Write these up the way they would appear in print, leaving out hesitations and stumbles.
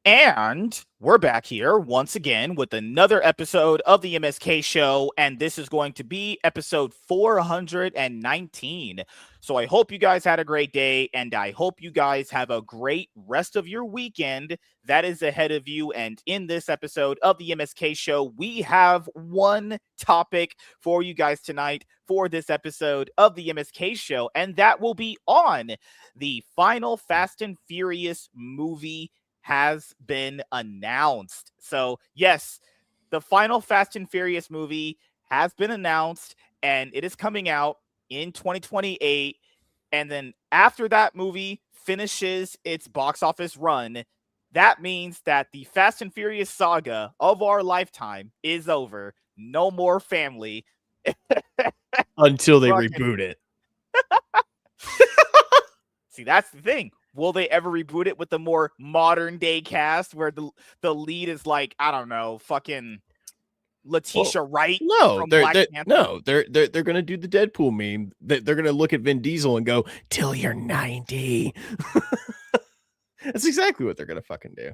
And we're back here once again with another episode of the MSK show, and this is going to be episode 419. So I hope you guys had a great day, and I hope you guys have a great rest of your weekend that is ahead of you. And in this episode of the MSK show, we have one topic for you guys tonight for this episode of the MSK show, and that will be on the final Fast and Furious movie has been announced. So, yes, the final Fast and Furious movie has been announced and it is coming out in 2028. And then after that movie finishes its box office run, that means that the Fast and Furious saga of our lifetime is over. No more family. Until they reboot it. See, that's the thing. Will they ever reboot it with the more modern day cast where the lead is like, I don't know, fucking Letitia Wright? No, they're gonna do the Deadpool meme. They're gonna look at Vin Diesel and go, "Till you're 90." That's exactly what they're gonna fucking do.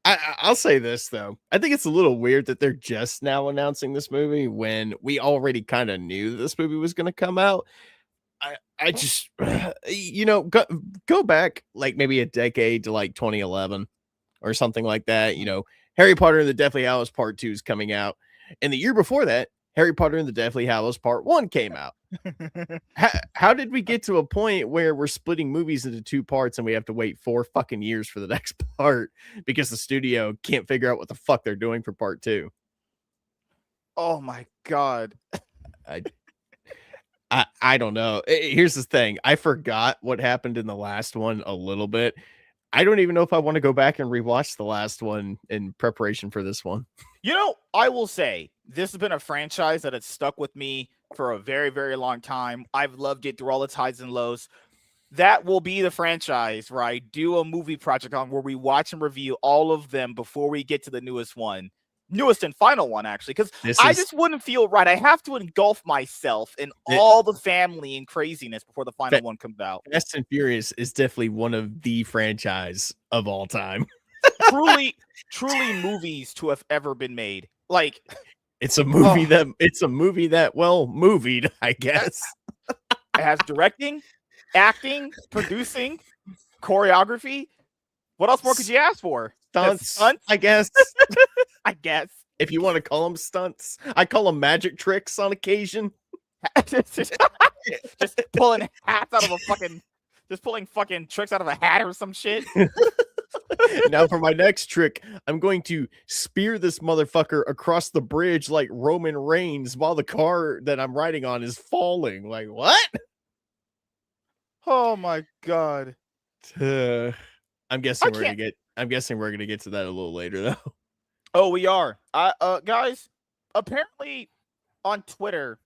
I'll say this though. I think it's a little weird that they're just now announcing this movie when we already kind of knew that this movie was gonna come out. I just, go back like maybe a decade to like 2011 or something like that. Harry Potter and the Deathly Hallows Part 2 is coming out. And the year before that, Harry Potter and the Deathly Hallows Part 1 came out. How did we get to a point where we're splitting movies into two parts and we have to wait 4 fucking years for the next part because the studio can't figure out what the fuck they're doing for Part 2? Oh my God. I don't know. Here's the thing. I forgot what happened in the last one a little bit. I don't even know if I want to go back and rewatch the last one in preparation for this one. I will say this has been a franchise that has stuck with me for a very, very long time. I've loved it through all its highs and lows. That will be the franchise where I do a movie project on where we watch and review all of them before we get to the newest and final one, actually, because I just wouldn't feel right. I have to engulf myself in all the family and craziness before the final one comes out. Fast and Furious is definitely one of the franchise of all time. truly movies to have ever been made. Like, it's a movie that movied, I guess. It has directing, acting, producing, choreography. What else more could you ask for? Stunts, I guess. I guess. If you want to call them stunts. I call them magic tricks on occasion. just pulling hats out of pulling fucking tricks out of a hat or some shit. Now for my next trick, I'm going to spear this motherfucker across the bridge like Roman Reigns while the car that I'm riding on is falling. Like, what? Oh my God. I'm guessing we're gonna get to that a little later though. Oh, we are. Guys, apparently on Twitter,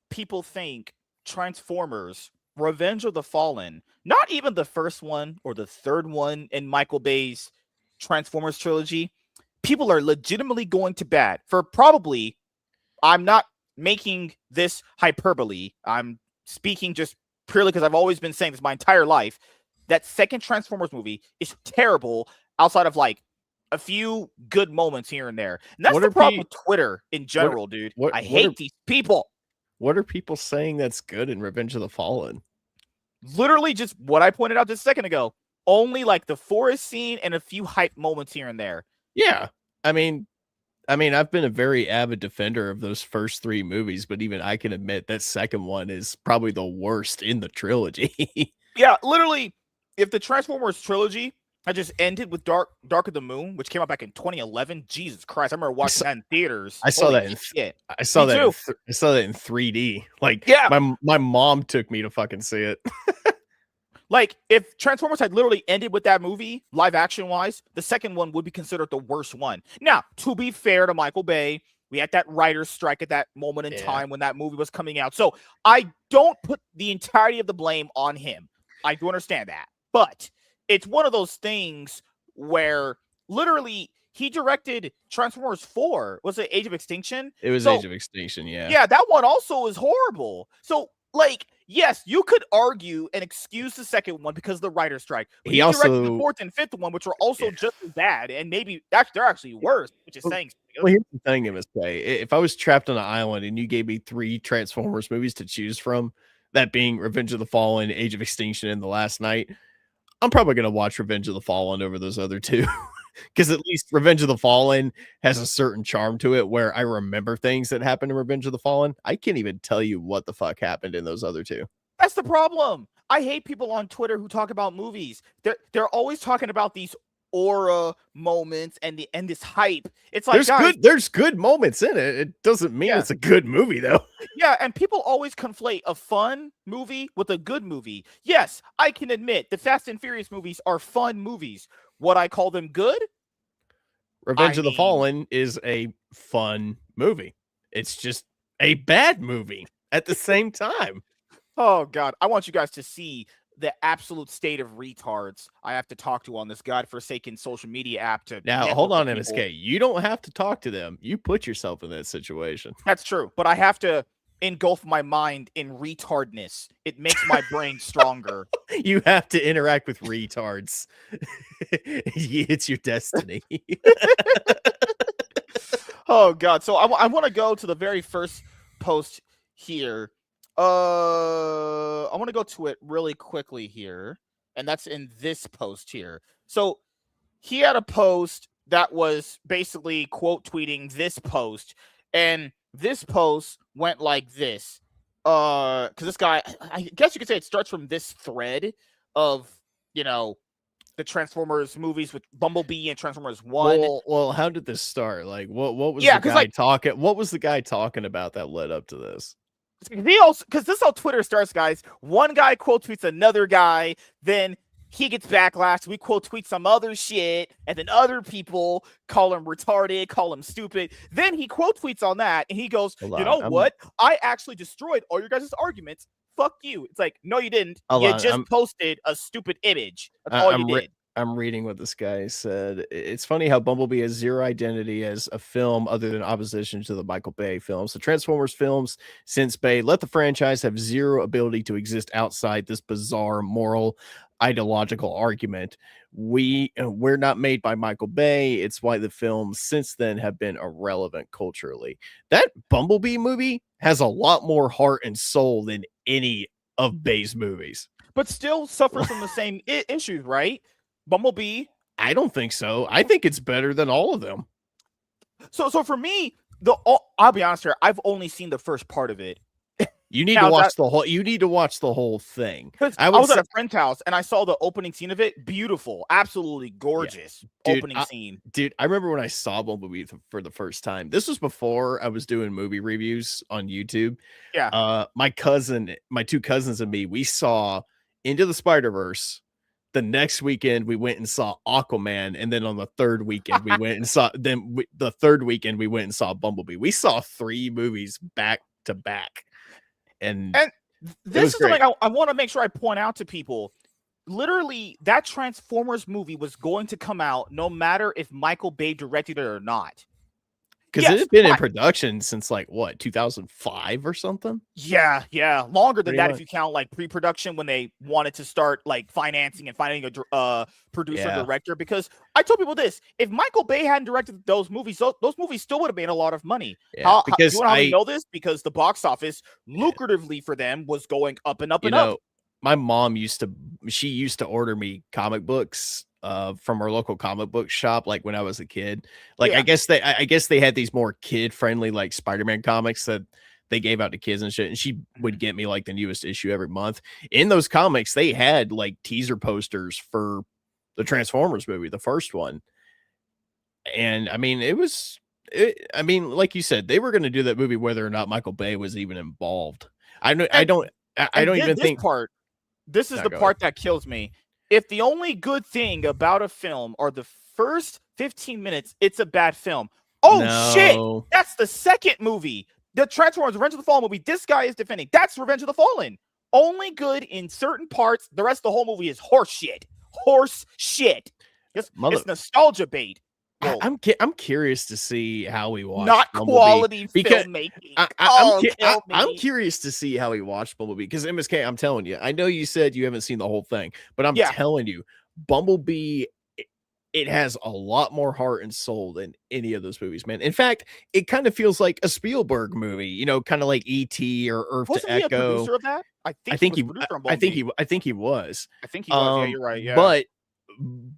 people think Transformers Revenge of the Fallen, not even the first one or the third one in Michael Bay's Transformers trilogy, people are legitimately going to bat for probably, I'm not making this hyperbole, I'm speaking just purely because I've always been saying this my entire life, that second Transformers movie is terrible outside of like a few good moments here and there. And that's the problem with Twitter in general, dude. I hate these people. What are people saying that's good in Revenge of the Fallen? Literally just what I pointed out just a second ago. Only like the forest scene and a few hype moments here and there. Yeah. I mean, I've been a very avid defender of those first 3 movies, but even I can admit that second one is probably the worst in the trilogy. Yeah, literally, if the Transformers trilogy had just ended with Dark of the Moon, which came out back in 2011, Jesus Christ, I remember watching that in theaters. I saw that in 3D. Like, yeah, my mom took me to fucking see it. Like, if Transformers had literally ended with that movie, live action wise, the second one would be considered the worst one. Now, to be fair to Michael Bay, we had that writer's strike at that moment in time when that movie was coming out. So I don't put the entirety of the blame on him. I do understand that. But it's one of those things where literally he directed Transformers 4. Was it Age of Extinction? It was Age of Extinction, yeah. Yeah, that one also is horrible. So, like, yes, you could argue and excuse the second one because of the writer's strike, but He he directed the also fourth and fifth one, which were also just as bad, and maybe they're actually worse, which is saying something. Well, here's the thing, MSK. If I was trapped on an island and you gave me 3 Transformers movies to choose from, that being Revenge of the Fallen, Age of Extinction, and The Last Night, I'm probably gonna watch Revenge of the Fallen over those other 2. Because at least Revenge of the Fallen has a certain charm to it where I remember things that happened in Revenge of the Fallen. I can't even tell you what the fuck happened in those other 2. That's the problem. I hate people on Twitter who talk about movies. They're always talking about these aura moments and this hype. It's like, guys, there's good moments in it. It doesn't mean it's a good movie though. Yeah, and people always conflate a fun movie with a good movie. Yes, I can admit the Fast and Furious movies are fun movies. Would I call them good? Revenge of the Fallen is a fun movie. It's just a bad movie at the same time. Oh, God. I want you guys to see the absolute state of retards I have to talk to on this godforsaken social media app to. Now, hold on, MSK. You don't have to talk to them. You put yourself in that situation. That's true. But I have to engulf my mind in retardness. It makes my brain stronger. You have to interact with retards. It's your destiny. Oh, God. So I want to go to the very first post here. I want to go to it really quickly here, and that's in this post here. So he had a post that was basically quote tweeting this post, and this post went like this. Because this guy, I guess you could say it starts from this thread of, the Transformers movies with Bumblebee and Transformers 1. Well, how did this start? Like, what was the guy talking? What was the guy talking about that led up to this? Because this is how Twitter starts, guys. One guy quote tweets another guy, then he gets backlash. We quote tweet some other shit, and then other people call him retarded, call him stupid. Then he quote tweets on that, and he goes, what? I actually destroyed all your guys' arguments. Fuck you. It's like, no, you didn't. You just posted a stupid image. That's all you did. I'm reading what this guy said. It's funny how Bumblebee has zero identity as a film other than opposition to the Michael Bay films. The Transformers films since Bay let the franchise have zero ability to exist outside this bizarre moral ideological argument. We're not made by Michael Bay. It's why the films since then have been irrelevant culturally. That Bumblebee movie has a lot more heart and soul than any of Bay's movies. But still suffers from the same issues, right? Bumblebee? I don't think so. I think it's better than all of them. So for me, I'll be honest here, I've only seen the first part of it. You need to watch the whole. You need to watch the whole thing. I was at a friend's house and I saw the opening scene of it. Beautiful, absolutely gorgeous opening scene. Dude, I remember when I saw Bumblebee for the first time. This was before I was doing movie reviews on YouTube. Yeah. My 2 cousins and me, we saw Into the Spider-Verse. The next weekend we went and saw Aquaman, and then on the third weekend we went and saw. The third weekend we went and saw Bumblebee. We saw 3 movies back to back. And this is something I want to make sure I point out to people. Literally, that Transformers movie was going to come out no matter if Michael Bay directed it or not. Because it had been in production since 2005 or something? Yeah. Longer than that if you count pre-production when they wanted to start financing and finding a producer director. Because I told people this, if Michael Bay hadn't directed those movies still would have made a lot of money. Yeah, because you know how we know this? Because the box office lucratively for them was going up and up and up. My mom used to order me comic books from our local comic book shop when I was a kid. I guess they had these more kid friendly Spider-Man comics that they gave out to kids and shit, and she would get me the newest issue every month. In those comics they had teaser posters for the Transformers movie, the first one. And I mean like you said, they were going to do that movie whether or not Michael Bay was even involved. I don't even think this is the part that kills me. If the only good thing about a film are the first 15 minutes, it's a bad film. Shit! That's the second movie. The Transformers Revenge of the Fallen movie, this guy is defending. That's Revenge of the Fallen. Only good in certain parts. The rest of the whole movie is horse shit. Horse shit. It's nostalgia bait. Well, I'm curious to see how we watch not Bumblebee quality because filmmaking. Oh, kill I'm me. curious to see how he watched Bumblebee because MSK. I'm telling you, I know you said you haven't seen the whole thing, but I'm Yeah. telling you, Bumblebee. It has a lot more heart and soul than any of those movies, man. In fact, it kind of feels like a Spielberg movie, you know, kind of like E.T. or Earth to Wasn't he a Echo. producer of that? I I think he think was he, producer on I think Bumblebee. I think he was. I think he was. Yeah, you're right. Yeah.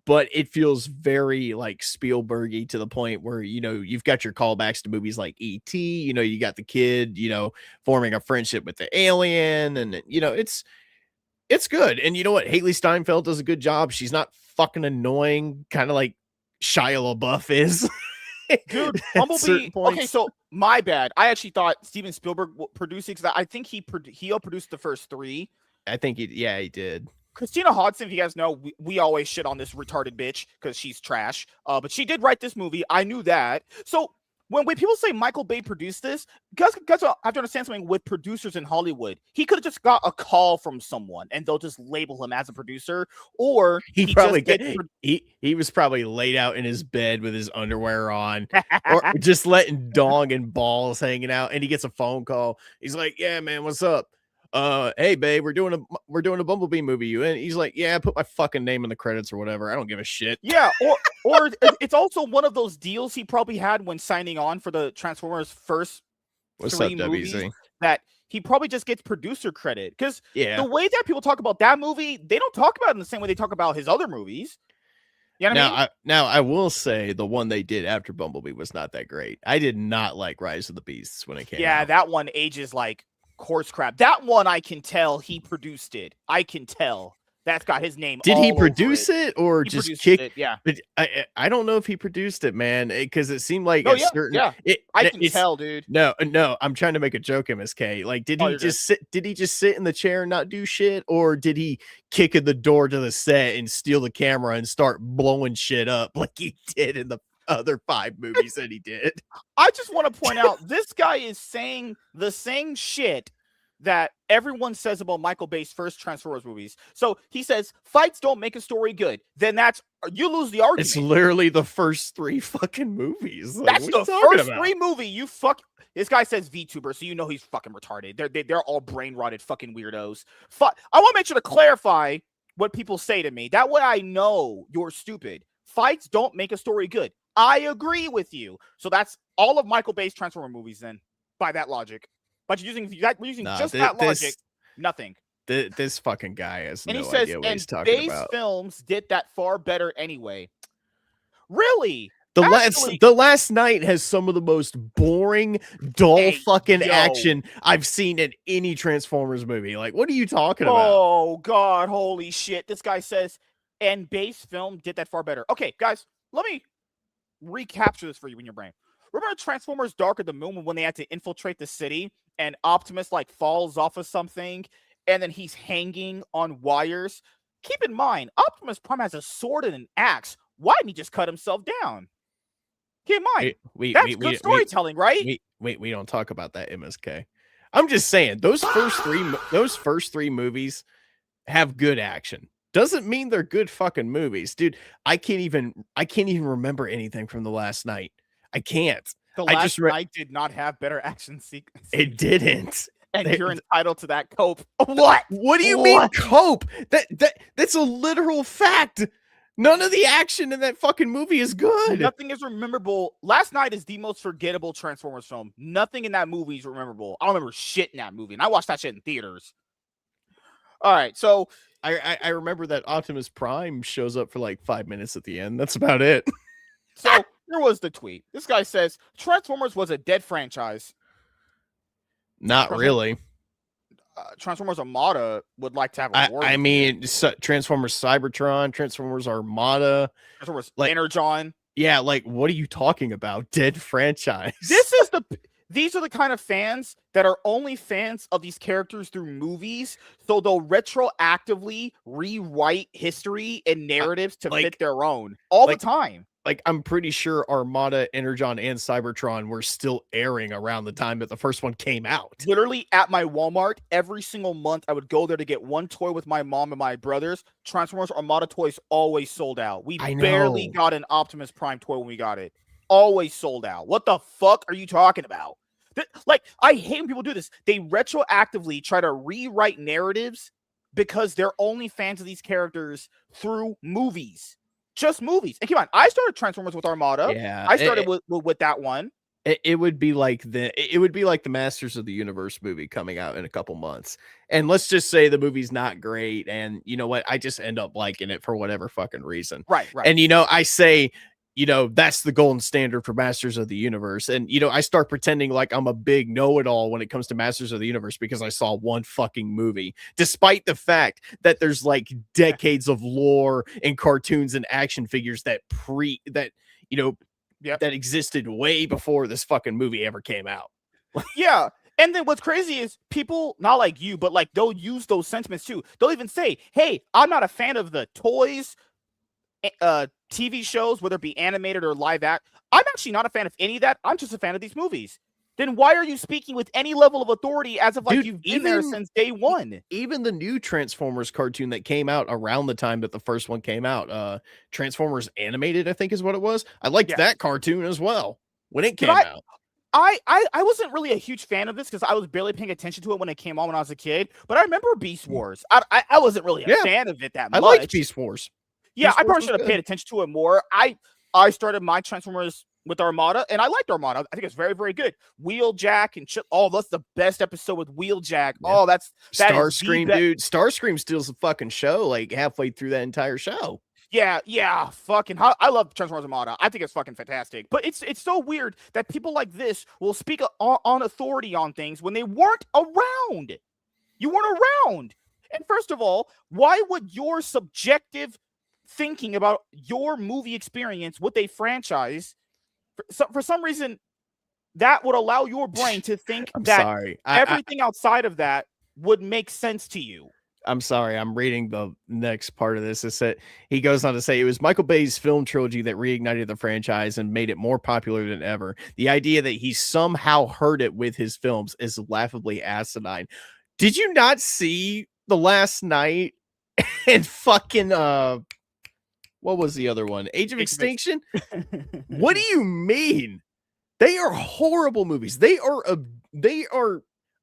But it feels very like Spielbergy to the point where, you know, you've got your callbacks to movies like E.T., you know, you got the kid, you know, forming a friendship with the alien, and you know, it's good. And you know what? Haley Steinfeld does a good job. She's not fucking annoying, kind of like Shia LaBeouf is. Dude, at Bumblebee. certain Okay, points. so my bad. I actually thought Steven Spielberg produced it because I think he produced the first three. I think he did. Christina Hodson, if you guys know, we always shit on this retarded bitch because she's trash. But she did write this movie. I knew that. So when people say Michael Bay produced this, guys have to understand something with producers in Hollywood. He could have just got a call from someone and they'll just label him as a producer, or He he probably just he was probably laid out in his bed with his underwear on, or just letting dong and balls hanging out, and he gets a phone call. He's like, "Yeah, man, what's up? Hey, babe, we're doing a Bumblebee movie. You in?" He's like, "Yeah, put my fucking name in the credits or whatever. I don't give a shit." Yeah, or it's also one of those deals he probably had when signing on for the Transformers first What's three up, movies WZ? that he probably just gets producer credit because Yeah. the way that people talk about that movie, they don't talk about it in the same way they talk about his other movies. You know what I mean? Now I will say the one they did after Bumblebee was not that great. I did not like Rise of the Beasts when it came Yeah, out. that one ages like horse crap. That one I can tell he produced it. I can tell. That's got his name. Did he all over produce it or He just produced kick? it, yeah. But I don't know if he produced it, man, because it seemed like Oh a yeah, certain yeah. it I can it's tell, dude. no, I'm trying to make a joke, MSK. Like, Oh, you're good. did he just sit in the chair and not do shit, or did he kick in the door to the set and steal the camera and start blowing shit up like he did in the other 5 movies that he did? I just want to point out this guy is saying the same shit that everyone says about Michael Bay's first Transformers movies. So he says fights don't make a story good. Then you lose the argument. It's literally the first 3 fucking movies. Like, That's the first 3 movie. You fuck. This guy says VTuber, so you know he's fucking retarded. They're all brain rotted fucking weirdos. I want to make sure to clarify what people say to me. That way I know you're stupid. Fights don't make a story good. I agree with you. So that's all of Michael Bay's Transformer movies then, by that logic. But you're using that logic, nothing. This fucking guy has and no he says, idea what he's talking about. Films did that far better anyway. Really? The last night has some of the most boring, dull fucking action I've seen in any Transformers movie. Like, what are you talking about? Oh God, holy shit. This guy says, and base film did that far better. Okay, guys, let me recapture this for you in your brain. Remember Transformers Dark of the Moon when they had to infiltrate the city and Optimus like falls off of something and then he's hanging on wires? Keep in mind, Optimus Prime has a sword and an axe. Why didn't he just cut himself down? Keep in mind, that's good storytelling, right? We don't talk about that, MSK. I'm just saying those first 3 movies have good action. Doesn't mean they're good fucking movies, dude. I can't even remember anything from the last night. I can't. The last night did not have better action sequence. It didn't. And you're entitled to that cope. What? What do you mean cope? That's a literal fact. None of the action in that fucking movie is good. Nothing is memorable. Last Night is the most forgettable Transformers film. Nothing in that movie is memorable. I don't remember shit in that movie, and I watched that shit in theaters. All right, so I remember that Optimus Prime shows up for like 5 minutes at the end. That's about it. So here was the tweet. This guy says Transformers was a dead franchise. Not really. Transformers Armada would like to have a war. I mean, Transformers Cybertron, Transformers Armada, Transformers Energon. Yeah, like what are you talking about? Dead franchise. These are the kind of fans that are only fans of these characters through movies, so they'll retroactively rewrite history and narratives to fit their own all the time. like, I'm pretty sure Armada, Energon, and Cybertron were still airing around the time that the first one came out. Literally at my Walmart, every single month, I would go there to get one toy with my mom and my brothers. Transformers Armada toys always sold out. We I barely know. got an Optimus Prime toy when we got it. Always sold out. What the fuck are you talking about? Like, I hate when people do this. They retroactively try to rewrite narratives because they're only fans of these characters through movies. Just movies. And keep on, I started Transformers with Armada. Yeah, I started with that one. it would be like the Masters of the Universe movie coming out in a couple months. And let's just say the movie's not great, and you know what? I just end up liking it for whatever fucking reason. Right. And I say, that's the golden standard for Masters of the Universe. And I start pretending like I'm a big know-it-all when it comes to Masters of the Universe because I saw one fucking movie, despite the fact that there's like decades of lore and cartoons and action figures that that existed way before this fucking movie ever came out. Yeah. And then what's crazy is people, not like you, but like they'll use those sentiments too. They'll even say, hey, I'm not a fan of the toys, TV shows, whether it be animated or live act. I'm actually not a fan of any of that. I'm just a fan of these movies. Then why are you speaking with any level of authority as if like you've been there since day one? Even the new Transformers cartoon that came out around the time that the first one came out, Transformers Animated, I think is what it was. I liked that cartoon as well when it came out. I wasn't really a huge fan of this because I was barely paying attention to it when it came on when I was a kid. But I remember Beast Wars. I wasn't really a fan of it that much. I liked Beast Wars. Yeah, I probably should have paid attention to it more. I started my Transformers with Armada, and I liked Armada. I think it's very, very good. Wheeljack and shit. Oh, that's the best episode with Wheeljack. Yeah. Oh, that Starscream, dude. Starscream steals the fucking show like halfway through that entire show. Yeah, fucking. I love Transformers Armada. I think it's fucking fantastic. But it's so weird that people like this will speak on authority on things when they weren't around. You weren't around. And first of all, why would your subjective thinking about your movie experience with a franchise, for some reason, that would allow your brain to think everything outside of that would make sense to you? I'm sorry. I'm reading the next part of this. It said he goes on to say it was Michael Bay's film trilogy that reignited the franchise and made it more popular than ever. The idea that he somehow heard it with his films is laughably asinine. Did you not see The Last Night and fucking what was the other one? Age of Extinction? What do you mean? They are horrible movies. They are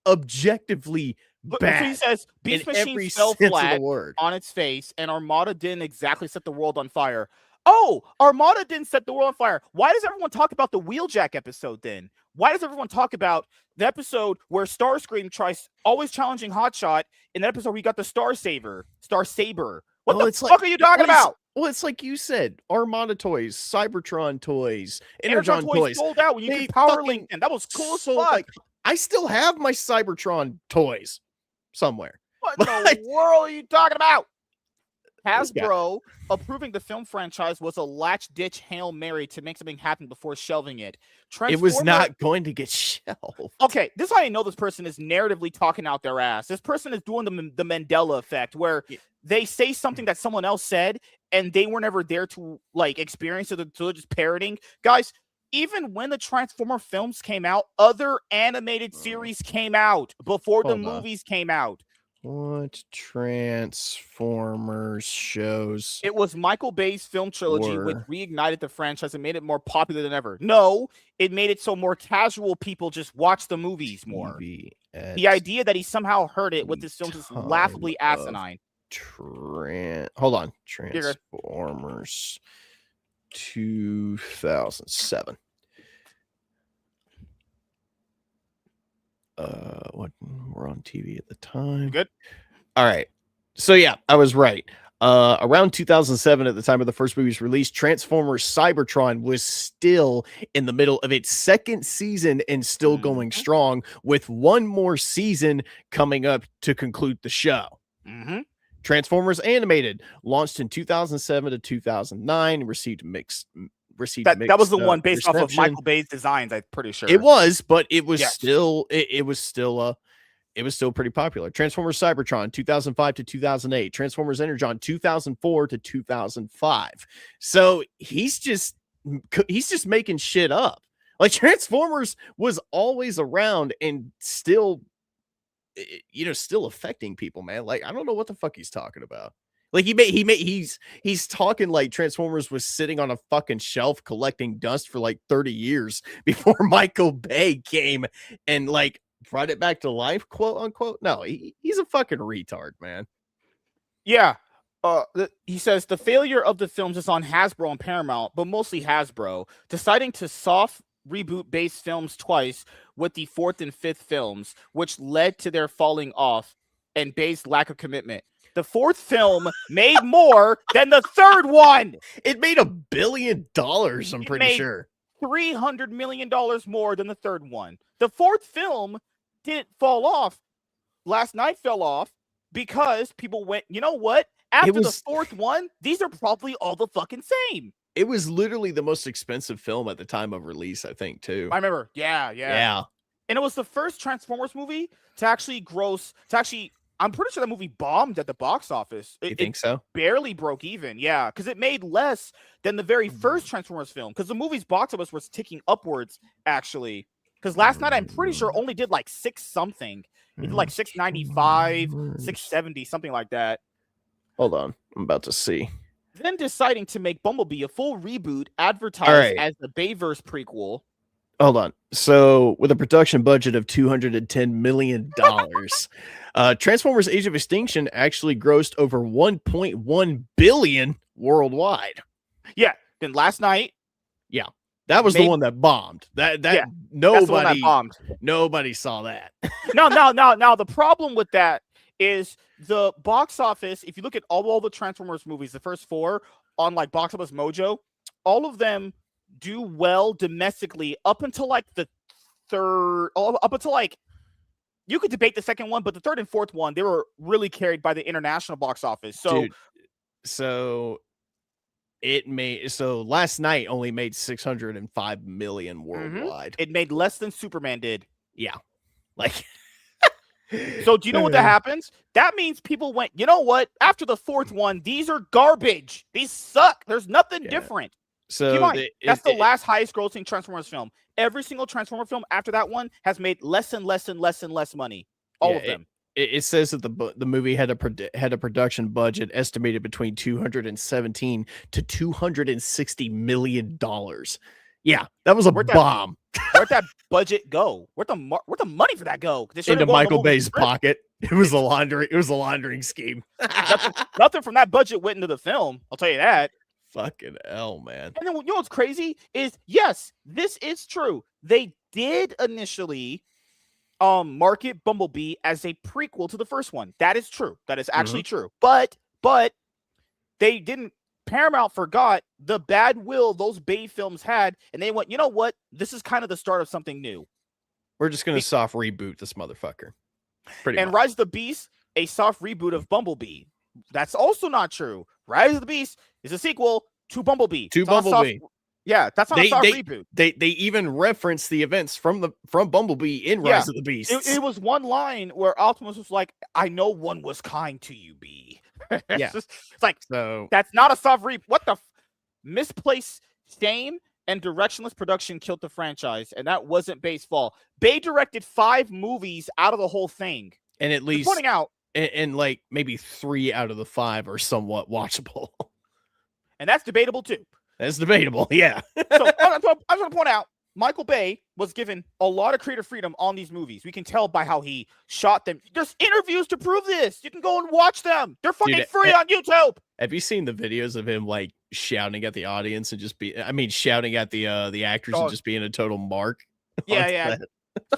objectively bad. So he says Beast Machine fell flat on its face, and Armada didn't exactly set the world on fire. Oh, Armada didn't set the world on fire. Why does everyone talk about the Wheeljack episode then? Why does everyone talk about the episode where Starscream tries always challenging Hotshot in the episode where he got the Star Saber? What the fuck are you talking about? Well, it's like you said, Armada toys, Cybertron toys, Energon toys sold out when you could power link them. That was cool as fuck. Like, I still have my Cybertron toys somewhere. What in the world are you talking about? Hasbro approving the film franchise was a latch-ditch Hail Mary to make something happen before shelving it. It was not going to get shelved. Okay, this is how I know this person is narratively talking out their ass. This person is doing the Mandela effect, where they say something that someone else said, and they were never there to like experience it, so they're just parroting. Guys, even when the Transformer films came out, other animated series came out before the movies came out. What Transformers shows? It was Michael Bay's film trilogy which reignited the franchise and made it more popular than ever. No, it made it so more casual people just watch the movies more. The idea that he somehow heard it with his films is laughably asinine. Hold on. Transformers 2007. What we're on TV at the time. Good. All right. So yeah, I was right. Around 2007, at the time of the first movie's release, Transformers Cybertron was still in the middle of its second season and still going strong, with one more season coming up to conclude the show. Transformers Animated launched in 2007 to 2009 and received mixed. That was the one based off of Michael Bay's designs, I'm pretty sure. It was, but it was still pretty popular. Transformers Cybertron 2005 to 2008, Transformers Energon 2004 to 2005. So he's just making shit up. Like Transformers was always around and still, still affecting people, man. Like I don't know what the fuck he's talking about. Like he's talking like Transformers was sitting on a fucking shelf collecting dust for like 30 years before Michael Bay came and like brought it back to life, quote unquote. No, he's a fucking retard, man. Yeah. He says the failure of the films is on Hasbro and Paramount, but mostly Hasbro, deciding to soft reboot base films twice with the fourth and fifth films, which led to their falling off and Bay's lack of commitment. The fourth film made more than the third one. It made $1 billion, I'm pretty sure. $300 million more than the third one. The fourth film didn't fall off. Last Night fell off because people went, you know what? After the fourth one, these are probably all the fucking same. It was literally the most expensive film at the time of release, I think, too. I remember. Yeah. And it was the first Transformers movie to actually I'm pretty sure that movie bombed at the box office. You think so? Barely broke even. Yeah, because it made less than the very first Transformers film. Because the movie's box office was ticking upwards, actually. Because Last Night, I'm pretty sure, only did like 6 something. It did like 695, 670, something like that. Hold on. I'm about to see. Then deciding to make Bumblebee a full reboot, advertised as the Bayverse prequel. Hold on. So, with a production budget of $210 million, Transformers: Age of Extinction actually grossed over $1.1 billion worldwide. Yeah. Then Last Night. Yeah. That was the one that bombed. Nobody bombed. Nobody saw that. No. The problem with that is the box office. If you look at all the Transformers movies, the first 4 on like Box Office Mojo, all of them do well domestically up until like the third, up until like, you could debate the second one, but the third and fourth one, they were really carried by the international box office. So, dude, Last Night only made $605 million worldwide. It made less than Superman did. Yeah. Like, so do you know what that happens? That means people went, you know what? After the fourth one, these are garbage. These suck. There's nothing different. So that's the last highest grossing Transformers film. Every single Transformer film after that one has made less and less money. All of them. It says that the movie had a production budget estimated between $217 to $260 million. Yeah, that was a bomb. Where'd that budget go? Where'd the money for that go? Into Michael Bay's pocket. It was a laundering scheme. Nothing from that budget went into the film. I'll tell you that. Fucking hell, man. And then you know what's crazy is, yes, this is true. They did initially market Bumblebee as a prequel to the first one. That is true. That is actually true. But they didn't. Paramount forgot the bad will those Bay films had, and they went, you know what? This is kind of the start of something new. We're just going to soft reboot this motherfucker. Pretty much. Rise of the Beast, a soft reboot of Bumblebee. That's also not true. Rise of the Beast is a sequel to Bumblebee. Yeah, that's not a soft reboot. They even reference the events from Bumblebee in Rise of the Beast. It was one line where Optimus was like, "I know one was kind to you, B." Yeah, it's like, so that's not a soft reboot. What the misplaced shame and directionless production killed the franchise, and that wasn't Bay's fault. Bay directed 5 movies out of the whole thing, and at least pointing out, and like maybe 3 out of the 5 are somewhat watchable, and that's debatable too. That's debatable, yeah. So I just want to point out, Michael Bay was given a lot of creative freedom on these movies. We can tell by how he shot them. There's interviews to prove this. You can go and watch them. They're fucking free on YouTube. Have you seen the videos of him like shouting at the audience and shouting at the actors and just being a total mark? Yeah.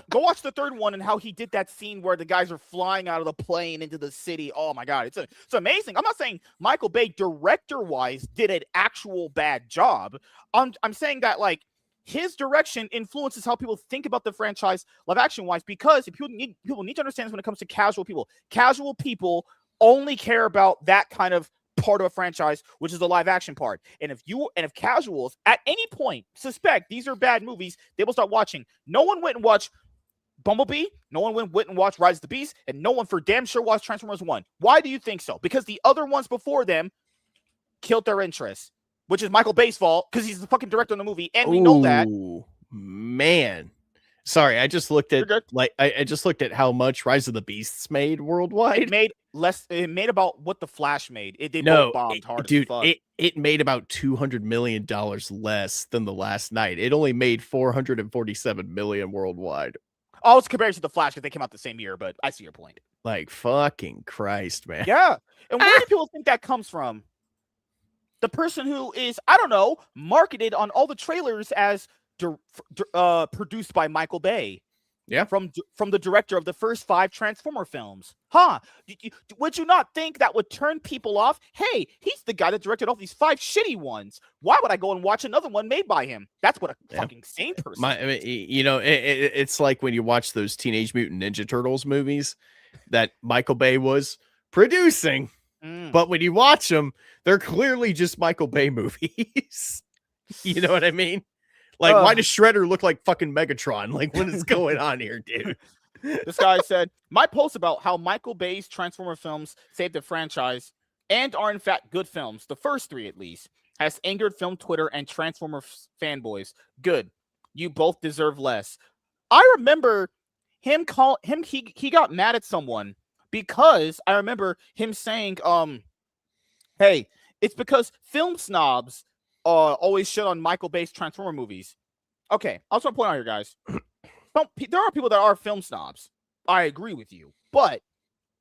Go watch the third one and how he did that scene where the guys are flying out of the plane into the city. Oh my God, it's amazing. I'm not saying Michael Bay director-wise did an actual bad job. I'm saying that like his direction influences how people think about the franchise live action wise, because people need to understand this when it comes to casual people. Casual people only care about that kind of part of a franchise, which is the live action part. And if casuals at any point suspect these are bad movies, they will start watching. No one went and watched Bumblebee, no one went and watched Rise of the Beast, and no one for damn sure watched Transformers 1. Why do you think so? Because the other ones before them killed their interest. which is Michael Bay's fault because he's the fucking director on the movie, and we know that. Oh man, sorry, I just looked at I just looked at how much Rise of the Beasts made worldwide. It made less. It made about what The Flash made. They both bombed hard, dude. as fuck. It made about $200 million less than The Last Night. It only made 447 million worldwide. Oh, it's compared to The Flash because they came out the same year, but I see your point. Like fucking Christ, man. Yeah, and where do people think that comes from? The person who is, I don't know, marketed on all the trailers as produced by Michael Bay. Yeah. From the director of the first 5 Transformer films. Huh? Would you not think that would turn people off? Hey, he's the guy that directed all these 5 shitty ones. Why would I go and watch another one made by him? That's what a fucking sane person is. It's like when you watch those Teenage Mutant Ninja Turtles movies that Michael Bay was producing. But when you watch them, they're clearly just Michael Bay movies. You know what I mean? Like, why does Shredder look like fucking Megatron? Like, what is going on here, dude? This guy said, my post about how Michael Bay's Transformer films saved the franchise and are in fact good films, the first 3 at least, has angered film Twitter and Transformer fanboys. Good. You both deserve less. I remember he got mad at someone because I remember him saying, hey, it's because film snobs always shit on Michael Bay's Transformer movies. Okay, I also want to point out here, guys. There are people that are film snobs. I agree with you. But,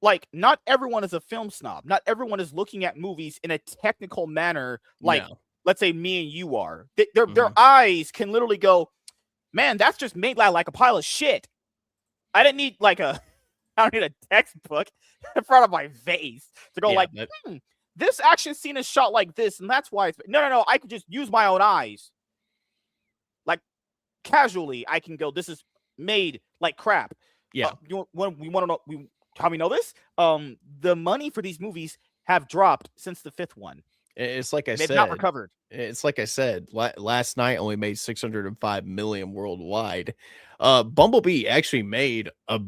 like, not everyone is a film snob. Not everyone is looking at movies in a technical manner like, let's say, me and you are. Their eyes can literally go, man, that's just made like a pile of shit. I don't need a textbook in front of my face to go this action scene is shot like this, and that's why it's... No. I could just use my own eyes. Like, casually, I can go, this is made like crap. Yeah. When we want to know how we know this? The money for these movies have dropped since the 5th one. It's like they've not recovered. It's like I said, Last Night only made 605 million worldwide. Bumblebee actually made a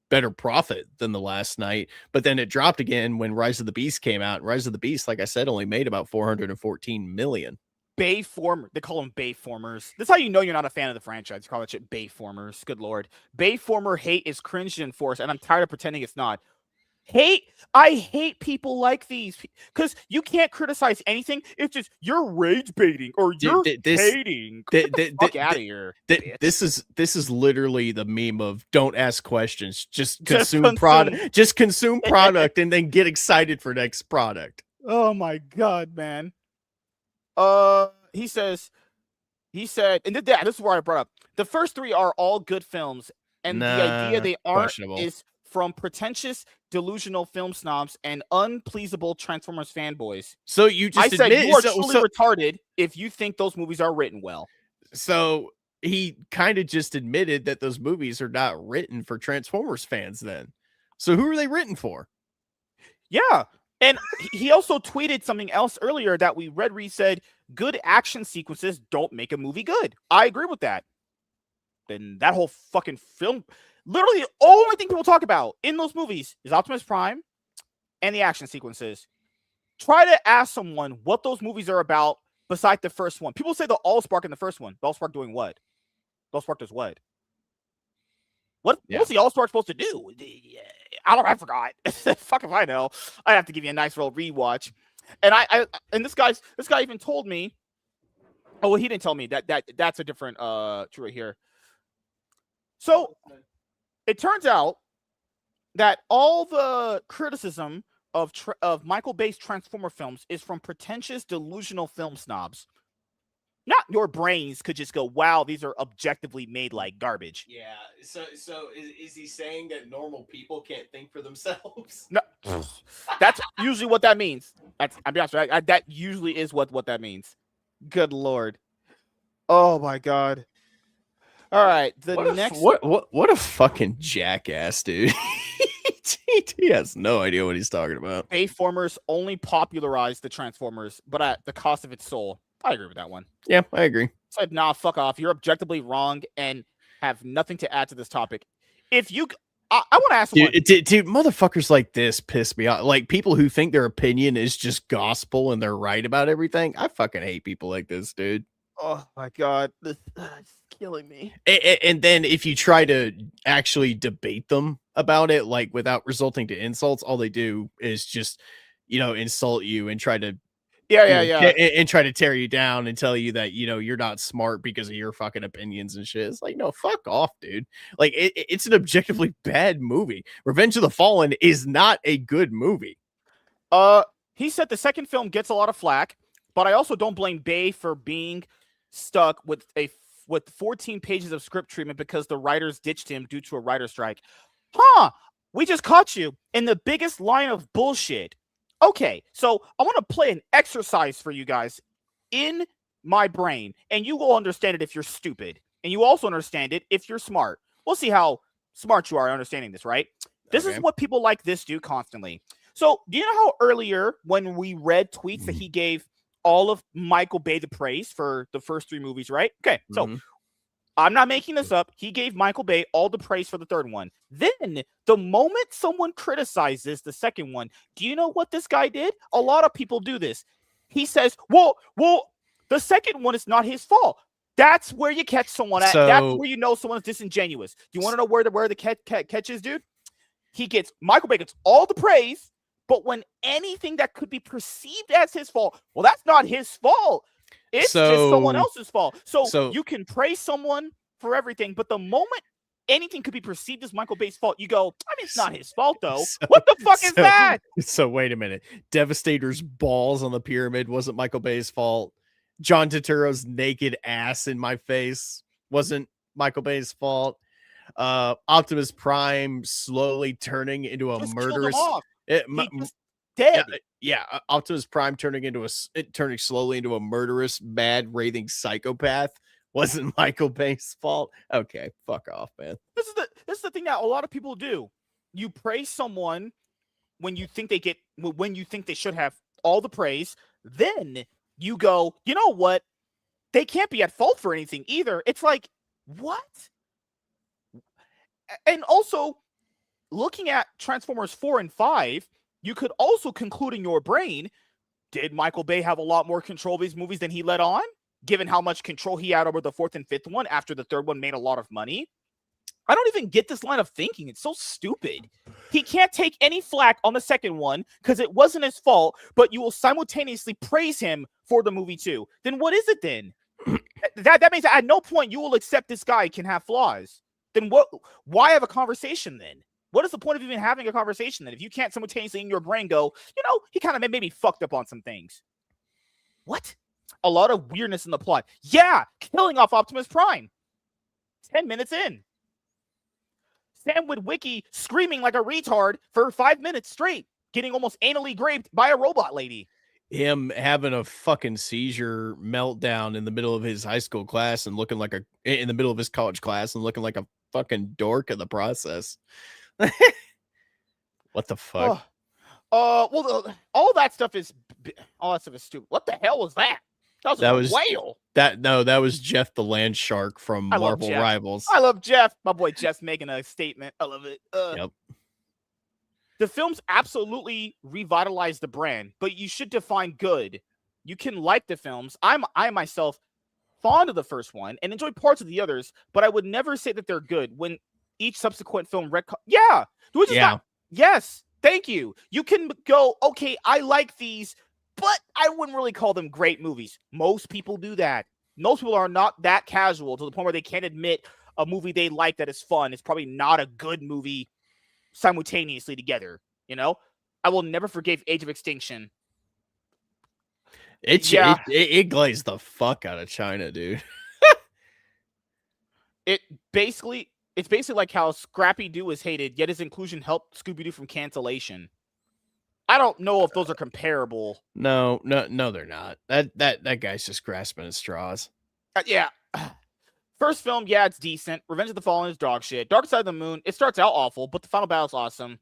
better profit than The Last Night, but then it dropped again when Rise of the Beast came out. Rise of the Beast, like I said, only made about 414 million. Bayformer, they call them Bayformers. This is how you know you're not a fan of the franchise. You call that shit Bayformers. Good lord. Bayformer hate is cringe and enforced, and I'm tired of pretending it's not. I hate people like these because you can't criticize anything. It's just you're rage baiting or you're hating. Fuck out of here. This is literally the meme of don't ask questions, just consume product, just consume product, and then get excited for next product. Oh my god, man. He said, and this is where I brought up the first 3 are all good films, and the idea they aren't is from pretentious, delusional film snobs and unpleasable Transformers fanboys. So you just said you are truly retarded if you think those movies are written well. So he kind of just admitted that those movies are not written for Transformers fans then. So who are they written for? Yeah. And he also tweeted something else earlier that we read where he said, good action sequences don't make a movie good. I agree with that. Then that whole fucking film... Literally, the only thing people talk about in those movies is Optimus Prime and the action sequences. Try to ask someone what those movies are about besides the first one. People say the Allspark in the first one. The Allspark doing what? The Allspark does what? What's the Allspark supposed to do? I forgot. Fuck if I know. I have to give you a nice little rewatch. And and this guy even told me. Oh, well, he didn't tell me that's a different true right here. So it turns out that all the criticism of Michael Bay's Transformer films is from pretentious, delusional film snobs. Not your brains could just go, wow, these are objectively made like garbage. Yeah. So is he saying that normal people can't think for themselves? No, that's usually what that means. I'll be honest, that usually is what that means. Good lord. Oh my god. All right, what a fucking jackass, dude. He has no idea what he's talking about. Bayformers only popularized the Transformers, but at the cost of its soul. I agree with that one. Yeah, I agree. Said, nah, fuck off. You're objectively wrong and have nothing to add to this topic. I want to ask someone. Dude, motherfuckers like this piss me off. Like people who think their opinion is just gospel and they're right about everything. I fucking hate people like this, dude. Oh my god, this is killing me. And then if you try to actually debate them about it, like without resulting to insults, all they do is just, insult you and try to and try to tear you down and tell you that, you're not smart because of your fucking opinions and shit. It's like, no, fuck off, dude. Like, it's an objectively bad movie. Revenge of the Fallen is not a good movie. He said the second film gets a lot of flack, but I also don't blame Bay for being stuck with 14 pages of script treatment because the writers ditched him due to a writer strike. We just caught you in the biggest line of bullshit. Okay, so I want to play an exercise for you guys in my brain, and you will understand it if you're stupid, and you also understand it if you're smart. We'll see how smart you are understanding this, right? This is what people like this do constantly. So, do you know how earlier when we read tweets that he gave all of Michael Bay the praise for the first 3 movies, right? Okay, so I'm not making this up. He gave Michael Bay all the praise for the third one. Then, the moment someone criticizes the second one, do you know what this guy did? A lot of people do this. He says, well, the second one is not his fault. That's where you catch someone at. That's where you know someone's disingenuous. Do you want to know where the catch is, dude? Michael Bay gets all the praise, but when anything that could be perceived as his fault, well, that's not his fault. It's just someone else's fault. So you can praise someone for everything, but the moment anything could be perceived as Michael Bay's fault, you go, I mean, it's not his fault, though. What the fuck is that? So wait a minute. Devastator's balls on the pyramid wasn't Michael Bay's fault. John Turturro's naked ass in my face wasn't Michael Bay's fault. Optimus Prime slowly turning into a murderous... Dead. Yeah, Optimus Prime turning slowly into a murderous, mad, raving psychopath wasn't Michael Bay's fault. Okay, fuck off, man. This is the thing that a lot of people do. You praise someone when you think they should have all the praise. Then you go, you know what? They can't be at fault for anything either. It's like, what? And also, looking at Transformers 4 and 5, you could also conclude in your brain, did Michael Bay have a lot more control of these movies than he let on, given how much control he had over the 4th and 5th one after the 3rd one made a lot of money? I don't even get this line of thinking. It's so stupid. He can't take any flack on the 2nd one because it wasn't his fault, but you will simultaneously praise him for the movie too. Then what is it then? That means at no point you will accept this guy can have flaws. Then why have a conversation then? What is the point of even having a conversation then if you can't simultaneously in your brain go, he kind of maybe fucked up on some things? What? A lot of weirdness in the plot. Yeah, killing off Optimus Prime. 10 minutes in. Sam Witwicky screaming like a retard for 5 minutes straight, getting almost anally raped by a robot lady. Him having a fucking seizure meltdown in the middle of his high school class and looking like in the middle of his college class and looking like a fucking dork in the process. What the fuck? Well, all that stuff is stupid. What the hell was that? That was a whale. That was Jeff the Land Shark from Marvel Rivals. I love Jeff. My boy Jeff's making a statement. I love it. Yep. The films absolutely revitalized the brand, but you should define good. You can like the films. I myself fond of the first one and enjoy parts of the others, but I would never say that they're good when each subsequent film yes, thank you. You can go, okay, I like these, but I wouldn't really call them great movies. Most people do that. Most people are not that casual to the point where they can't admit a movie they like that is fun. It's probably not a good movie simultaneously together. I will never forgive Age of Extinction. It glazed the fuck out of China, dude. It's basically like how Scrappy-Doo is hated, yet his inclusion helped Scooby-Doo from cancellation. I don't know if those are comparable. No, they're not. That guy's just grasping at straws. Yeah. First film, yeah, it's decent. Revenge of the Fallen is dog shit. Dark Side of the Moon, it starts out awful, but the final battle's awesome.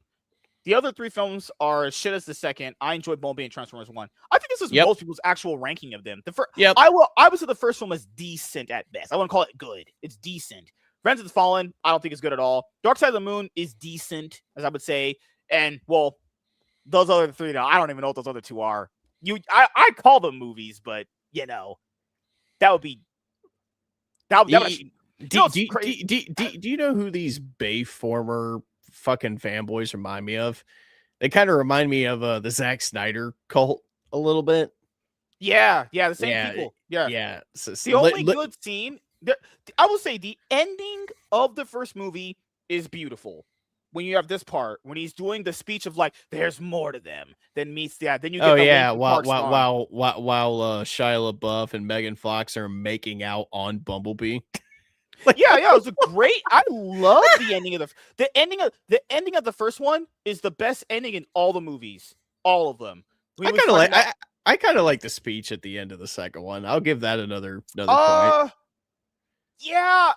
The other 3 films are as shit as the second. I enjoyed Bumblebee and Transformers 1. I think this is most people's actual ranking of them. I would say the first film is decent at best. I wouldn't call it good. It's decent. Revenge of the Fallen, I don't think is good at all. Dark Side of the Moon is decent, as I would say. And, well, those other three, I don't even know what those other two are. I call them movies, but, that would be... That would actually... Do you know who these Bayformer fucking fanboys remind me of? They kind of remind me of the Zack Snyder cult a little bit. Yeah, the same people. Yeah. So, the only good scene, I will say, the ending of the first movie is beautiful. When you have this part, when he's doing the speech of like, "There's more to them than meets that," then you get while Shia LaBeouf and Megan Fox are making out on Bumblebee. Yeah, it was a great. I love the ending of the ending of the first one is the best ending in all the movies, all of them. I kind of like the speech at the end of the second one. I'll give that another point. Yeah.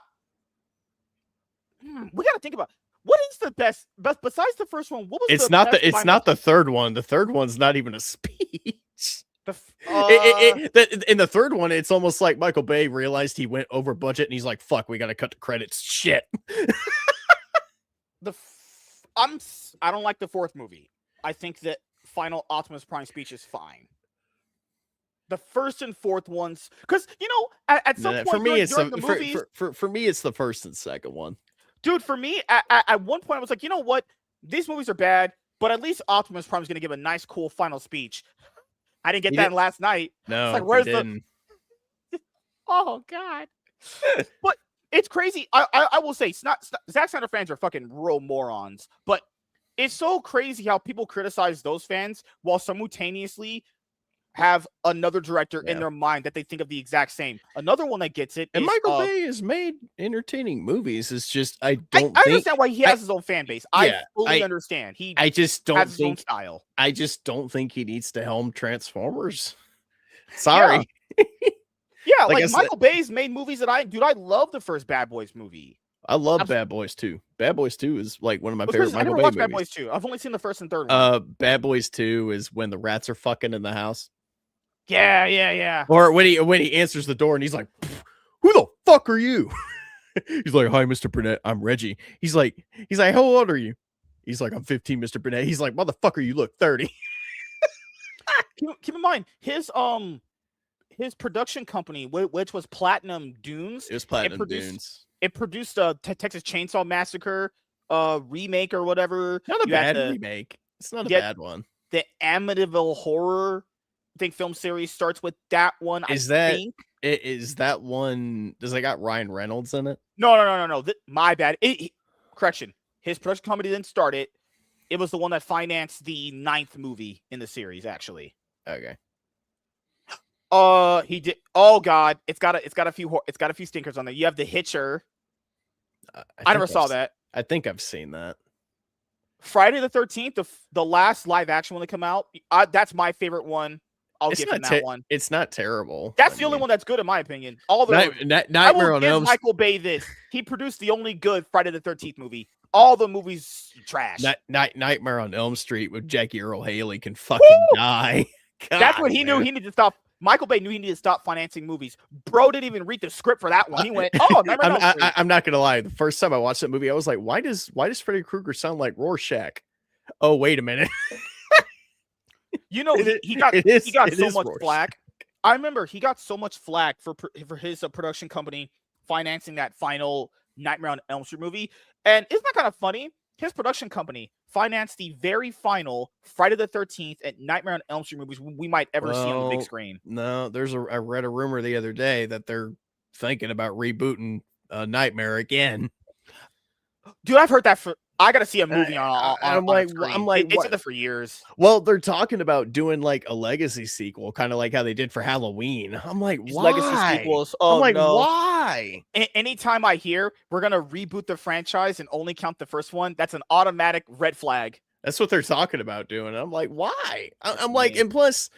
We got to think about what is the best besides the first one. What was it's not the third one. The third one's not even a speech. In the third one, it's almost like Michael Bay realized he went over budget and he's like, "Fuck, we got to cut the credits." Shit. I don't like the fourth movie. I think that final Optimus Prime speech is fine. The first and fourth ones, because at some point for me, it's during the movies, for me, it's the first and second one. Dude, for me, at one point, I was like, you know what? These movies are bad, but at least Optimus Prime is going to give a nice, cool final speech. I didn't get that last night. No, it's like, where's the... Oh, God. But it's crazy. I will say, Zack Snyder fans are fucking real morons, but it's so crazy how people criticize those fans while simultaneously have another director in their mind that they think of the exact same. Another one that gets it. And is, Michael Bay has made entertaining movies. It's just I understand why he has his own fan base. I fully understand. I just don't has think his own style. I just don't think he needs to helm Transformers. Sorry. Yeah, like Michael Bay's made movies that I love the first Bad Boys movie. I love Bad Boys 2. Bad Boys 2 is like one of my favorite Michael Bay movies. Bad Boys 2. I've only seen the first and third one. Bad Boys 2 is when the rats are fucking in the house. Yeah. Or when he answers the door and he's like, "Who the fuck are you?" He's like, "Hi, Mr. Burnett. I'm Reggie." He's like, "How old are you?" He's like, "I'm 15, Mr. Burnett." He's like, "Motherfucker, you look 30." Keep in mind his production company, which was Platinum Dunes. It was Platinum Dunes. It produced a Texas Chainsaw Massacre remake or whatever. Not a bad remake. It's not a bad one. The Amityville Horror, I think, film series starts with that one. Is that one? Does it got Ryan Reynolds in it? No. My bad. Correction. His production company didn't start it. It was the one that financed the 9th movie in the series, actually. Okay. He did. Oh God, it's got a few stinkers on there. You have The Hitcher. I never saw that. I think I've seen that. Friday the 13th, the last live action one that come out. That's my favorite one. I'll give him that one. It's not terrible. That's the only one that's good in my opinion. All the Nightmare on Elm Street. Michael Bay this. He produced the only good Friday the 13th movie. All the movies trash. Nightmare on Elm Street with Jackie Earle Haley can fucking die. God, that's what he knew. He needed to stop. Michael Bay knew he needed to stop financing movies. Bro didn't even read the script for that one. He went, "Oh, I'm not gonna lie. The first time I watched that movie, I was like, why does Freddy Krueger sound like Rorschach? Oh, wait a minute." He got so much flack. I remember he got so much flack for his production company financing that final Nightmare on Elm Street movie. And isn't that kind of funny? His production company financed the very final Friday the 13th and Nightmare on Elm Street movies we might ever see on the big screen. No, I read a rumor the other day that they're thinking about rebooting Nightmare again. Dude, I've heard that I got to see a movie on I'm like, it's in there for years. Well, they're talking about doing like a legacy sequel, kind of like how they did for Halloween. I'm like, why? Legacy sequels. Oh, I'm like, no. Why? Anytime I hear we're going to reboot the franchise and only count the first one, that's an automatic red flag. That's what they're talking about doing. I'm like, why? I'm like, and plus,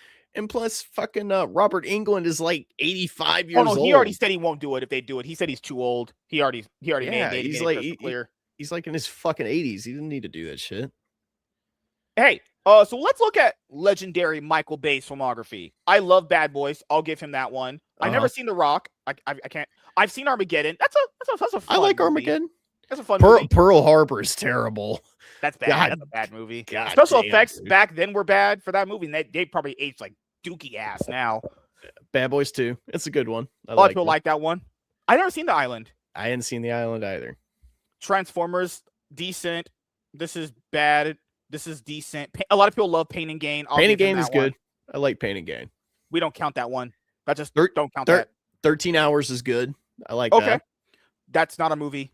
fucking Robert Englund is like 85 years old. He already said he won't do it if they do it. He said he's too old. He already made it clear. He's like in his fucking 80s. He didn't need to do that shit. Hey, so let's look at legendary Michael Bay's filmography. I love Bad Boys. I'll give him that one. I've never seen The Rock. I can't. I've seen Armageddon. That's a fun I like movie. Armageddon. That's a fun movie. Pearl Harbor is terrible. That's bad. God, That's a bad movie. God Special damn, effects dude. back then were bad for that movie, and they probably aged like dookie ass now. Bad Boys 2. It's a good one. A lot of people like that one. I never seen The Island. I hadn't seen The Island either. Transformers, decent. This is bad. This is decent. A lot of people love Pain and Gain. Pain and Gain is good. I like Pain and Gain. We don't count that one. That just don't count that. 13 Hours is good. I like that. Okay. That's not a movie.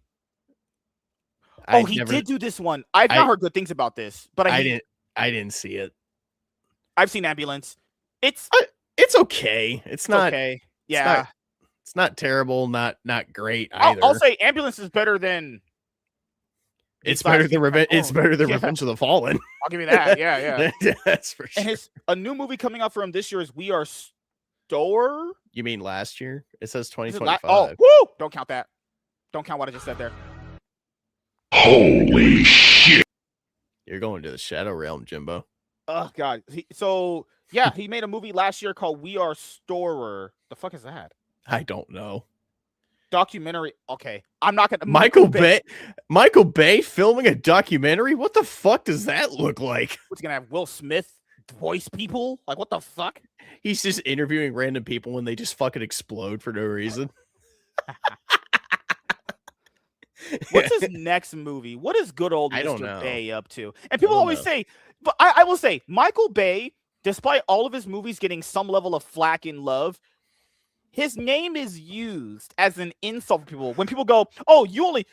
He did do this one. I've not heard good things about this, but I didn't see it. I've seen Ambulance. It's okay. It's not okay. Yeah. It's not terrible, not great either. I'll say Ambulance is better than It's better than Revenge. It's better than Revenge of the Fallen. I'll give you that. Yeah. That's for sure. And a new movie coming out for him this year is We Are Store. You mean last year? It says 2025. Woo! Don't count that. Don't count what I just said there. Holy shit! You're going to the Shadow Realm, Jimbo. Oh God. He made a movie last year called We Are Storer. The fuck is that? I don't know. Documentary. Okay, I'm not gonna. Michael Bay filming a documentary. What the fuck does that look like? What's gonna have Will Smith voice people? Like what the fuck? He's just interviewing random people and they just fucking explode for no reason. What's his next movie? What is good old Mr. Bay up to? And people always say, but I will say, Michael Bay, despite all of his movies getting some level of flack in love, his name is used as an insult for people. When people go, "Oh, you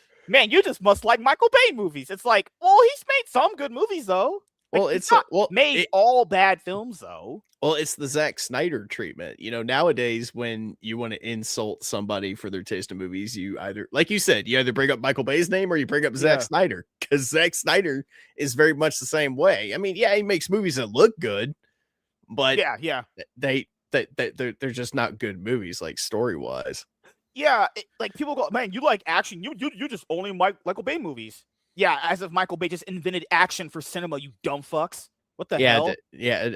just must like Michael Bay movies." It's like, well, he's made some good movies though. Like, well, it's not made all bad films though. Well, it's the Zack Snyder treatment. You know, nowadays when you want to insult somebody for their taste in movies, you either, like you said, you either bring up Michael Bay's name or you bring up Zack Snyder, because Zack Snyder is very much the same way. I mean, yeah, he makes movies that look good, but they're just not good movies, like story wise. Yeah, like people go, man, you like action. You just only Michael Bay movies. Yeah, as if Michael Bay just invented action for cinema, you dumb fucks. What the hell?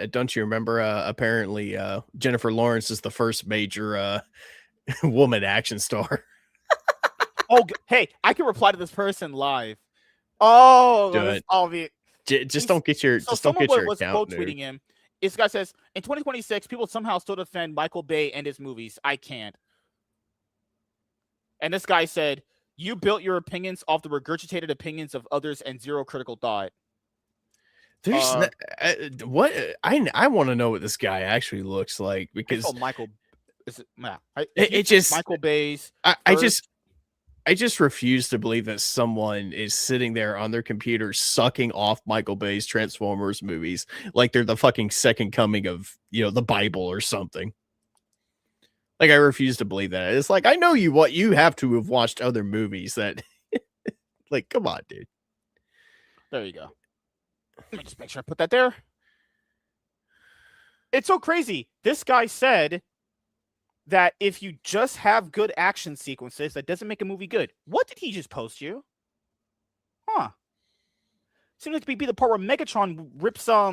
Don't you remember? Apparently, Jennifer Lawrence is the first major woman action star. Hey, I can reply to this person live. Oh, just don't get your account tweeting him. This guy says, in 2026, people somehow still defend Michael Bay and his movies. I can't. And this guy said, you built your opinions off the regurgitated opinions of others and zero critical thought. There's what I want to know what this guy actually looks like, because Michael is Michael Bay's. I just refuse to believe that someone is sitting there on their computer sucking off Michael Bay's Transformers movies like they're the fucking second coming of, the Bible or something. Like, I refuse to believe that. It's like, I know you have to have watched other movies that like, come on, dude. There you go. Let me just make sure I put that there. It's so crazy. This guy said that if you just have good action sequences, that doesn't make a movie good. What did he just post you? Huh. Seems like to be the part where Megatron rips I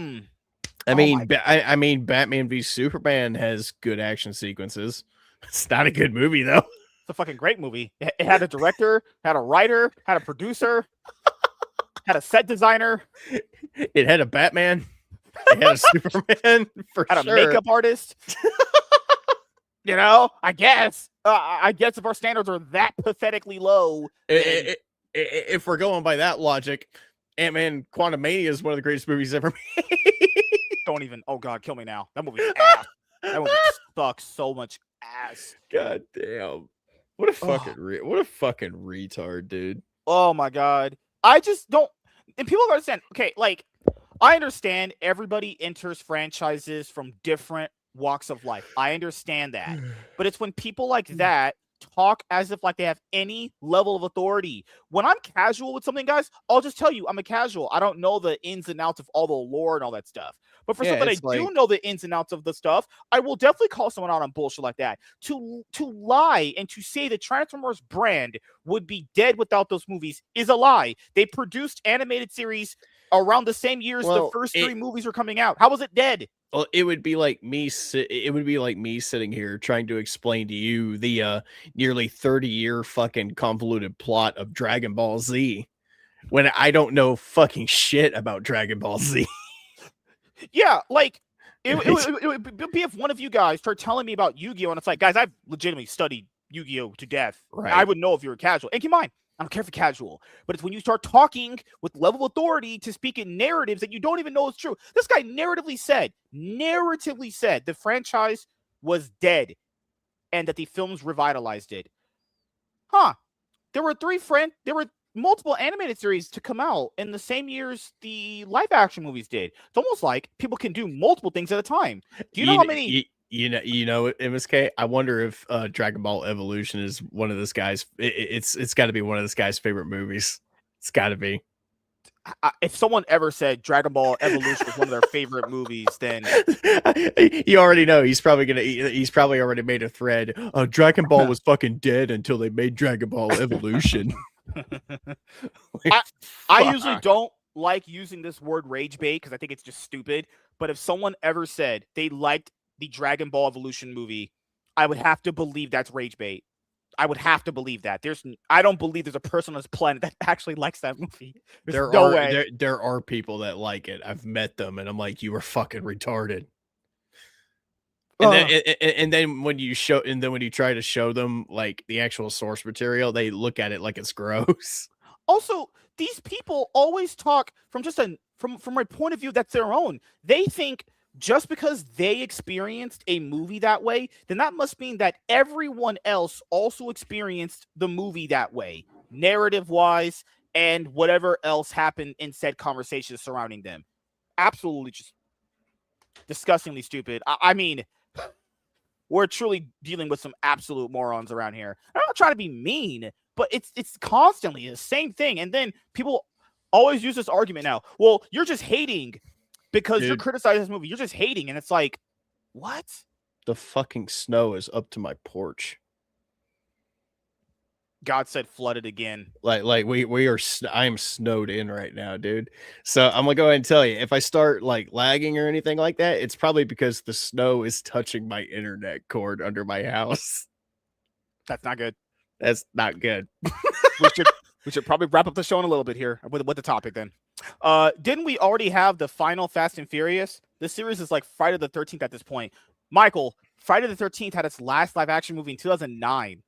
mean, Batman v Superman has good action sequences. It's not a good movie though. It's a fucking great movie. It had a director, had a writer, had a producer, had a set designer. It had a Batman. It had a Superman. Had a makeup artist. I guess. I guess if our standards are that pathetically low, if we're going by that logic, Ant-Man Quantumania is one of the greatest movies ever made. Don't even. Oh God, kill me now. That movie's ass. That movie sucks so much ass. God damn. What a fucking retard, dude. Oh my God. I just don't. And people don't understand. Okay, like, I understand everybody enters franchises from different walks of life. I understand that. But it's when people like that talk as if like they have any level of authority. When I'm casual with something, guys, I'll just tell you I'm a casual. I don't know the ins and outs of all the lore and all that stuff. But for something I do know the ins and outs of the stuff, I will definitely call someone out on bullshit like that. To lie and to say the Transformers brand would be dead without those movies is a lie. They produced animated series around the same years the first three movies were coming out. How was it dead? Well, it would be like me. It would be like me sitting here trying to explain to you the nearly 30-year fucking convoluted plot of Dragon Ball Z when I don't know fucking shit about Dragon Ball Z. Yeah, like it would be if one of you guys start telling me about Yu-Gi-Oh, and it's like, guys, I've legitimately studied Yu-Gi-Oh to death. I Right. would know if you were casual. And keep in mind, I don't care if you're casual, but it's when you start talking with level of authority to speak in narratives that you don't even know is true. This guy narratively said the franchise was dead and that the films revitalized it. Huh. There were multiple animated series to come out in the same years the live action movies did. It's almost like people can do multiple things at a time. Do you know how many? MSK. I wonder if Dragon Ball Evolution is one of this guy's. It's got to be one of this guy's favorite movies. It's got to be. If someone ever said Dragon Ball Evolution was one of their favorite movies, then You already know he's probably gonna. He's probably already made a thread. Dragon Ball was fucking dead until they made Dragon Ball Evolution. Like, I usually don't like using this word rage bait because I think it's just stupid. But if someone ever said they liked the Dragon Ball Evolution movie, I would have to believe that's rage bait. I would have to believe that. I don't believe there's a person on this planet that actually likes that movie. There's no way. There are people that like it. I've met them, and I'm like, you were fucking retarded. And then when you try to show them like the actual source material, they look at it like it's gross. Also, these people always talk from just from a point of view that's their own. They think just because they experienced a movie that way, then that must mean that everyone else also experienced the movie that way, narrative-wise, and whatever else happened in said conversations surrounding them. Absolutely just disgustingly stupid. I mean, we're truly dealing with some absolute morons around here. I'm not trying to be mean, but it's constantly the same thing. And then people always use this argument now. Well, you're just hating because you're criticizing this movie. You're just hating, and it's like, what? The fucking snow is up to my porch. God said flooded again. Like we are. I am snowed in right now, dude. So I'm gonna go ahead and tell you, if I start like lagging or anything like that, it's probably because the snow is touching my internet cord under my house. That's not good. That's not good. we should probably wrap up the show in a little bit here with the topic then. Didn't we already have the final Fast and Furious? This series is like Friday the 13th at this point. Michael, Friday the 13th had its last live action movie in 2009.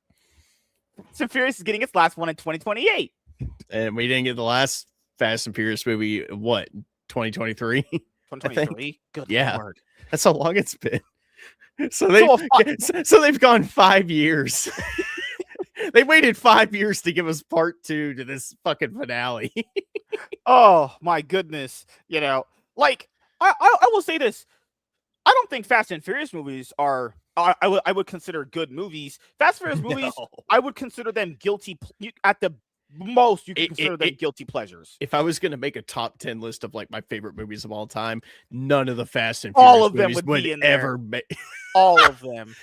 Fast and Furious is getting its last one in 2028. And we didn't get the last Fast and Furious movie, what, 2023? 2023? Good Lord. That's how long it's been. So they've gone 5 years. They waited 5 years to give us part 2 to this fucking finale. Oh my goodness. You know, like I will say this. I don't think Fast and Furious movies are I would consider good movies. Fast and Furious movies, I would consider them guilty at the most. You can consider them guilty pleasures. If I was going to make a top 10 list of like my favorite movies of all time, none of the Fast and Furious all of them would be in there. All of them.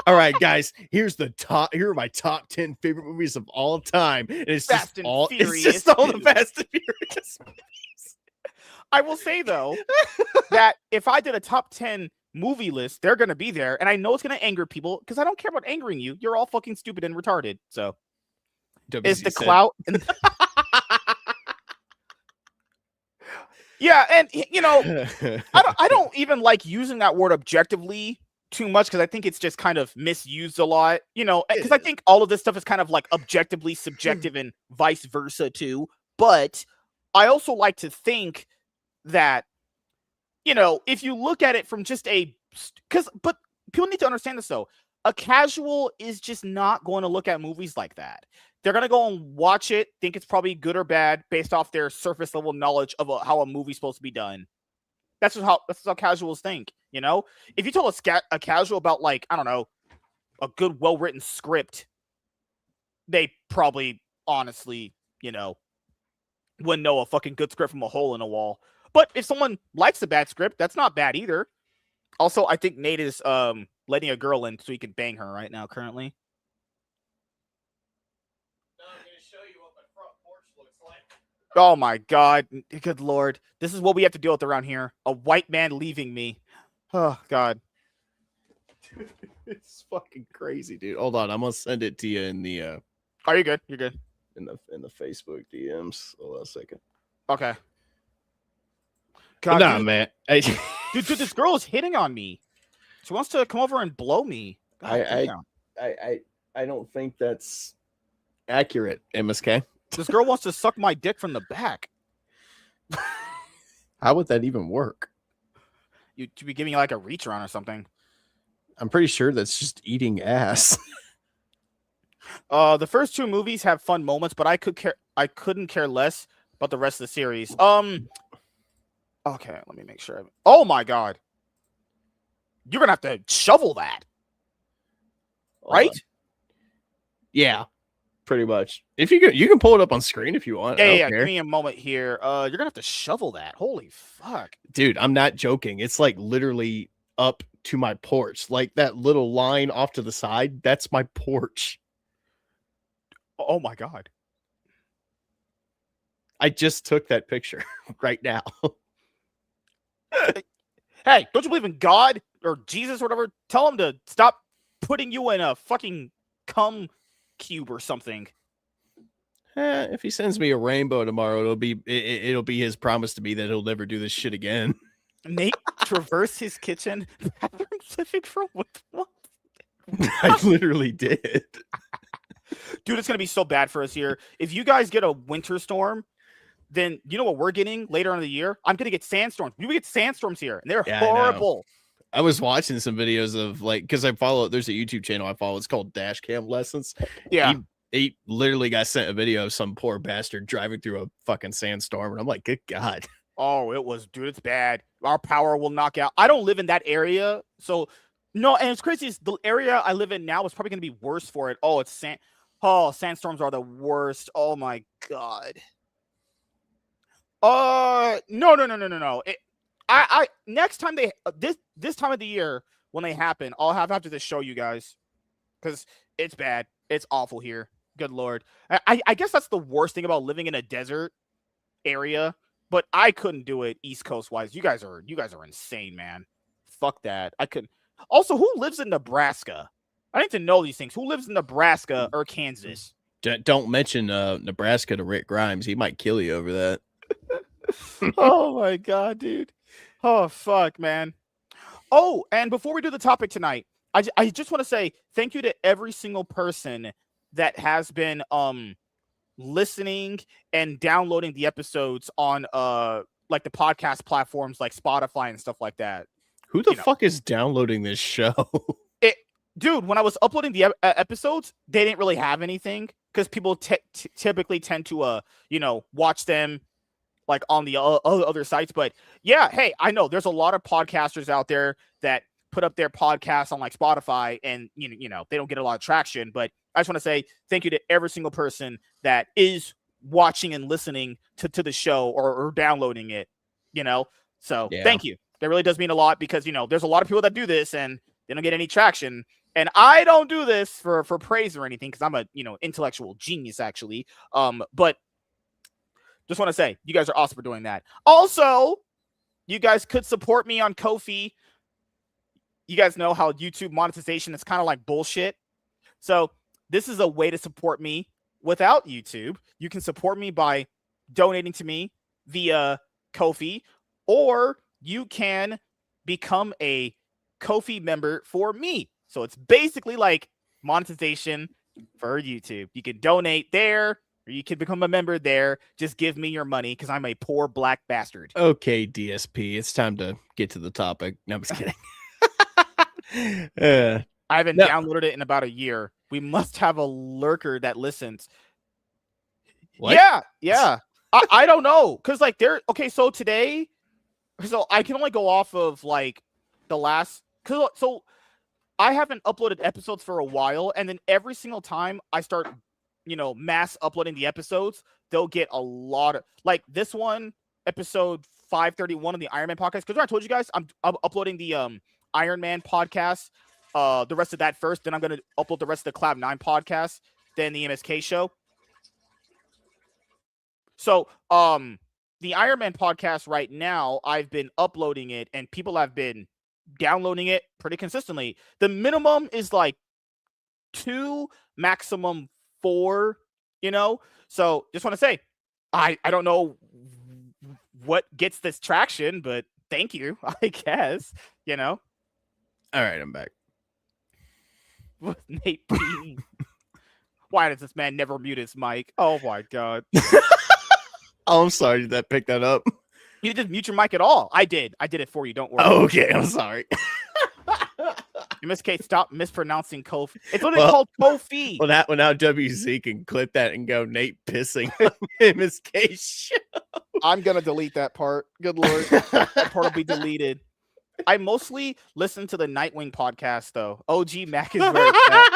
All right, guys. Here are my top 10 favorite movies of all time. And it's just all the Fast and Furious movies. I will say though that if I did a top 10 movie list, they're gonna be there, and I know it's gonna anger people because I don't care about angering you. You're all fucking stupid and retarded. So is the clout and yeah, and you know, I don't even like using that word objectively too much because I think it's just kind of misused a lot, you know, because I think all of this stuff is kind of like objectively subjective and vice versa too. But I also like to think that, you know, if you look at it from just but people need to understand this though. A casual is just not going to look at movies like that. They're going to go and watch it, think it's probably good or bad based off their surface level knowledge of how a movie's supposed to be done. That's how casuals think, you know? If you tell a casual about, like, I don't know, a good, well-written script, they probably, honestly, you know, wouldn't know a fucking good script from a hole in a wall. But if someone likes a bad script, that's not bad either. Also, I think Nate is letting a girl in so he can bang her right now, currently. No, I'm going to show you what my front porch looks like. Oh my God. Good Lord. This is what we have to deal with around here. A white man leaving me. Oh God. It's fucking crazy, dude. Hold on, I'm gonna send it to you in the Are you good? You're good. in the Facebook DMs. Hold on a second. Okay. God, Nah, dude, man. dude, this girl is hitting on me. She wants to come over and blow me. God damn. I don't think that's accurate, MSK. This girl wants to suck my dick from the back. How would that even work? You'd be giving like a reach around or something. I'm pretty sure that's just eating ass. The first two movies have fun moments, but I couldn't care less about the rest of the series. Okay, let me make sure. Oh my God. You're gonna have to shovel that. Right? Yeah, pretty much. If you can pull it up on screen if you want. Yeah. Give me a moment here. You're gonna have to shovel that. Holy fuck. Dude, I'm not joking. It's like literally up to my porch. Like that little line off to the side, that's my porch. Oh my God. I just took that picture right now. Hey, don't you believe in God or Jesus or whatever? Tell him to stop putting you in a fucking cum cube or something. If he sends me a rainbow tomorrow, it'll be his promise to me that he'll never do this shit again. Nate traverse his kitchen bathroom living room with what? I literally did. Dude, it's gonna be so bad for us here. If you guys get a winter storm, then you know what we're getting later in the year? I'm gonna get sandstorms. We get sandstorms here, and they're horrible. I was watching some videos of like, because there's a YouTube channel I follow. It's called Dash Cam Lessons. Yeah. He literally got sent a video of some poor bastard driving through a fucking sandstorm. And I'm like, good God. Oh, dude, it's bad. Our power will knock out. I don't live in that area. So, no, and it's crazy. The area I live in now is probably going to be worse for it. Oh, sandstorms are the worst. Oh my God. No. I next time this time of the year when they happen, I'll have to just show you guys because it's bad. It's awful here. Good Lord. I guess that's the worst thing about living in a desert area, but I couldn't do it East Coast wise. You guys are insane, man. Fuck that. I couldn't. Also, who lives in Nebraska? I need to know these things. Who lives in Nebraska or Kansas? Don't mention Nebraska to Rick Grimes. He might kill you over that. Oh my God, dude. Oh fuck, man. Oh, and before we do the topic tonight, I just want to say thank you to every single person that has been listening and downloading the episodes on like the podcast platforms like Spotify and stuff like that. Who the fuck is downloading this show? Dude, when I was uploading the episodes, they didn't really have anything because people typically tend to watch them like on the other sites. But yeah, hey, I know there's a lot of podcasters out there that put up their podcasts on like Spotify and you know they don't get a lot of traction. But I just want to say thank you to every single person that is watching and listening to the show or downloading it, so Thank you. That really does mean a lot because there's a lot of people that do this and they don't get any traction. And I don't do this for praise or anything because I'm a intellectual genius actually. But just want to say you guys are awesome for doing that. Also, you guys could support me on Ko-fi. You guys know how YouTube monetization is kind of like bullshit. So this is a way to support me without YouTube. You can support me by donating to me via Ko-fi, or you can become a Ko-fi member for me. So it's basically like monetization for YouTube. You can donate there, or you can become a member there. Just give me your money because I'm a poor black bastard. Okay, DSP, it's time to get to the topic. No, I'm just kidding. I haven't downloaded it in about a year. We must have a lurker that listens. What? Yeah. I don't know. Because like so today, so I can only go off of like the last, so I haven't uploaded episodes for a while, and then every single time I start, mass uploading the episodes, they'll get a lot of like this one, episode 531 of the Iron Man podcast. Because I told you guys I'm uploading the Iron Man podcast, the rest of that first, then I'm gonna upload the rest of the Cloud9 podcast, then the MSK show. So, the Iron Man podcast right now, I've been uploading it and people have been downloading it pretty consistently. The minimum is like 2, maximum 4, you know? So, just want to say, I don't know what gets this traction, but thank you, I guess, you know? All right, I'm back. Nate P. Why does this man never mute his mic? Oh my god. Oh, I'm sorry. Did that pick that up? You didn't mute your mic at all. I did. I did it for you. Don't worry. Oh, okay. I'm sorry. MSK, stop mispronouncing Kofi. It's literally called Kofi. Well, now WZ can clip that and go Nate pissing on MSK show. I'm gonna delete that part. Good lord, that part will be deleted. I mostly listen to the Nightwing podcast though. OG Mac is where it's at.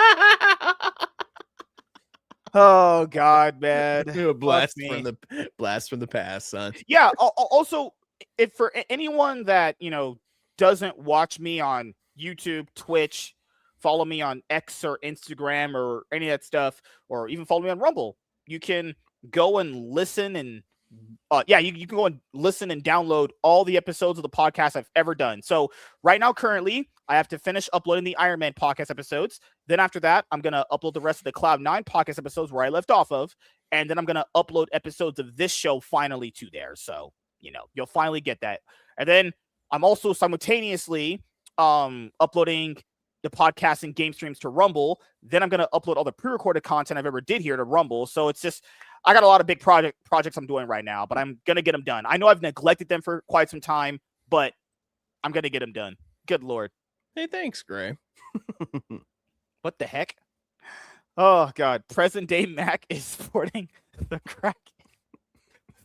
Oh god, man. Blast from the past, son. Yeah. Also, if for anyone that doesn't watch me on YouTube, Twitch, follow me on X or Instagram or any of that stuff, or even follow me on Rumble, you can go and listen and you can go and listen and download all the episodes of the podcast I've ever done. So right now, currently, I have to finish uploading the Iron Man podcast episodes. Then after that, I'm going to upload the rest of the Cloud9 podcast episodes where I left off of. And then I'm going to upload episodes of this show finally to there. So, you'll finally get that. And then I'm also simultaneously uploading the podcast and game streams to Rumble. Then I'm going to upload all the pre-recorded content I've ever did here to Rumble. So it's just, I got a lot of big projects I'm doing right now, but I'm going to get them done. I know I've neglected them for quite some time, but I'm going to get them done. Good Lord. Hey, thanks, Gray. What the heck? Oh, God. Present day Mac is sporting the crack.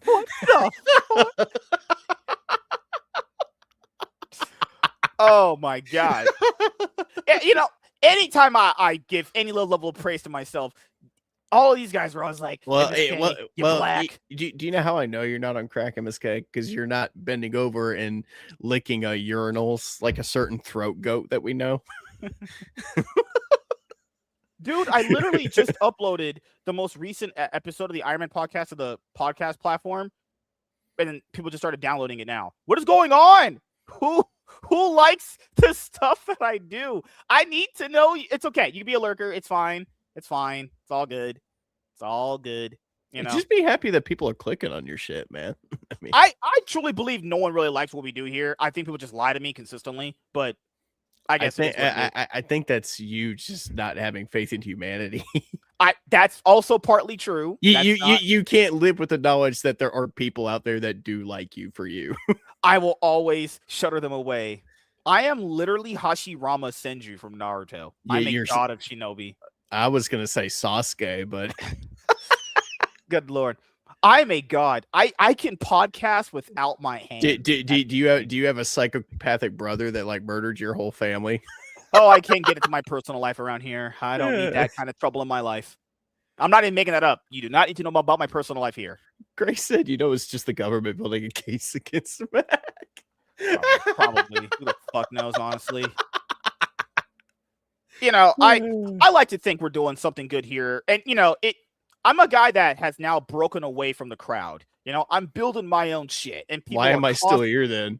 What the Oh, my God. Anytime I give any little level of praise to myself, all of these guys were always like, black. Do you know how I know you're not on crack, MSK? Because you're not bending over and licking a urinals like a certain throat goat that we know. Dude, I literally just uploaded the most recent episode of the Iron Man podcast to the podcast platform, and then people just started downloading it now. What is going on? Who likes the stuff that I do? I need to know. It's okay. You can be a lurker. It's fine. It's fine. It's all good. It's all good. Just be happy that people are clicking on your shit, man. I truly believe no one really likes what we do here. I think people just lie to me consistently, but I guess I think that's you just not having faith in humanity. That's also partly true. You can't live with the knowledge that there are people out there that do like you for you. I will always shudder them away. I am literally Hashirama Senju from Naruto. Yeah, I'm a god of shinobi. I was gonna say Sasuke, but good lord, I'm a god. I can podcast without my hands. Do you have a psychopathic brother that like murdered your whole family? Oh, I can't get into my personal life around here. I don't need that kind of trouble in my life. I'm not even making that up. You do not need to know about my personal life here. Grace said, it's just the government building a case against Mac. Probably. Who the fuck knows, honestly? I like to think we're doing something good here. And, I'm a guy that has now broken away from the crowd. I'm building my own shit. And people why am I still here then?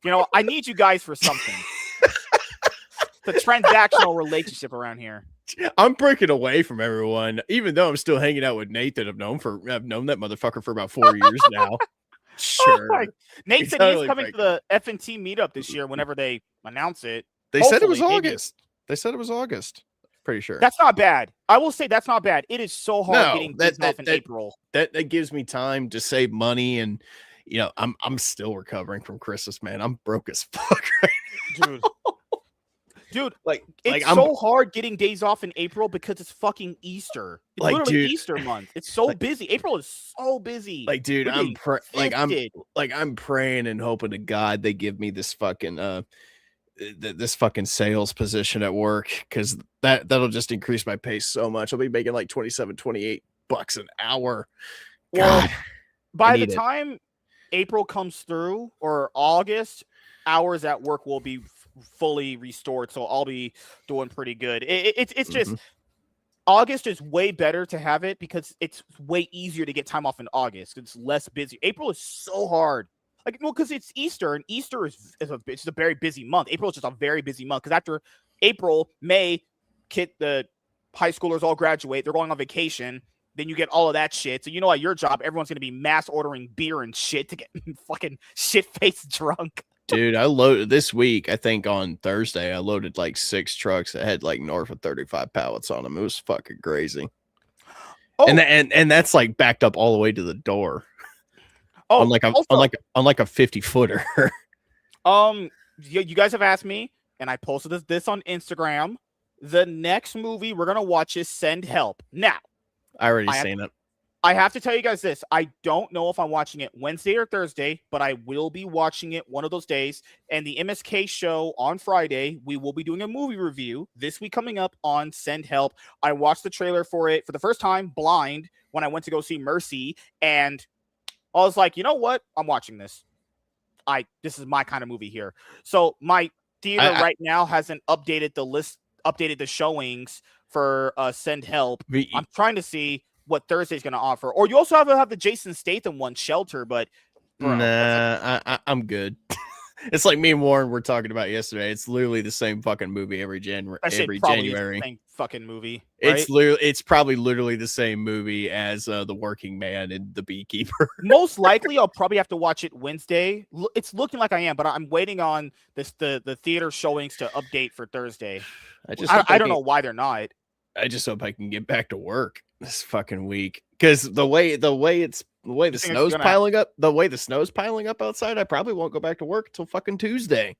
I need you guys for something. It's a transactional relationship around here. I'm breaking away from everyone, even though I'm still hanging out with Nate that I've known that motherfucker for about 4 years now. Sure. Nate said he's coming to the F&T meetup this year whenever they announce it. They said it was August. They said it was August. Pretty sure. That's not bad. I will say that's not bad. It is so hard getting days off in April. That gives me time to save money, and I'm still recovering from Christmas, man. I'm broke as fuck right now. Dude, it's so hard getting days off in April because it's fucking Easter. It's literally Easter month. It's so busy. April is so busy. Dude, I'm praying and hoping to God they give me this fucking this fucking sales position at work, because that'll just increase my pay so much. I'll be making like $27-28 an hour. Well, by the time April comes through or August, hours at work will be fully restored, so I'll be doing pretty good. It's just August is way better to have it because it's way easier to get time off in August. It's less busy. April is so hard. Like, well, because it's Easter, and Easter it's a very busy month. April is just a very busy month because after April, May, the high schoolers all graduate. They're going on vacation. Then you get all of that shit. So you know, at your job, everyone's gonna be mass ordering beer and shit to get fucking shit faced drunk. Dude, I loaded this week. I think on Thursday, I loaded like 6 trucks that had like north of 35 pallets on them. It was fucking crazy. Oh, and that's like backed up all the way to the door. Oh, on like a 50-footer. You guys have asked me, and I posted this on Instagram. The next movie we're gonna watch is Send Help. Now, I already seen it. I have to tell you guys this. I don't know if I'm watching it Wednesday or Thursday, but I will be watching it one of those days. And the MSK show on Friday, we will be doing a movie review this week coming up on Send Help. I watched the trailer for it for the first time blind when I went to go see Mercy, and I was like, you know what? I'm watching this. This is my kind of movie here. So my theater right now hasn't updated the showings for Send Help. I'm trying to see what Thursday's going to offer. Or you also have the Jason Statham one, Shelter, but bro, nah, I'm good. It's like me and Warren were talking about yesterday. It's literally the same fucking movie every January. Same fucking movie. Right? It's probably literally the same movie as The Working Man and The Beekeeper. Most likely, I'll probably have to watch it Wednesday. It's looking like I am, but I'm waiting on the theater showings to update for Thursday. I don't know why they're not. I just hope I can get back to work this fucking week, because the way the snow's piling up outside, I probably won't go back to work until fucking Tuesday.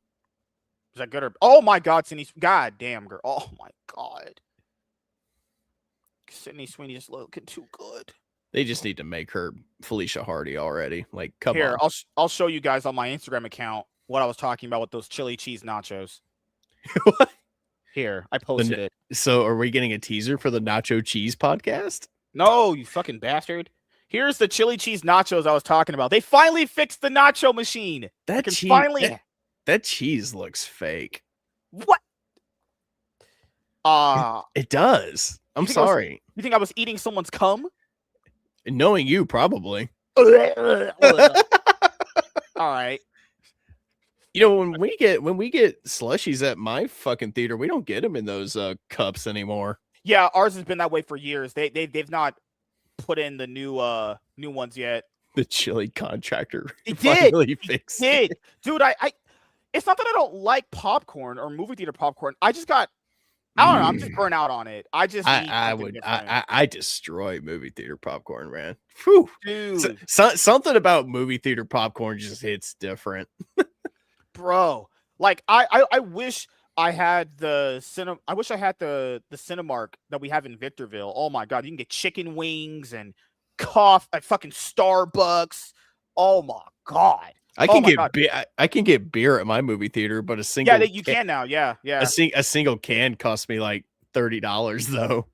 Is that good? Oh my God, Sydney! God damn, girl! Oh my God, Sydney Sweeney is looking too good. They just need to make her Felicia Hardy already. Like, come on. I'll show you guys on my Instagram account what I was talking about with those chili cheese nachos. What? Here, I posted it. So, are we getting a teaser for the Nacho Cheese podcast? No, you fucking bastard. Here's the chili cheese nachos I was talking about. They finally fixed the nacho machine. That cheese looks fake. What? It does. I'm sorry. You think I was eating someone's cum? Knowing you, probably. All right. You know, when we get slushies at my fucking theater, we don't get them in those cups anymore. Yeah, ours has been that way for years. They've not put in the new ones yet. The chili contractor finally fixed it. Dude, I it's not that I don't like popcorn or movie theater popcorn. I just got, I don't know, I'm just burnt out on it. I destroy movie theater popcorn, man. Whew. Dude. Something about movie theater popcorn just hits different. Bro, like I wish I had the Cinemark that we have in Victorville. Oh my God, you can get chicken wings and coffee at fucking Starbucks. Oh my God. I can get beer at my movie theater, but a single can now. Yeah. A single can costs me like $30 though.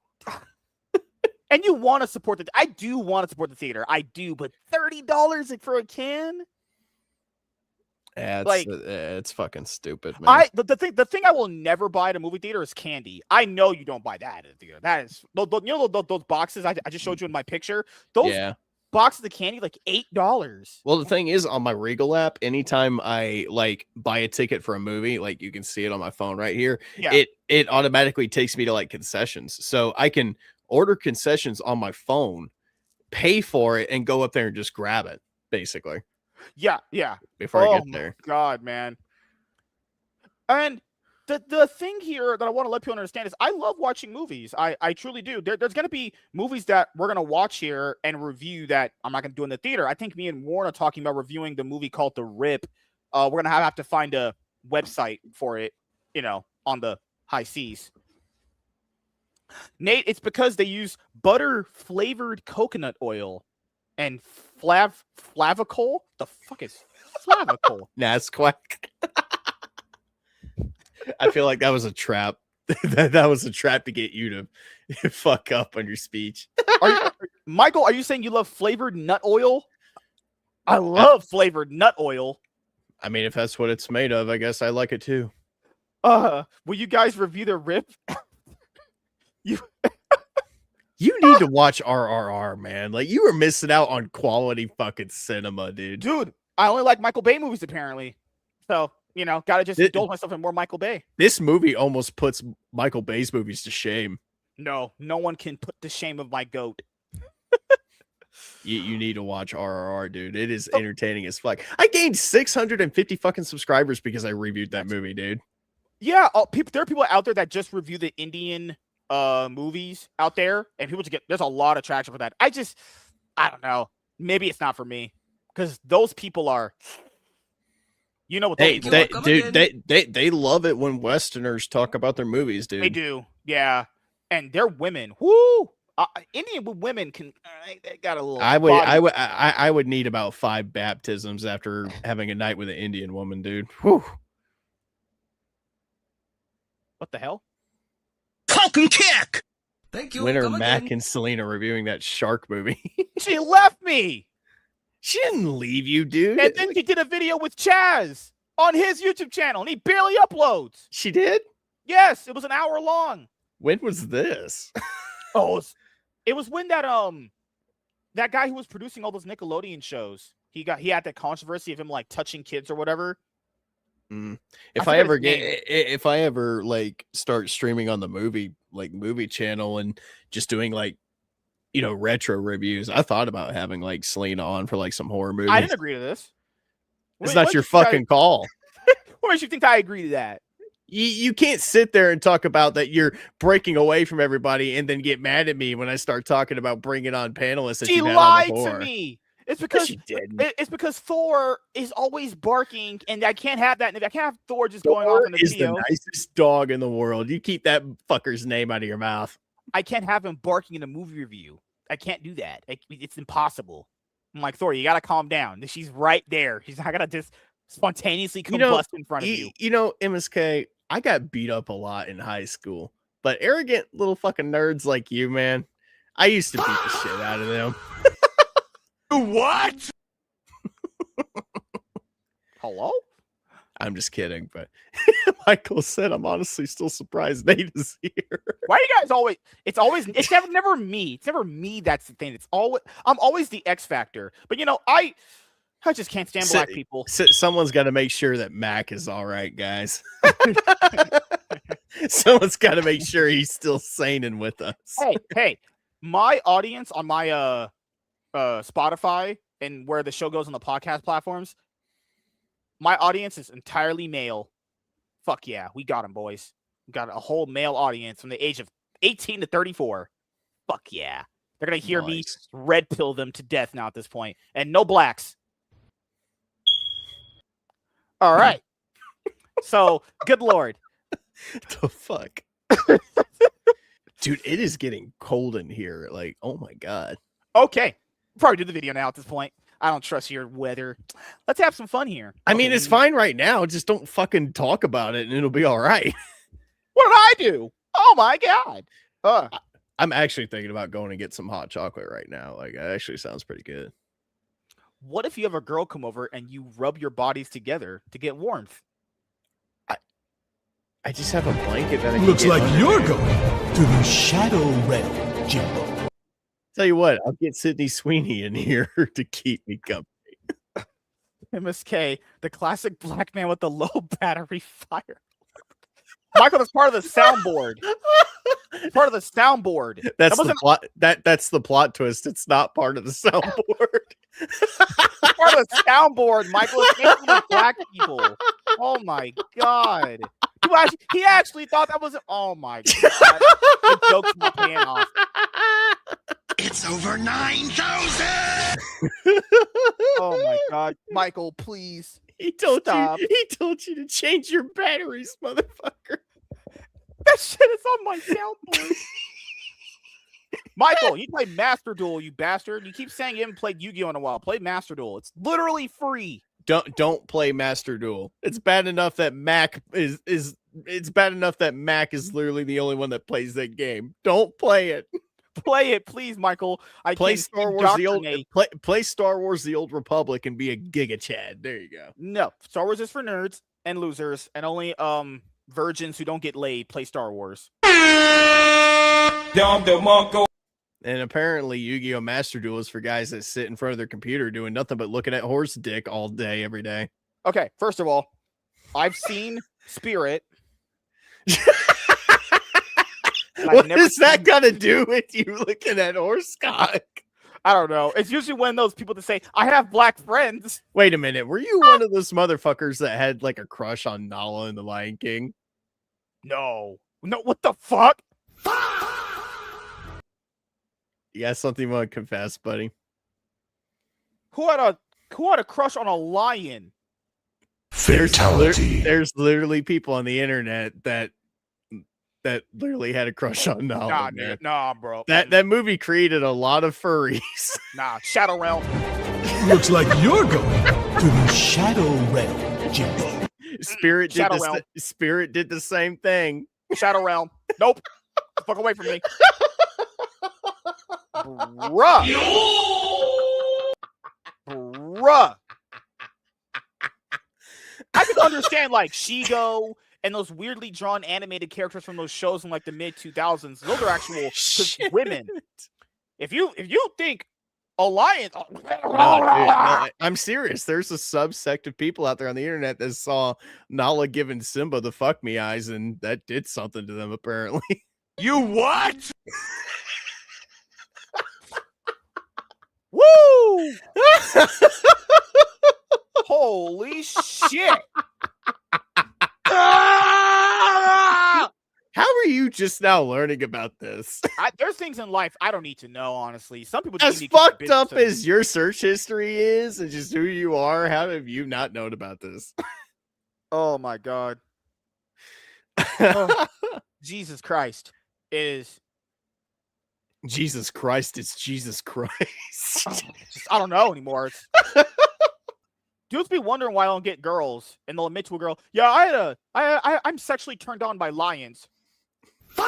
And you want to support I do want to support the theater. I do, but $30 for a can? Yeah, it's fucking stupid, man. The thing I will never buy at a movie theater is candy. I know you don't buy that at a theater. That is, those boxes I just showed you in my picture. Those boxes of candy, like $8. Well, the thing is, on my Regal app, anytime I like buy a ticket for a movie, like you can see it on my phone right here, it automatically takes me to like concessions. So I can order concessions on my phone, pay for it, and go up there and just grab it, basically. Yeah. Before I get there. God, man. And the thing here that I want to let people understand is I love watching movies. I truly do. There's going to be movies that we're going to watch here and review that I'm not going to do in the theater. I think me and Warren are talking about reviewing the movie called The Rip. We're going to have to find a website for it, on the high seas. Nate, it's because they use butter-flavored coconut oil and flavicol. The fuck is flavicol? Nasquack. I feel like that was a trap. that was a trap to get you to fuck up on your speech. Michael, are you saying you love flavored nut oil? I love flavored nut oil. I mean, if that's what it's made of, I guess I like it too. Will you guys review The Rip? You need to watch RRR, man. Like, you were missing out on quality fucking cinema, dude. Dude, I only like Michael Bay movies, apparently. So, gotta just indulge myself in more Michael Bay. This movie almost puts Michael Bay's movies to shame. No one can put to shame of my goat. You need to watch RRR, dude. It is entertaining as fuck. I gained 650 fucking subscribers because I reviewed that movie, dude. Yeah, there are people out there that just review the Indian movies out there, and people there's a lot of traction for that. I don't know. Maybe it's not for me because those people are, what they love it when Westerners talk about their movies, dude. They do, yeah, and they're women. Whoo! Indian women can. They got a little. I would need about 5 baptisms after having a night with an Indian woman, dude. Whew. What the hell? Falcon kick. Thank you. Winter, Mac, and Selena reviewing that shark movie. She left me. She didn't leave you, dude. And then she did a video with Chaz on his YouTube channel, and he barely uploads. She did? Yes, it was an hour long. When was this? It was when that guy who was producing all those Nickelodeon shows, he had that controversy of him like touching kids or whatever. If I ever like start streaming on the movie channel and just doing like retro reviews, I thought about having like Selena on for like some horror movies. I didn't agree to this. It's not your fucking call. What makes you think I agree to that? You can't sit there and talk about that you're breaking away from everybody and then get mad at me when I start talking about bringing on panelists that she lied to me. It's because Thor is always barking, and I can't have that. And I can't have Thor just going off in the video. Thor is the nicest dog in the world. You keep that fucker's name out of your mouth. I can't have him barking in a movie review. I can't do that. It's impossible. I'm like, Thor, you got to calm down. She's right there. She's not going to just spontaneously combust in front of you. MSK, I got beat up a lot in high school, but arrogant little fucking nerds like you, man, I used to beat the shit out of them. What? Hello? I'm just kidding, but Michael said I'm honestly still surprised Nate is here. Why do you guys it's never me. It's never me that's the thing. I'm always the X factor. But I just can't stand black people. Someone's got to make sure that Mac is all right, guys. Someone's got to make sure he's still sane and with us. Hey, my audience on my Spotify and where the show goes on the podcast platforms, my audience is entirely male. Fuck yeah, we got them, boys. We got a whole male audience from the age of 18 to 34. Fuck yeah. They're going to hear me red pill them to death now at this point. And no blacks. All right. So, good Lord. The fuck? Dude, it is getting cold in here. Like, oh my God. Okay. Probably do the video now at this point. I don't trust your weather. Let's have some fun here. I mean, it's fine right now. Just don't fucking talk about it and it'll be all right. What did I do? Oh my God. I'm actually thinking about going and get some hot chocolate right now. Like, it actually sounds pretty good. What if you have a girl come over and you rub your bodies together to get warmth? I just have a blanket that I Looks like you're going to the Shadow Realm, Jimbo. Tell you what, I'll get Sydney Sweeney in here to keep me company. MSK, the classic black man with the low battery fire. Michael, that's part of the soundboard. Part of the soundboard. That's the plot. That's the plot twist. It's not part of the soundboard. Part of the soundboard, Michael. It's making the black people. Oh my God. He actually thought that was. Oh my God. The jokes were paying off. It's over 9,000. Oh my God, Michael, please. He told you to change your batteries, motherfucker. That shit is on my soundboard. Michael, you play Master Duel, you bastard. You keep saying you haven't played Yu-Gi-Oh in a while. Play Master Duel. It's literally free. Don't play Master Duel. It's bad enough that Mac is it's bad enough that Mac is literally the only one that plays that game. Don't play it. Play it, please, Michael. Play Star Wars play Star Wars The Old Republic and be a Giga Chad. There you go. No, Star Wars is for nerds and losers, and only virgins who don't get laid play Star Wars. And apparently Yu-Gi-Oh! Master Duel is for guys that sit in front of their computer doing nothing but looking at horse dick all day, every day. Okay, first of all, I've seen Spirit. What does that got to do with you looking at horse cock? I don't know. It's usually one of those people that say, I have black friends. Wait a minute. Were you one of those motherfuckers that had like a crush on Nala in The Lion King? No, what the fuck? You got something you want to confess, buddy? Who had a crush on a lion? Fatality. There's literally people on the internet that literally had a crush on Nala. Nah, man. dude. Nah, bro. That movie created a lot of furries. Nah, Shadow Realm. Looks like you're going to the Shadow Realm, Jimbo. Spirit did the same thing. Shadow Realm. Nope. Fuck away from me. Bruh. I can understand like Shigo and those weirdly drawn animated characters from those shows in like the mid 2000s. Those are actual women. If you think a lion, no, I'm serious. There's a subsect of people out there on the internet that saw Nala giving Simba the fuck me eyes, and that did something to them apparently. You what? Woo! Holy shit! How are you just now learning about this? There's things in life I don't need to know, honestly. Some people As fucked up as your search history is and just who you are, how have you not known about this? Oh my god. Oh, Jesus Christ. Is Jesus Christ, it's Jesus Christ. I don't know anymore. Dudes be wondering why I don't get girls, and they'll admit to a girl, yeah, I'm sexually turned on by lions. That's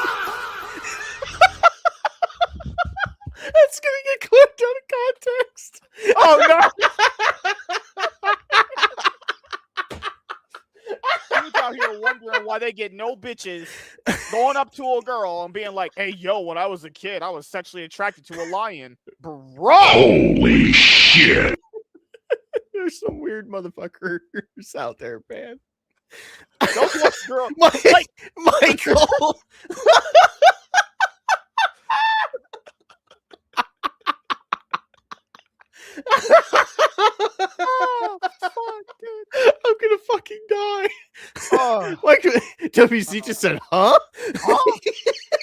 gonna get clipped out of context. Oh no! Dudes out here wondering why they get no bitches, going up to a girl and being like, hey, yo, when I was a kid, I was sexually attracted to a lion. Bro! Holy shit. There's some weird motherfuckers out there, man. Don't watch girl. Michael. Oh, fuck, dude. I'm gonna fucking die. Oh. Like WC just said, huh?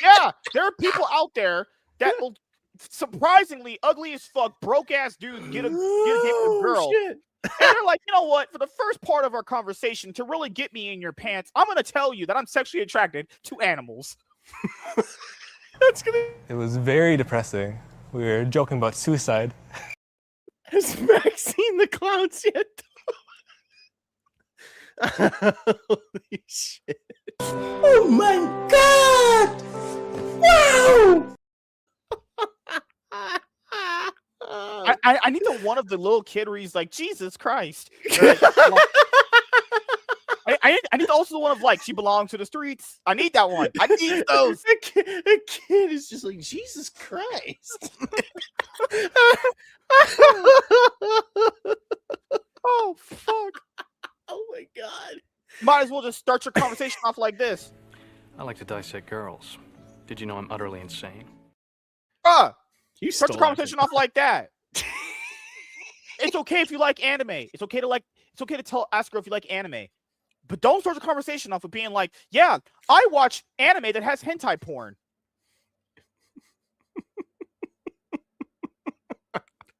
Yeah, there are people out there that will surprisingly ugly as fuck, broke ass dudes get a date with a girl. Shit. And they're like, you know what? For the first part of our conversation, to really get me in your pants, I'm gonna tell you that I'm sexually attracted to animals. It was very depressing. We were joking about suicide. Has Max seen the clowns yet? Holy shit. Oh my god! Wow! I need the one of the little kid where he's like, Jesus Christ. I need also the one of like, she belongs to the streets. I need that one. I need those. A kid is just like, Jesus Christ. Oh, fuck. Oh my god. Might as well just start your conversation off like this. I like to dissect girls. Did you know I'm utterly insane? Bruh, You start your conversation off like that. It's okay if you like anime. It's okay to ask her if you like anime. But don't start the conversation off with being like, yeah, I watch anime that has hentai porn.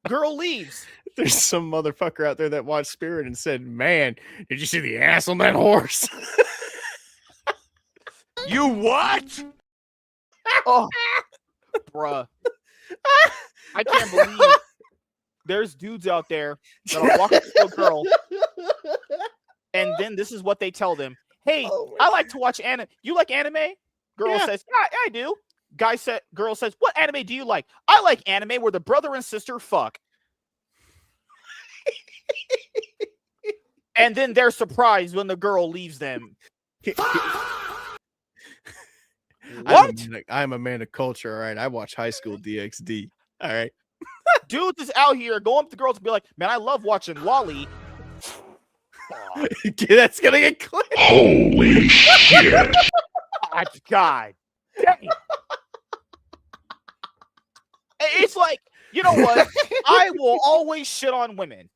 Girl leaves. There's some motherfucker out there that watched Spirit and said, man, did you see the ass on that horse? You what? Oh, bruh. I can't believe there's dudes out there that are walking to a girl, and then this is what they tell them. Hey, I like to watch anime. You like anime? Girl says, yeah, I do. Girl says, what anime do you like? I like anime where the brother and sister fuck. And then they're surprised when the girl leaves them. What? I'm a man of culture. All right. I watch High School DxD. All right. Dudes is out here going up to girls and be like, man, I love watching Lolly. That's gonna get clipped. Holy shit. God. Dang. It's like, you know what? I will always shit on women.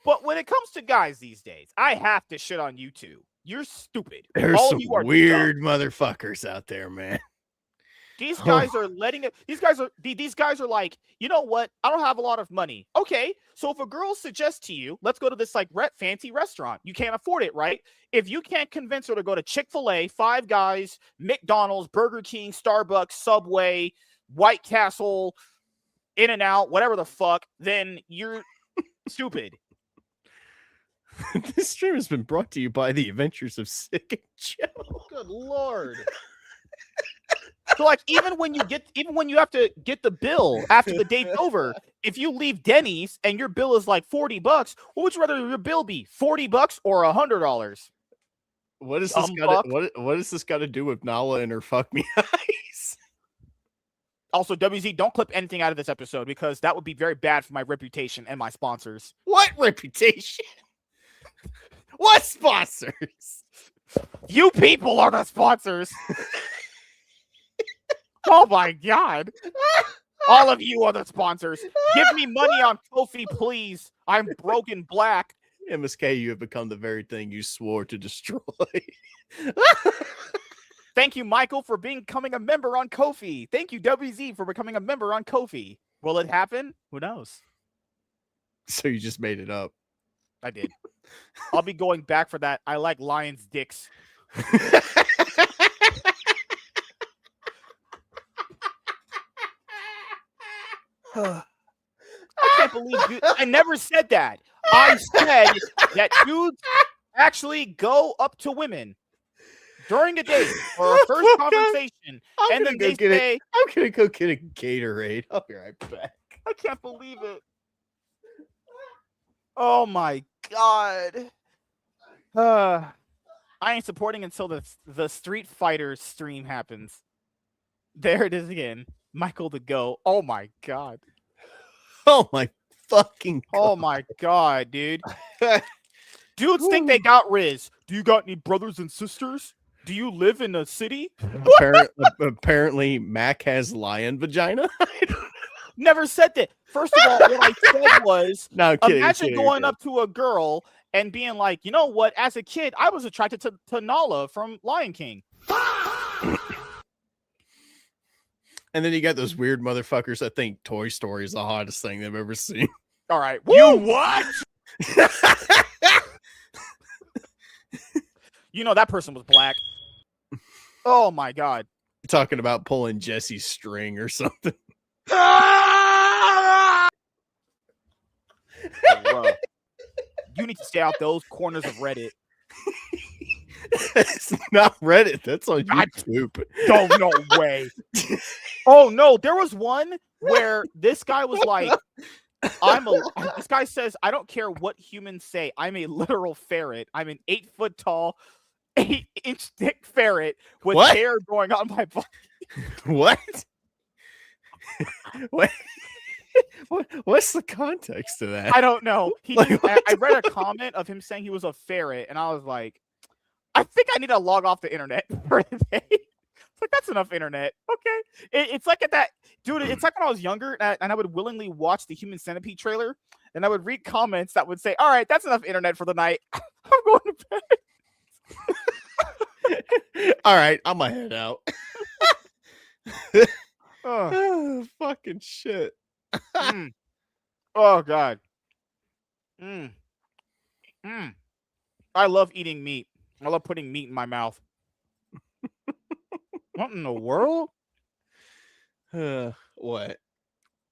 But when it comes to guys these days, I have to shit on you two. You're stupid. There's All some of you are weird dumb. motherfuckers out there, man. These guys are letting it. These guys are like, you know what? I don't have a lot of money. Okay, so if a girl suggests to you, let's go to this like fancy restaurant, you can't afford it, right? If you can't convince her to go to Chick-fil-A, Five Guys, McDonald's, Burger King, Starbucks, Subway, White Castle, In-N-Out, whatever the fuck, then you're stupid. This stream has been brought to you by the Adventures of Sick and Joe. Good Lord. So like even when you have to get the bill after the date's over, if you leave Denny's and your bill is like $40, what would you rather your bill be? $40 or $100? What is this what does this got to do with Nala and her fuck me eyes? Also, WZ, don't clip anything out of this episode because that would be very bad for my reputation and my sponsors. What reputation? What sponsors? You people are the sponsors. Oh my God. All of you are the sponsors. Give me money on Kofi, please. I'm broken black. MSK, you have become the very thing you swore to destroy. Thank you, Michael, for becoming a member on Kofi. Thank you, WZ, for becoming a member on Kofi. Will it happen? Who knows? So you just made it up. I did. I'll be going back for that. I like lions' dicks. I can't believe I never said that. I said that dudes actually go up to women during a date or a first conversation, and then they say, I'm gonna go get a Gatorade. I'll be right back. I can't believe it. Oh my God. I ain't supporting until the Street Fighter stream happens. There it is again. Michael the Go. Oh my God. Oh my fucking God. Oh my God, dude. Dudes think they got Riz. Do you got any brothers and sisters? Do you live in a city? Apparently Mac has lion vagina. Never said that. First of all, what I said was, no, imagine going up to a girl and being like, you know what? As a kid, I was attracted to Nala from Lion King. And then you got those weird motherfuckers that think Toy Story is the hottest thing they've ever seen. All right. Woo! You what? You know that person was black. Oh my God. You're talking about pulling Jesse's string or something. Oh, bro. You need to stay out those corners of Reddit. It's not Reddit. That's on YouTube. No way. Oh no, there was one where this guy was like, this guy says, I don't care what humans say. I'm a literal ferret. I'm an 8 foot tall, 8-inch thick ferret with hair growing on my body. What? What's the context of that? I don't know. I read a comment of him saying he was a ferret, and I was like, I think I need to log off the internet for the day. It's like, that's enough internet. Okay. It's like at that, dude, it's like when I was younger and I would willingly watch the Human Centipede trailer and I would read comments that would say, all right, that's enough internet for the night. I'm going to bed. All right, I'm going to head out. Oh, fucking shit. Oh, God. I love eating meat. I love putting meat in my mouth. What in the world? What?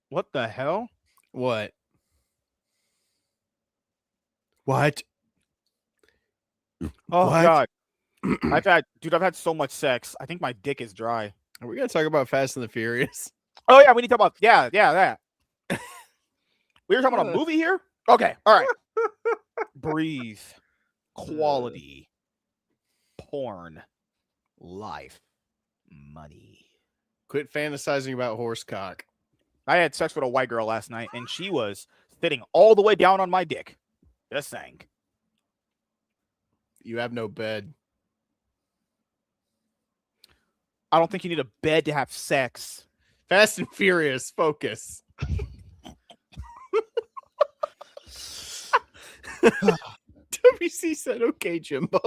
What the hell? What? What? Oh, what? God. I've had so much sex. I think my dick is dry. Are we going to talk about Fast and the Furious? Oh, yeah, we need to talk about, that. We were talking about a movie here? Okay, all right. Breathe. Quality. Porn. Life. money. Quit fantasizing about horse cock. I had sex with a white girl last night, and she was sitting all the way down on my dick. Just saying. You have no bed. I don't think you need a bed to have sex. Fast and Furious, focus. WC said, okay, Jimbo.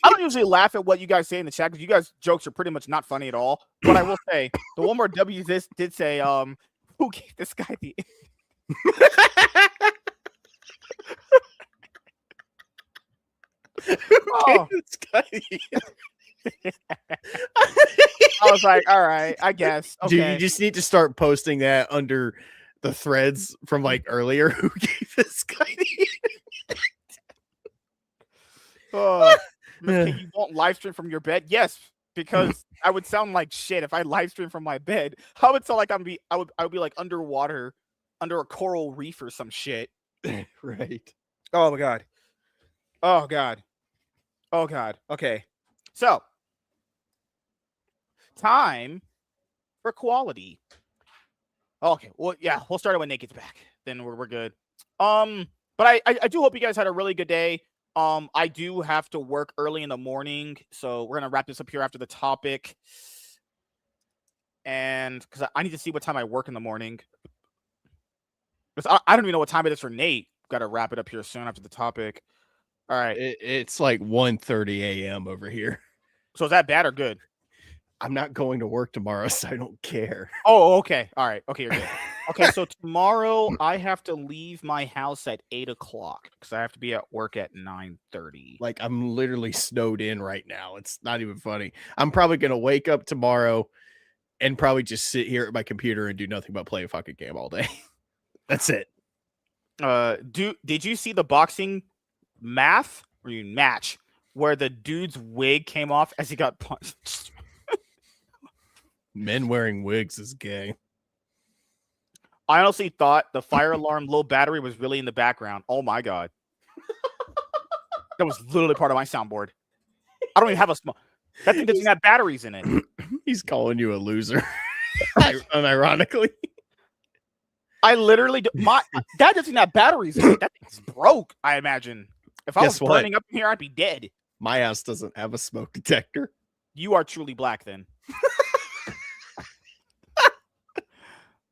I don't usually laugh at what you guys say in the chat because you guys' jokes are pretty much not funny at all. But I will say, the one more W this did say, who gave this guy the... Oh. I was like, all right, I guess. Okay. Dude, you just need to start posting that under the threads from like earlier. Who gave this guy the... Oh, okay, you won't live stream from your bed? Yes, because I would sound like shit if I live stream from my bed. I would sound like I would be like underwater, under a coral reef or some shit. Right. Oh my god. Oh god. Oh god. Okay. So, time for quality. Okay. Well, yeah, we'll start it when Nate gets back. Then we're good. But I do hope you guys had a really good day. I do have to work early in the morning, so we're gonna wrap this up here after the topic. And because I need to see what time I work in the morning. I don't even know what time it is for Nate. Got to wrap it up here soon after the topic. All right. It's like 1:30 a.m. over here. So is that bad or good? I'm not going to work tomorrow, so I don't care. Oh, okay. All right. Okay, you're good. Okay, so tomorrow I have to leave my house at 8 o'clock because I have to be at work at 9:30. Like, I'm literally snowed in right now. It's not even funny. I'm probably going to wake up tomorrow and probably just sit here at my computer and do nothing but play a fucking game all day. That's it. Did you see the boxing match where the dude's wig came off as he got punched? Men wearing wigs is gay. I honestly thought the fire alarm low battery was really in the background. Oh my god. That was literally part of my soundboard. I don't even have a small. That thing doesn't have batteries in it. He's calling you a loser. Unironically. I literally that doesn't have batteries in it. That thing's broke, I imagine. If I was burning up in here, I'd be dead. My house doesn't have a smoke detector. You are truly black then.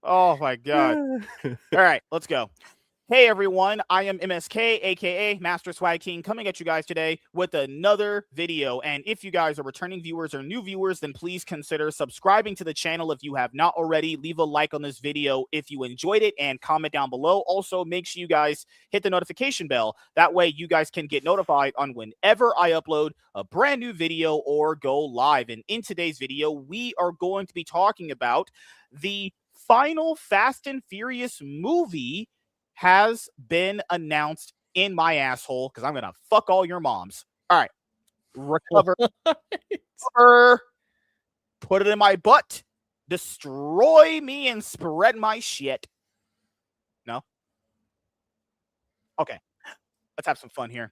Oh my god. All right, let's go. Hey everyone, I am MSK, aka Master Swag King, coming at you guys today with another video. And if you guys are returning viewers or new viewers, then please consider subscribing to the channel if you have not already. Leave a like on this video if you enjoyed it and comment down below. Also, make sure you guys hit the notification bell. That way you guys can get notified on whenever I upload a brand new video or go live. And in today's video, we are going to be talking about the final Fast and Furious movie has been announced in my asshole because I'm gonna fuck all your moms. All right, recover, put it in my butt, destroy me, and spread my shit. No, okay, let's have some fun here.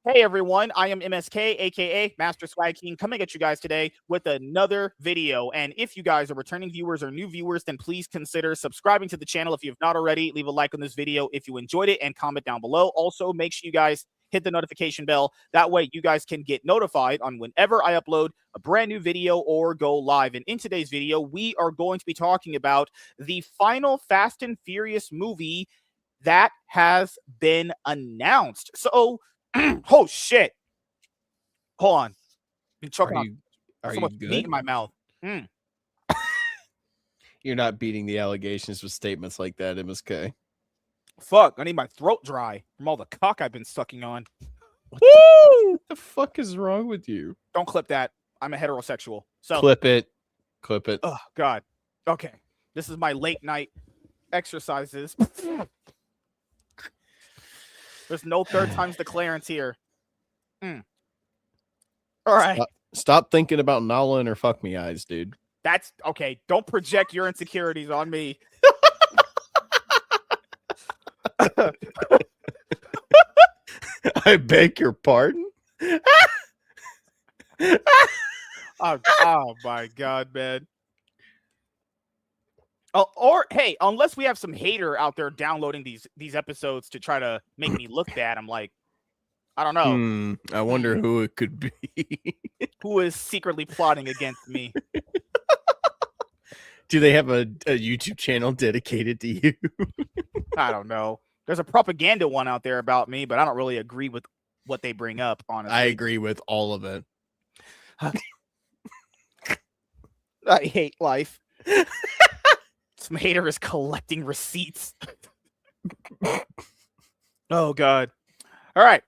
Hey everyone, I am MSK, aka Master Swag King, coming at you guys today with another video. And if you guys are returning viewers or new viewers, then please consider subscribing to the channel if you have not already. Leave a like on this video if you enjoyed it and comment down below. Also, make sure you guys hit the notification bell. That way you guys can get notified on whenever I upload a brand new video or go live. And in today's video, we are going to be talking about the final Fast and Furious movie that has been announced. So, oh shit! Hold on, been choking on so much meat in my mouth. You're not beating the allegations with statements like that, MSK. Fuck! I need my throat dry from all the cock I've been sucking on. What the fuck is wrong with you? Don't clip that. I'm a heterosexual. So clip it. Clip it. Oh god. Okay, this is my late night exercises. There's no third time's the clearance here. All right. Stop thinking about Nala and her fuck me eyes, dude. That's okay. Don't project your insecurities on me. I beg your pardon. Oh my god, man. Or hey, unless we have some hater out there downloading these episodes to try to make me look bad, I'm like, I don't know. I wonder who it could be. Who is secretly plotting against me? Do they have a YouTube channel dedicated to you? I don't know. There's a propaganda one out there about me, but I don't really agree with what they bring up, honestly. I agree with all of it. I hate life. Some hater is collecting receipts. Oh, God. All right.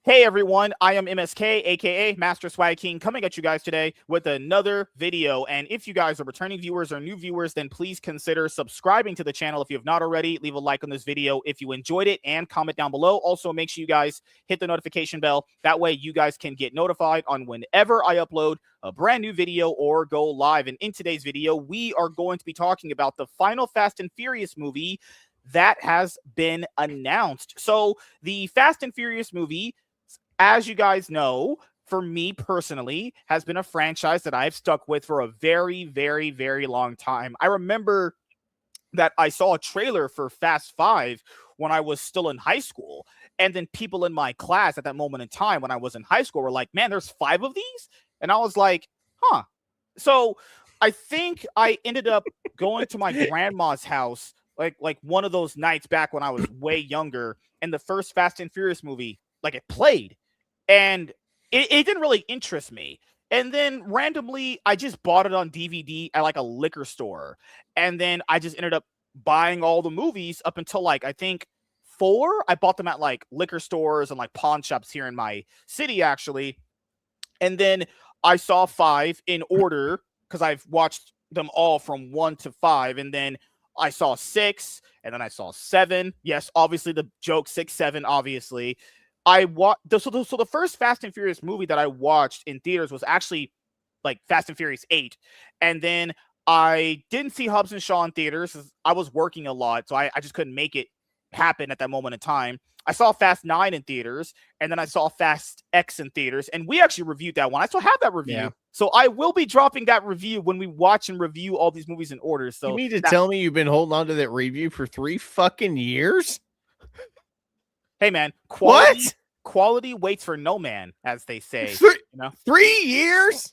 Hey, everyone. I am MSK, a.k.a. Master Swag King, coming at you guys today with another video. And if you guys are returning viewers or new viewers, then please consider subscribing to the channel if you have not already. Leave a like on this video if you enjoyed it and comment down below. Also, make sure you guys hit the notification bell. That way, you guys can get notified on whenever I upload a brand new video or go live. And in today's video, we are going to be talking about the final Fast and Furious movie that has been announced. So the Fast and Furious movie, as you guys know, for me personally, has been a franchise that I've stuck with for a very, very, very long time. I remember that I saw a trailer for Fast 5 when I was still in high school. And then people in my class at that moment in time when I was in high school were like, man, there's 5 of these? And I was like, huh. So I think I ended up going to my grandma's house like one of those nights back when I was way younger, and the first Fast and Furious movie, like, it played. And it didn't really interest me. And then randomly, I just bought it on DVD at like a liquor store. And then I just ended up buying all the movies up until like, I think 4. I bought them at like liquor stores and like pawn shops here in my city, actually. And then I saw 5 in order because I've watched them all from 1 to 5. And then I saw 6, and then I saw 7. Yes, obviously the joke 6, 7, obviously. I watched so the first Fast and Furious movie that I watched in theaters was actually like Fast and Furious 8. And then I didn't see Hobbs and Shaw in theaters. I was working a lot, so I just couldn't make it happen at that moment in time. I saw Fast 9 in theaters, and then I saw Fast X in theaters, and we actually reviewed that one. I still have that review. Yeah. So I will be dropping that review when we watch and review all these movies in order. So you mean to tell me you've been holding on to that review for 3 fucking years? Hey, man, quality waits for no man, as they say. 3 years?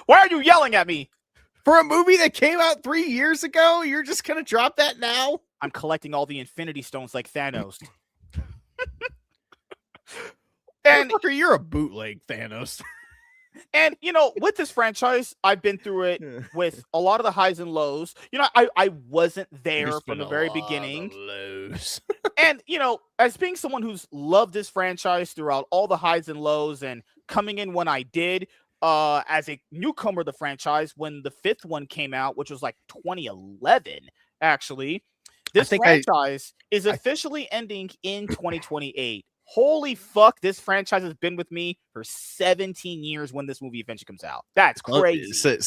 Why are you yelling at me? For a movie that came out 3 years ago? You're just going to drop that now? I'm collecting all the Infinity Stones like Thanos. And you're a bootleg Thanos. And, with this franchise, I've been through it with a lot of the highs and lows. I wasn't there from the very beginning. And, as being someone who's loved this franchise throughout all the highs and lows, and coming in when I did, as a newcomer to the franchise, when the 5th one came out, which was like 2011, actually, this franchise is officially ending in 2028. Holy fuck, this franchise has been with me for 17 years when this movie eventually comes out. That's crazy.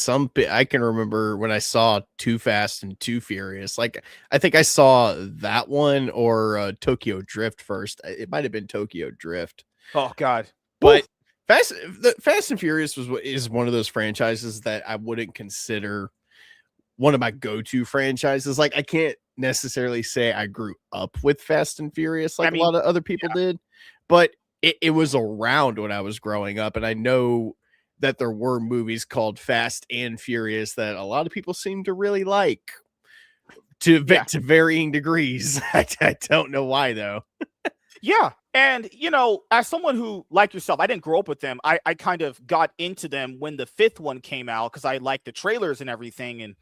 I can remember when I saw Too Fast and Too Furious. Like, I think I saw that one or Tokyo Drift first. It might have been Tokyo Drift. Oh, God. But Fast and Furious is one of those franchises that I wouldn't consider one of my go-to franchises. Like, I can't necessarily say I grew up with Fast and Furious like a lot of other people did, but it was around when I was growing up, and I know that there were movies called Fast and Furious that a lot of people seem to really like to varying degrees. I don't know why, though. Yeah. And, as someone who, like yourself, I didn't grow up with them. I kind of got into them when the 5th one came out because I liked the trailers and everything. And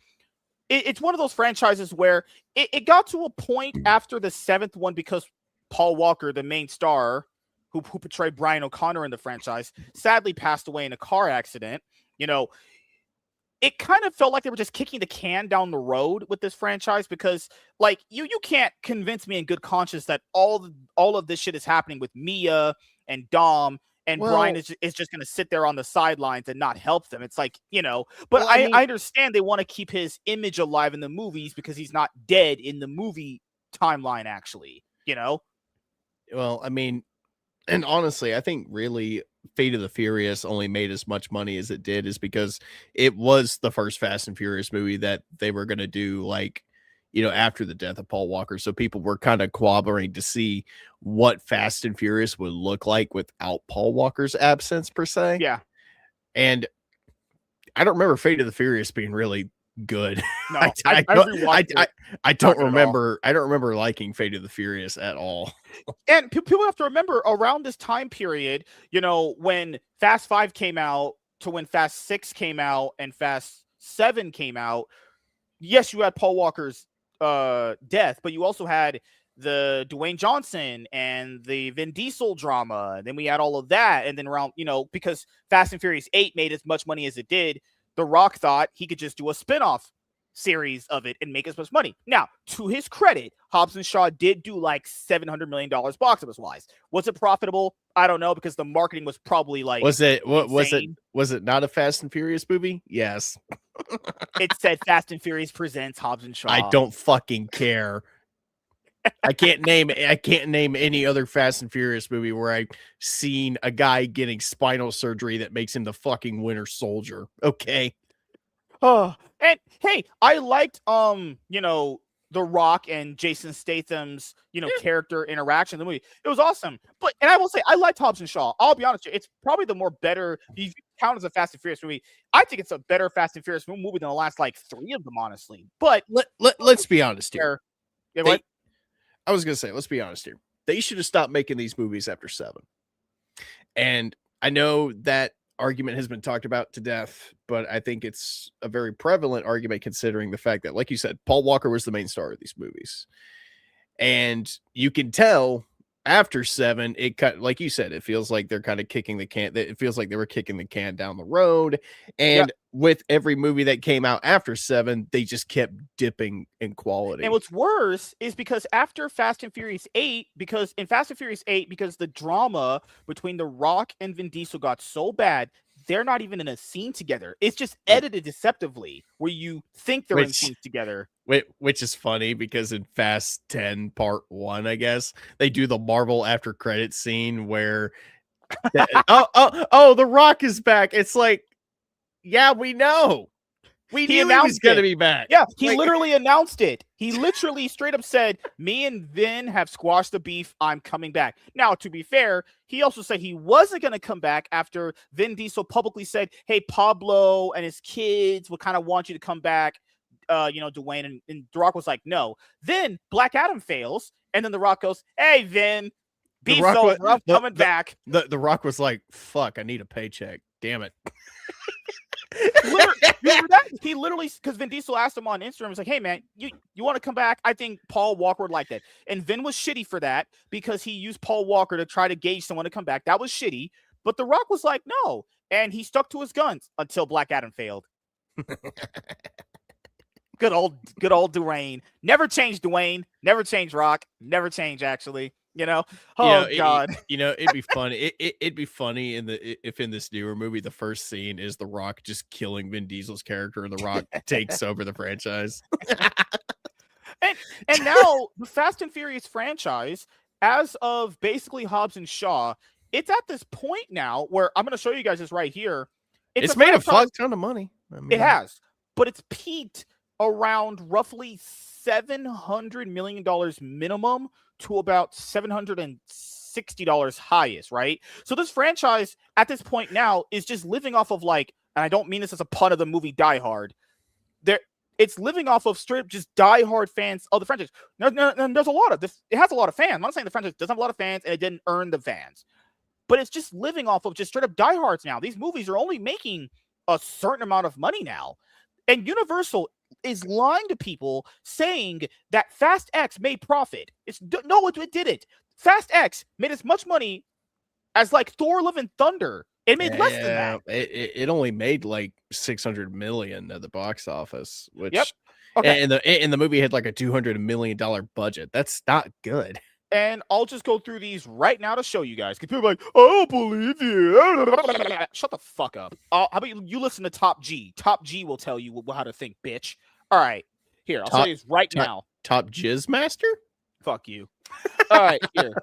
it's one of those franchises where it got to a point after the 7th one, because Paul Walker, the main star who portrayed Brian O'Connor in the franchise, sadly passed away in a car accident. It kind of felt like they were just kicking the can down the road with this franchise, because like you can't convince me in good conscience that all of this shit is happening with Mia and Dom, and Brian is just going to sit there on the sidelines and not help them. It's like, but I understand they want to keep his image alive in the movies because he's not dead in the movie timeline, actually, Well, I mean, And honestly, I think really Fate of the Furious only made as much money as it did is because it was the first Fast and Furious movie that they were going to do, like, after the death of Paul Walker. So people were kind of cooperating to see what Fast and Furious would look like without Paul Walker's absence, per se. Yeah. And I don't remember Fate of the Furious being really good. No, I don't Not remember. I don't remember liking Fate of the Furious at all. And people have to remember around this time period, when Fast 5 came out to when Fast 6 came out and Fast 7 came out, yes, you had Paul Walker's death, but you also had the Dwayne Johnson and the Vin Diesel drama. Then we had all of that. And then around, because Fast and Furious 8 made as much money as it did, The Rock thought he could just do a spinoff series of it and make as much money. Now, to his credit, Hobbs and Shaw did do like $700 million box office wise. Was it profitable? I don't know, because the marketing was probably like, was it not a Fast and Furious movie? Yes. It said Fast and Furious presents Hobbs and Shaw. I don't fucking care. I can't name any other Fast and Furious movie where I've seen a guy getting spinal surgery that makes him the fucking Winter Soldier. Okay. Oh, and hey, I liked The Rock and Jason Statham's character interaction in the movie. It was awesome. And I will say I liked Hobbs and Shaw. I'll be honest with you, it's probably the more better, if you count as a Fast and Furious movie, I think it's a better Fast and Furious movie than the last like 3 of them, honestly. But let's be honest here. Yeah, I was gonna say, let's be honest here. They should have stopped making these movies after 7. And I know that argument has been talked about to death, but I think it's a very prevalent argument considering the fact that, like you said, Paul Walker was the main star of these movies. And you can tell after 7, it cut, like you said, it feels like they're kind of kicking the can. It feels like they were kicking the can down the road. And with every movie that came out after 7, they just kept dipping in quality. And what's worse is because after Fast and Furious 8, because the drama between The Rock and Vin Diesel got so bad, they're not even in a scene together. It's just edited deceptively where you think they're in scenes together. Which is funny because in Fast 10 Part 1, I guess, they do the Marvel after credits scene where The Rock is back. It's like, yeah, we know. We knew he was going to be back. Yeah, he literally announced it. He literally straight up said, me and Vin have squashed the beef. I'm coming back. Now, to be fair, he also said he wasn't going to come back after Vin Diesel publicly said, hey, Pablo and his kids would kind of want you to come back. Dwayne, and The Rock was like, no. Then Black Adam fails, and then The Rock goes, hey, Vin, beef's over. I'm coming back. The Rock was like, fuck, I need a paycheck. Damn it. He literally, because Vin Diesel asked him on Instagram, he's like, hey man, you want to come back? I think Paul Walker would like that. And Vin was shitty for that because he used Paul Walker to try to gauge someone to come back. That was shitty. But The Rock was like, no. And he stuck to his guns until Black Adam failed. Good old Dwayne. Never changed Dwayne. Never changed Rock. Never changed, actually. God. It'd be funny. It'd be funny if in this newer movie the first scene is The Rock just killing Vin Diesel's character and The Rock takes over the franchise. and now the Fast and Furious franchise, as of basically Hobbs and Shaw, it's at this point now where I'm going to show you guys this right here. It's made a fuck ton of money. It has, but it's peaked around roughly $700 million minimum to about $760 highest, right? So this franchise at this point now is just living off of and I don't mean this as a pun of the movie Die Hard. It's living off of straight just diehard fans of the franchise. There's a lot of this. It has a lot of fans. I'm not saying the franchise doesn't have a lot of fans and it didn't earn the fans, but it's just living off of just straight up diehards now. These movies are only making a certain amount of money now, and Universal is lying to people saying that Fast X made profit. It didn't. Fast X made as much money as Thor: Love and Thunder. It made less than that. It only made like $600 million at the box office, which Okay. And the movie had like a $200 million budget. That's not good. And I'll just go through these right now to show you guys. Because people are like, I don't believe you. Shut the fuck up. How about you listen to Top G? Top G will tell you how to think, bitch. All right. Here, I'll tell you this right now. Top Jizz Master? Fuck you. All right, here.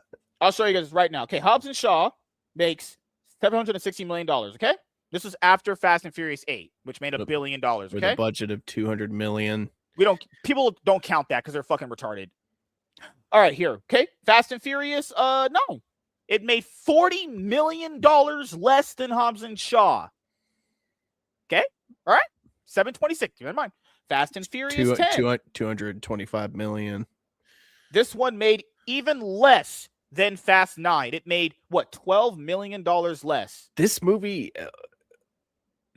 I'll show you guys right now. Okay, Hobbs and Shaw makes $760 million. Okay, this was after Fast and Furious 8, which made $1 billion. Okay, with a budget of $200 million. People don't count that because they're fucking retarded. All right, here. Okay, Fast and Furious. No, it made $40 million less than Hobbs and Shaw. Okay, all right, 726. Keep in mind, Fast and Furious 10, 225 million. This one made even less than Fast 9. It made what, $12 million less. This movie. Also,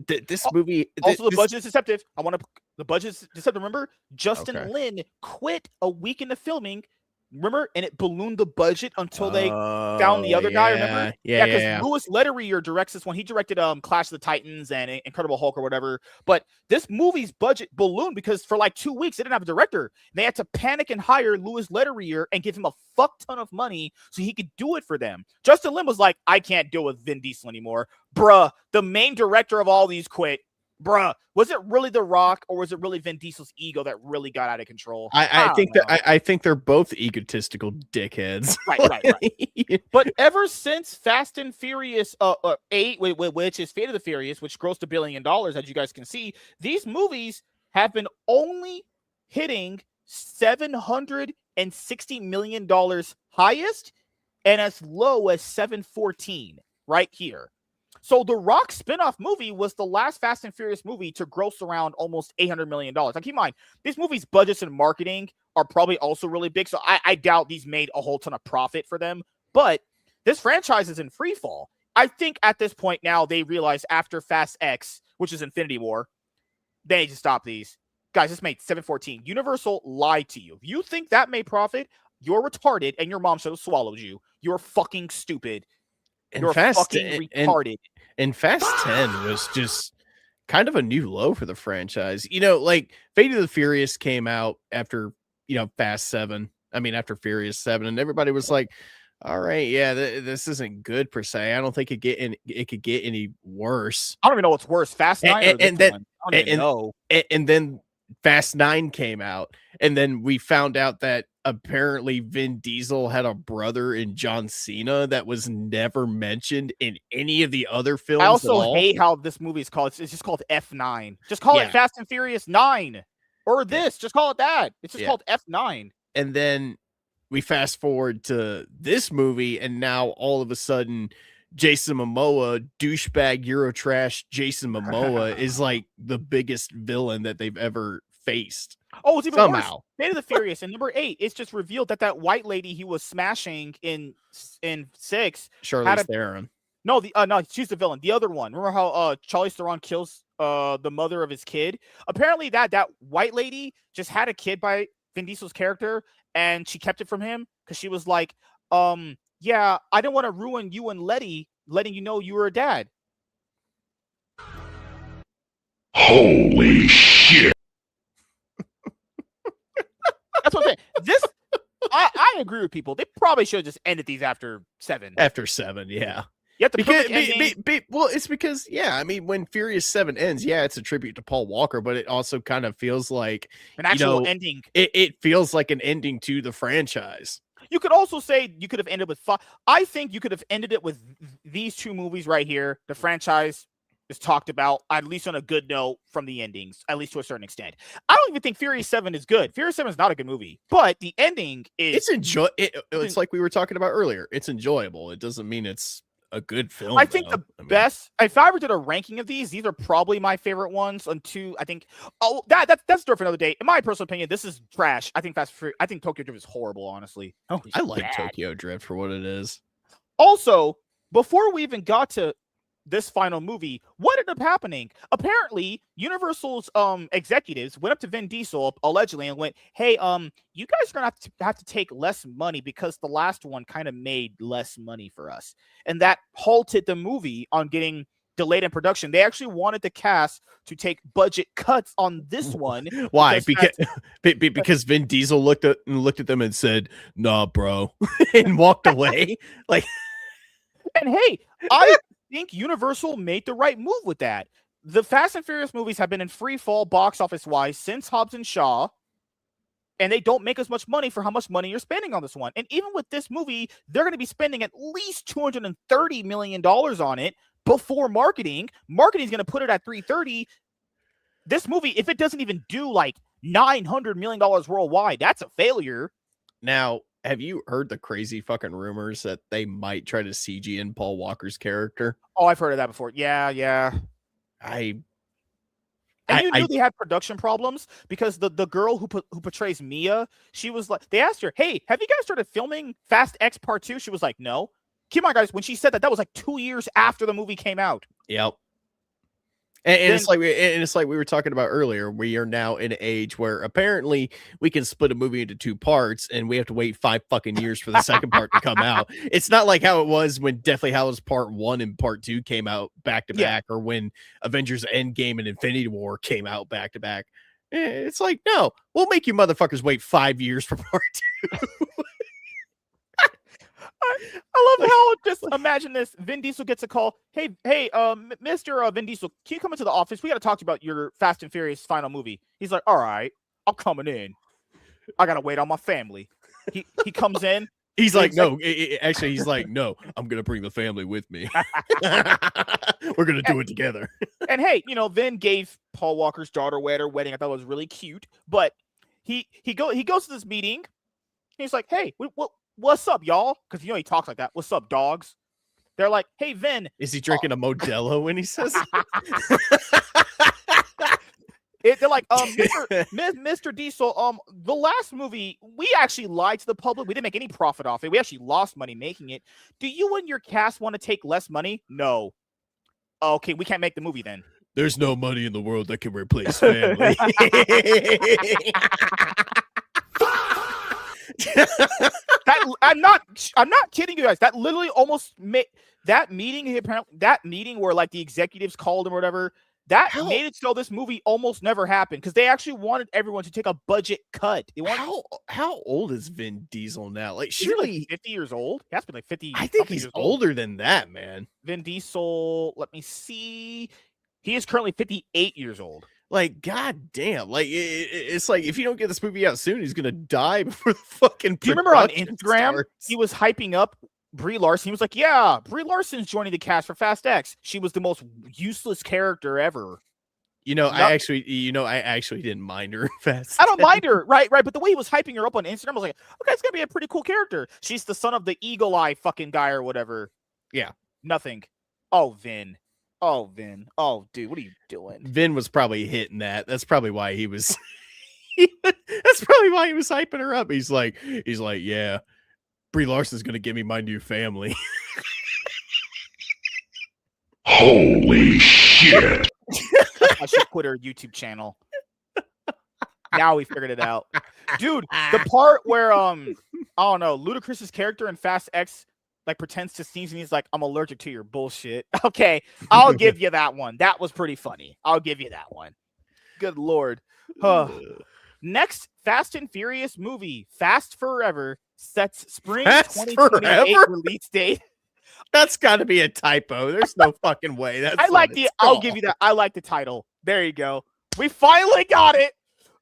the budget is deceptive. The budget is deceptive. Remember, Justin Lin quit a week into filming. Remember, and it ballooned the budget until they found the other guy. Remember, because Louis Leterrier directs this one. He directed Clash of the Titans and Incredible Hulk or whatever. But this movie's budget ballooned because for like 2 weeks they didn't have a director. They had to panic and hire Louis Leterrier and give him a fuck ton of money so he could do it for them. Justin Lin was like, I can't deal with Vin Diesel anymore, bruh. The main director of all these quit. Bruh, was it really The Rock or was it really Vin Diesel's ego that really got out of control? I think they're both egotistical dickheads. Right. But ever since Fast and Furious 8, which is Fate of the Furious, which grossed $1 billion, as you guys can see, these movies have been only hitting $760 million highest and as low as 714 right here. So the Rock spinoff movie was the last Fast and Furious movie to gross around almost $800 million. Now keep in mind, these movies' budgets and marketing are probably also really big, so I doubt these made a whole ton of profit for them. But this franchise is in free fall. I think at this point now they realize after Fast X, which is Infinity War, they need to stop these. Guys, this made 714. Universal lied to you. If you think that made profit, you're retarded and your mom should have swallowed you. You're fucking stupid. You're fucking retarded. And Fast 10 was just kind of a new low for the franchise. You know, like Fate of the Furious came out after, Fast 7. I mean, after Furious 7, and everybody was like, all right, yeah, this isn't good per se. I don't think it could get any worse. I don't even know what's worse, Fast 9 or this one. I don't even know. And then Fast 9 came out, and then we found out that apparently Vin Diesel had a brother in John Cena that was never mentioned in any of the other films. I also hate how this movie is called. It's just called F9. Just call it Fast and Furious 9 or this. Just call it that. It's just called F9. And then we fast forward to this movie, and now all of a sudden, Jason Momoa, douchebag Eurotrash Jason Momoa, is like the biggest villain that they've ever faced. Oh, it's even worse. Fate of the Furious in number 8, it's just revealed that white lady he was smashing in 6, Charlize Theron. No, she's the villain. The other one. Remember how Charlize Theron kills the mother of his kid? Apparently that white lady just had a kid by Vin Diesel's character, and she kept it from him because she was like, yeah, I didn't want to ruin you and letting you know you were a dad. Holy shit. That's what I'm saying. I agree with people. They probably should have just ended these after 7. After 7, yeah. You have to well, it's because, I mean, when Furious 7 ends, it's a tribute to Paul Walker, but it also kind of feels like an actual ending. It feels like an ending to the franchise. You could also say you could have ended with 5. I think you could have ended it with these 2 movies right here. The franchise is talked about, at least on a good note from the endings, at least to a certain extent. I don't even think Furious 7 is good. Furious 7 is not a good movie, but the ending is... It's like we were talking about earlier. It's enjoyable. It doesn't mean it's a good film. I think best, if I ever did a ranking of these are probably my favorite ones. On 2, I think. Oh, that's a story for another day. In my personal opinion, this is trash. I think Tokyo Drift is horrible, honestly. I like Tokyo Drift for what it is. Also, before we even got to this final movie, what ended up happening? Apparently, Universal's executives went up to Vin Diesel allegedly and went, "Hey, you guys are gonna have to take less money because the last one kind of made less money for us," and that halted the movie on getting delayed in production. They actually wanted the cast to take budget cuts on this one. Why? Because Vin Diesel looked at them and said, "Nah, bro," and walked away. Like, and hey, I think Universal made the right move with that. The Fast and Furious movies have been in free fall box office wise since Hobbs and Shaw, and they don't make as much money for how much money you're spending on this one. And even with this movie, they're going to be spending at least $230 million on it before marketing. Marketing is going to put it at 330. This movie, if it doesn't even do like $900 million worldwide, that's a failure. Now, have you heard the crazy fucking rumors that they might try to CG in Paul Walker's character? Oh, I've heard of that before. Yeah. And you knew they had production problems because the girl who portrays Mia, she was like, they asked her, hey, have you guys started filming Fast X Part 2? She was like, no. Keep in mind, guys, when she said that was like 2 years after the movie came out. Yep. And it's like we were talking about earlier. We are now in an age where apparently we can split a movie into 2 parts, and we have to wait 5 fucking years for the second part to come out. It's not like how it was when Deathly Hallows Part 1 and Part 2 came out back to back, or when Avengers Endgame and Infinity War came out back to back. It's like, no, we'll make you motherfuckers wait 5 years for Part 2. I love how, just imagine this. Vin Diesel gets a call. Hey, Mr. Vin Diesel, can you come into the office? We got to talk about your Fast and Furious final movie. He's like, all right, I'm coming in. I got to wait on my family. He comes in. He's like, no, actually, he's like, no, I'm going to bring the family with me. We're going to do it together. And hey, Vin gave Paul Walker's daughter away at her wedding. I thought it was really cute. But he goes to this meeting. He's like, hey, what's up, y'all? Because he talks like that. What's up, dogs? They're like, hey, Vin. Is he drinking a Modelo when he says they're like, Mr. Diesel, the last movie, we actually lied to the public. We didn't make any profit off it. We actually lost money making it. Do you and your cast want to take less money? No. Okay, we can't make the movie then. There's no money in the world that can replace family. I'm not kidding you guys. That literally almost made that meeting. Apparently, that meeting where like the executives called him or whatever. That made it so this movie almost never happened because they actually wanted everyone to take a budget cut. How old is Vin Diesel now? Like, he's surely like 50 years old. He has to be like 50. I think he's older than that, man. Vin Diesel. Let me see. He is currently 58 years old. Like, god damn. Like, it's like if you don't get this movie out soon, he's gonna die before the fucking. Do you remember on Instagram he was hyping up Brie Larson? He was like, "Yeah, Brie Larson's joining the cast for Fast X. She was the most useless character ever." I actually didn't mind her. Fast. I don't mind her, right? But the way he was hyping her up on Instagram, I was like, "Okay, it's gonna be a pretty cool character." She's the son of the Eagle Eye fucking guy or whatever. Yeah, nothing. Oh, Vin. Oh, dude, what are you doing? Vin was probably hitting that. That's probably why he was. That's probably why he was hyping her up. He's like, yeah, Brie Larson's gonna give me my new family. Holy shit! I should quit her YouTube channel. Now we figured it out, dude. The part where I don't know, Ludacris's character in Fast X like pretends to sneeze and he's like, I'm allergic to your bullshit. Okay, I'll give you that one. That was pretty funny. I'll give you that one. Good Lord. Next Fast and Furious movie, Fast Forever, sets spring 2028 release date. That's got to be a typo. There's no fucking way. I'll give you that. I like the title. There you go. We finally got it.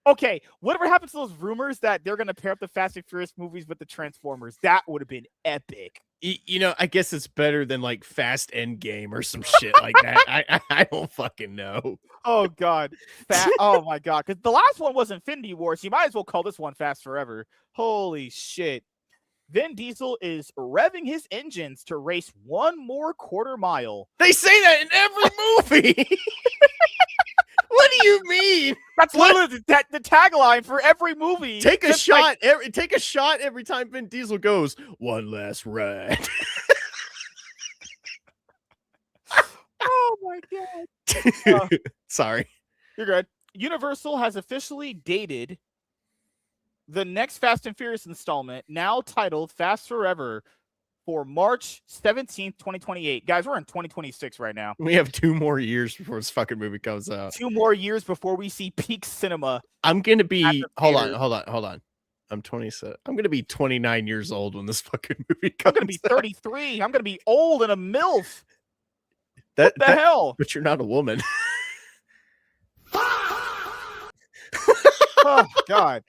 Okay, whatever happens to those rumors that they're going to pair up the Fast and Furious movies with the Transformers, that would have been epic. I guess it's better than like Fast Endgame or some shit like that. I don't fucking know. Oh, God. Oh, my God. Because the last one was Infinity War, so you might as well call this one Fast Forever. Holy shit. Vin Diesel is revving his engines to race one more quarter mile. They say that in every movie. What do you mean? That's literally the tagline for every movie. Take a shot every time Vin Diesel goes, one last ride. Oh my God. Sorry. You're good. Universal has officially dated the next Fast and Furious installment, now titled Fast Forever, for March 17th, 2028. Guys, we're in 2026 right now. We have 2 more years before this fucking movie comes out. 2 more years before we see peak cinema. I'm going to be, hold on. I'm 27. I'm going to be 29 years old when this fucking movie comes out. I'm going to be 33. I'm going to be old and a MILF. What the hell? But you're not a woman. Oh, God.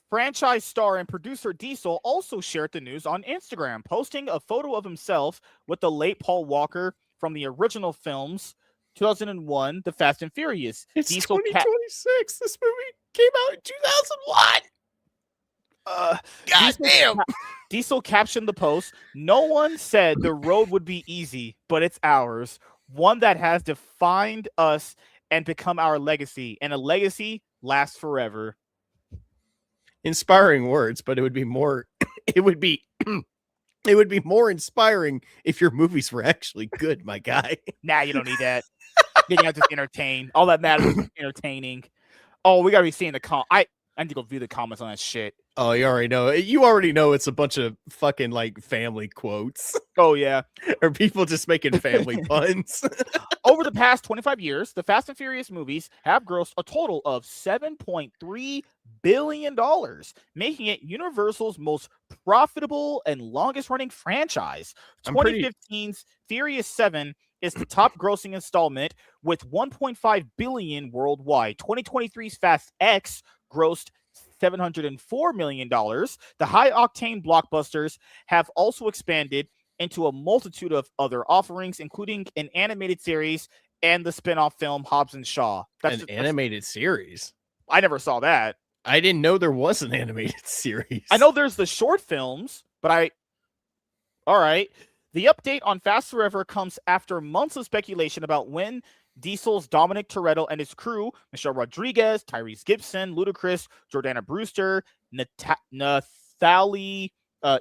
Franchise star and producer Diesel also shared the news on Instagram, posting a photo of himself with the late Paul Walker from the original films 2001, The Fast and Furious. It's Diesel 2026. This movie came out in 2001. God damn. Diesel captioned the post, "No one said the road would be easy, but it's ours. One that has defined us and become our legacy. And a legacy lasts forever." Inspiring words, but it would be more it would be more inspiring if your movies were actually good, my guy. Nah, you don't need that. Then you have to entertain. All that matters is entertaining. Oh, we gotta be seeing the I need to go view the comments on that shit. Oh, you already know. You already know it's a bunch of fucking like family quotes. Oh yeah. Or people just making family puns. Over the past 25 years, the Fast and Furious movies have grossed a total of $7.3 billion, making it Universal's most profitable and longest-running franchise. 2015's Furious 7 is the top grossing installment with $1.5 billion worldwide. 2023's Fast X grossed $704 million. The high-octane blockbusters have also expanded into a multitude of other offerings, including an animated series and the spin-off film Hobbs and Shaw. That's an animated series? I never saw that. I didn't know there was an animated series. I know there's the short films, but all right. The update on Fast Forever comes after months of speculation about when Diesel's Dominic Toretto and his crew, Michelle Rodriguez, Tyrese Gibson, Ludacris, Jordana Brewster, Nathalie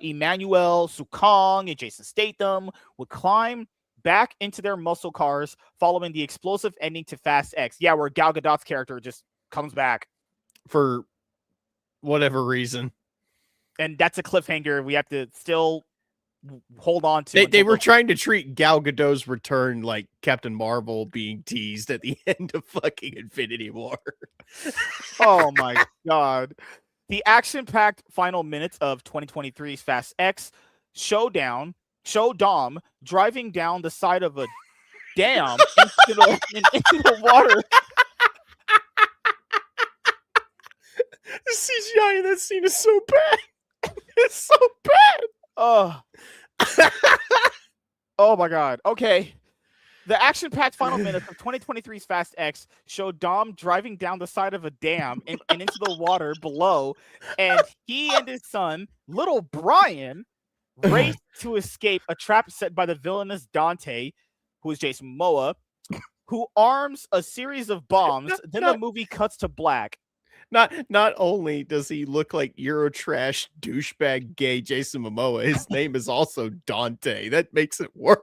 Emmanuel, Sukong, and Jason Statham would climb back into their muscle cars following the explosive ending to Fast X. Yeah, where Gal Gadot's character just comes back. For whatever reason. And that's a cliffhanger we have to still hold on to. They were trying to treat Gal Gadot's return like Captain Marvel being teased at the end of fucking Infinity War. Oh my God. The action-packed final minutes of 2023's Fast X show Dom driving down the side of a dam into the water. The CGI in that scene is so bad. It's so bad. Oh. Oh my God. Okay. The action-packed final minutes of 2023's Fast X showed Dom driving down the side of a dam and into the water below, and he and his son, little Brian, raced to escape a trap set by the villainous Dante, who is Jason Momoa, who arms a series of bombs. The movie cuts to black. Not only does he look like Eurotrash douchebag gay Jason Momoa, his name is also Dante. That makes it worse.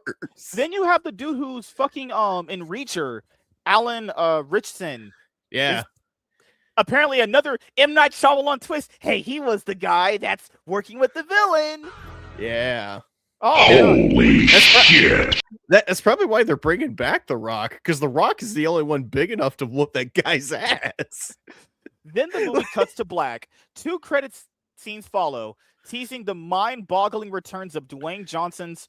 Then you have the dude who's fucking in Reacher, Alan Richson. Yeah. Apparently another M. Night Shyamalan twist. Hey, he was the guy that's working with the villain. Yeah. Oh, holy shit. That's probably why they're bringing back The Rock, because The Rock is the only one big enough to whoop that guy's ass. Then the movie cuts to black. 2 credits scenes follow, teasing the mind-boggling returns of Dwayne Johnson's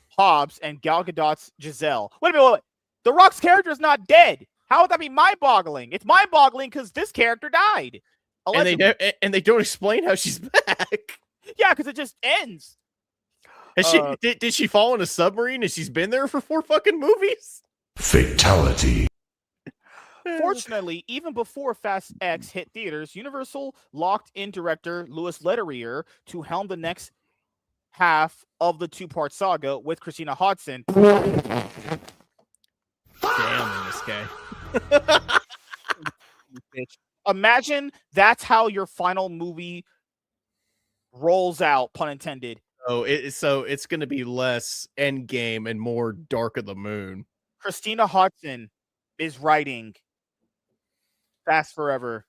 Hobbs and Gal Gadot's Giselle. Wait a minute. The Rock's character is not dead. How would that be mind-boggling? It's mind-boggling because this character died. And they don't explain how she's back. Yeah, because it just ends. Did she fall in a submarine and she's been there for 4 fucking movies? Fatality. Fortunately, even before Fast X hit theaters, Universal locked in director Louis Leterrier to helm the next half of the 2-part saga with Christina Hodson. Damn, MSK. Imagine that's how your final movie rolls out, pun intended. Oh, it's going to be less Endgame and more Dark of the Moon. Christina Hodson is writing Fast Forever,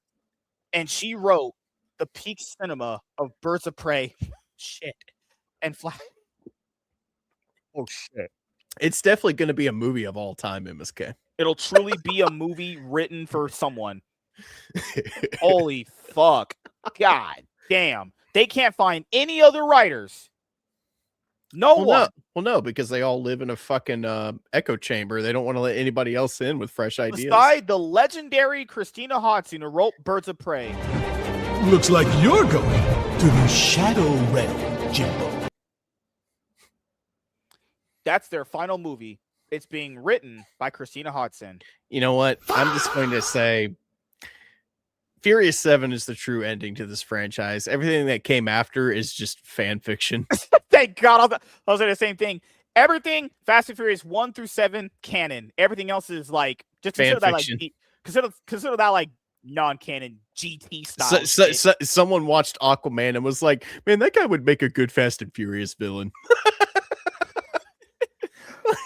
and she wrote the peak cinema of Birds of Prey. Shit. And Flash. Oh, shit. It's definitely going to be a movie of all time, MSK. It'll truly be a movie written for someone. Holy fuck. God damn. They can't find any other writers. No. No, because they all live in a fucking echo chamber. They don't want to let anybody else in with fresh ideas. Beside the legendary Christina Hodson, who wrote Birds of Prey. Looks like you're going to the Shadow Realm, Jimbo. That's their final movie. It's being written by Christina Hodson. You know what? I'm just going to say Furious 7 is the true ending to this franchise. Everything that came after is just fan fiction. Thank God. I was saying the same thing. Everything Fast and Furious 1 through 7 canon. Everything else is like just Fan consider fiction. that like consider that like non-canon GT style. Someone watched Aquaman and was like, "Man, that guy would make a good Fast and Furious villain."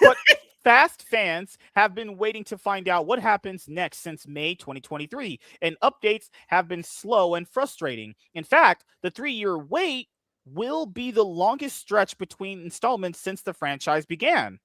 But Fast fans have been waiting to find out what happens next since May 2023, and updates have been slow and frustrating. In fact, the 3-year wait will be the longest stretch between installments since the franchise began.